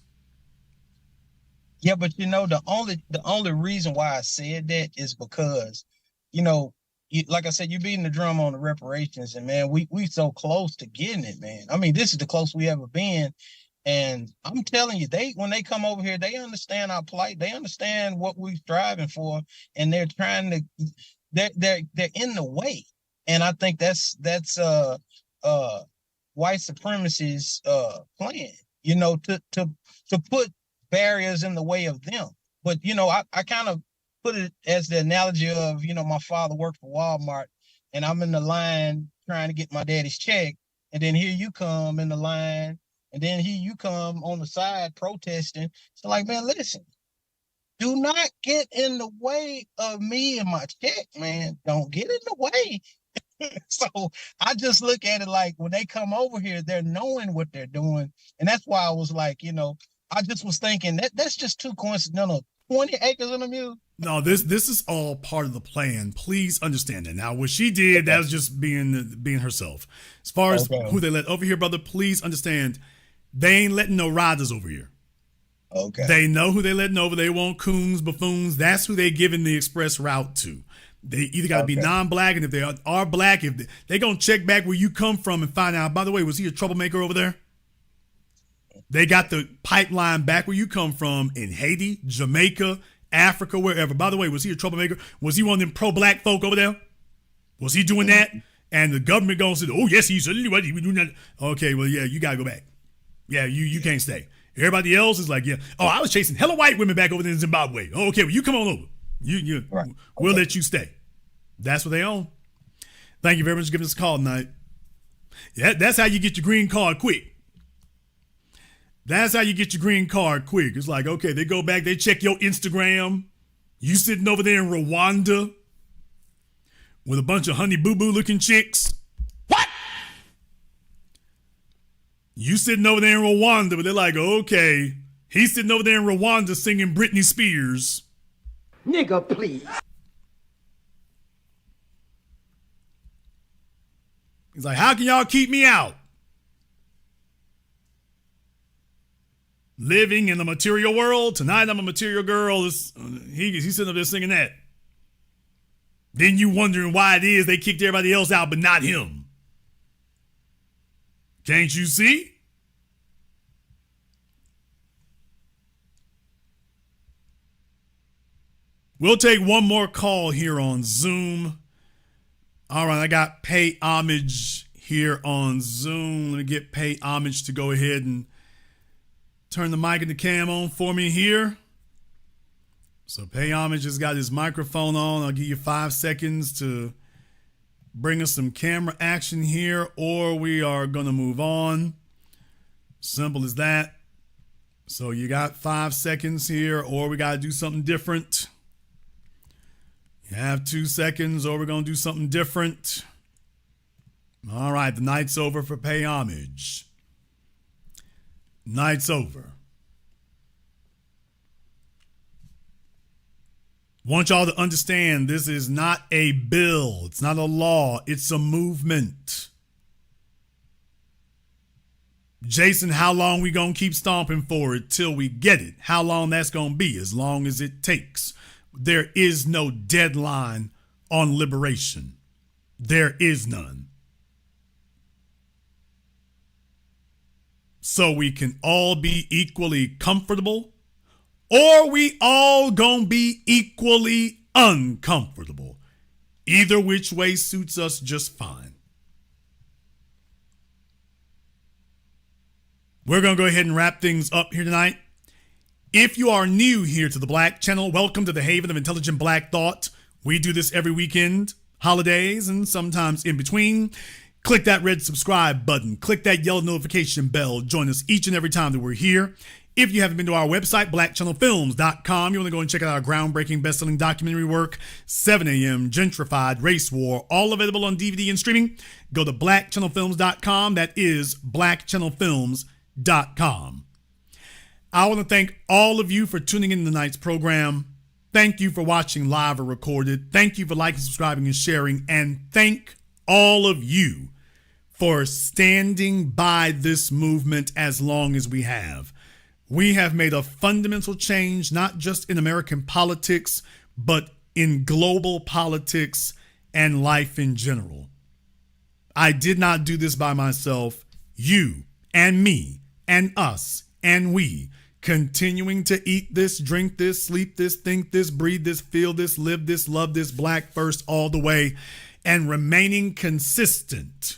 Yeah, but the only reason why I said that is because, like I said, you're beating the drum on the reparations, and man, we so close to getting it, man. I mean, this is the closest we ever been. And I'm telling you, when they come over here, they understand our plight. They understand what we're striving for, and they're trying to. They're in the way, and I think that's white supremacy's plan. To put barriers in the way of them. But I kind of put it as the analogy of my father worked for Walmart, and I'm in the line trying to get my daddy's check, and then here you come in the line. And then here you come on the side protesting. So like, man, listen, do not get in the way of me and my check, man. Don't get in the way. So I just look at it like when they come over here, they're knowing what they're doing. And that's why I was like, I just was thinking that's just too coincidental. 20 acres in a mule. No, this is all part of the plan. Please understand that. Now, what she did, that was just being herself. As far as who they let over here, brother, please understand. They ain't letting no riders over here. Okay. They know who they letting over. They want coons, buffoons. That's who they giving the express route to. They either got to be non-black, and if they are black, if they going to check back where you come from and find out, by the way, was he a troublemaker over there? They got the pipeline back where you come from in Haiti, Jamaica, Africa, wherever. By the way, was he a troublemaker? Was he one of them pro-black folk over there? Was he doing that? And the government going to say, oh, yes, he's doing that. Okay, well, yeah, you got to go back. Yeah, you can't stay. Everybody else is like, yeah. Oh, I was chasing hella white women back over there in Zimbabwe. Oh, okay, well, you come on over. We'll let you stay. That's what they own. Thank you very much for giving us a call tonight. Yeah, that's how you get your green card quick. That's how you get your green card quick. It's like, okay, they go back, they check your Instagram. You sitting over there in Rwanda with a bunch of honey boo-boo looking chicks. You sitting over there in Rwanda, but they're like, okay, he's sitting over there in Rwanda singing Britney Spears. Nigga, please. He's like, how can y'all keep me out? Living in the material world. Tonight I'm a material girl. He's sitting up there singing that. Then you wondering why it is they kicked everybody else out, but not him. Can't you see? We'll take one more call here on Zoom. All right, I got Pay Homage here on Zoom. Let me get Pay Homage to go ahead and turn the mic and the cam on for me here. So Pay Homage has got his microphone on. I'll give you 5 seconds to bring us some camera action here, or we are going to move on. Simple as that. So you got 5 seconds here, or we got to do something different. You have 2 seconds, or we're going to do something different. All right, the night's over for Pay Homage. Night's over. Want y'all to understand, this is not a bill. It's not a law. It's a movement. Jason, how long we gonna keep stomping for it till we get it? How long that's gonna be? As long as it takes. There is no deadline on liberation. There is none. So we can all be equally comfortable, or we all gonna be equally uncomfortable. Either which way suits us just fine. We're gonna go ahead and wrap things up here tonight. If you are new here to the Black Channel, welcome to the Haven of Intelligent Black Thought. We do this every weekend, holidays, and sometimes in between. Click that red subscribe button. Click that yellow notification bell. Join us each and every time that we're here. If you haven't been to our website, blackchannelfilms.com, you want to go and check out our groundbreaking best-selling documentary work, 7 a.m., Gentrified, Race War, all available on DVD and streaming. Go to blackchannelfilms.com. That is blackchannelfilms.com. I want to thank all of you for tuning in to tonight's program. Thank you for watching live or recorded. Thank you for liking, subscribing, and sharing. And thank all of you for standing by this movement as long as we have. We have made a fundamental change, not just in American politics, but in global politics and life in general. I did not do this by myself. You and me and us and we, continuing to eat this, drink this, sleep this, think this, breathe this, feel this, live this, love this, Black first all the way, and remaining consistent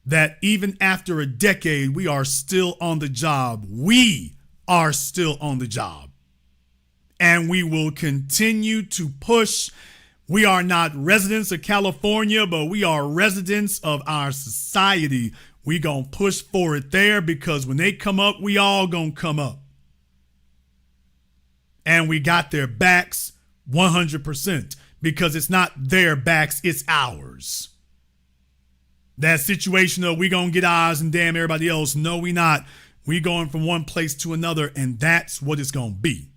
that even after a decade, we are still on the job. We are still on the job. And we will continue to push. We are not residents of California, but we are residents of our society. We gonna push for it there, because when they come up, we all gonna come up. And we got their backs 100%, because it's not their backs, it's ours. That situation of we gonna get ours and damn everybody else. No, we not. We going from one place to another, and that's what it's gonna be.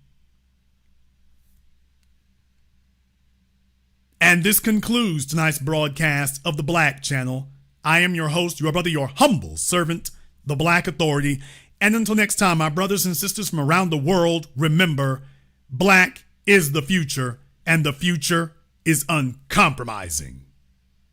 And this concludes tonight's broadcast of the Black Channel. I am your host, your brother, your humble servant, the Black Authority. And until next time, my brothers and sisters from around the world, remember, Black is the future, and the future is uncompromising.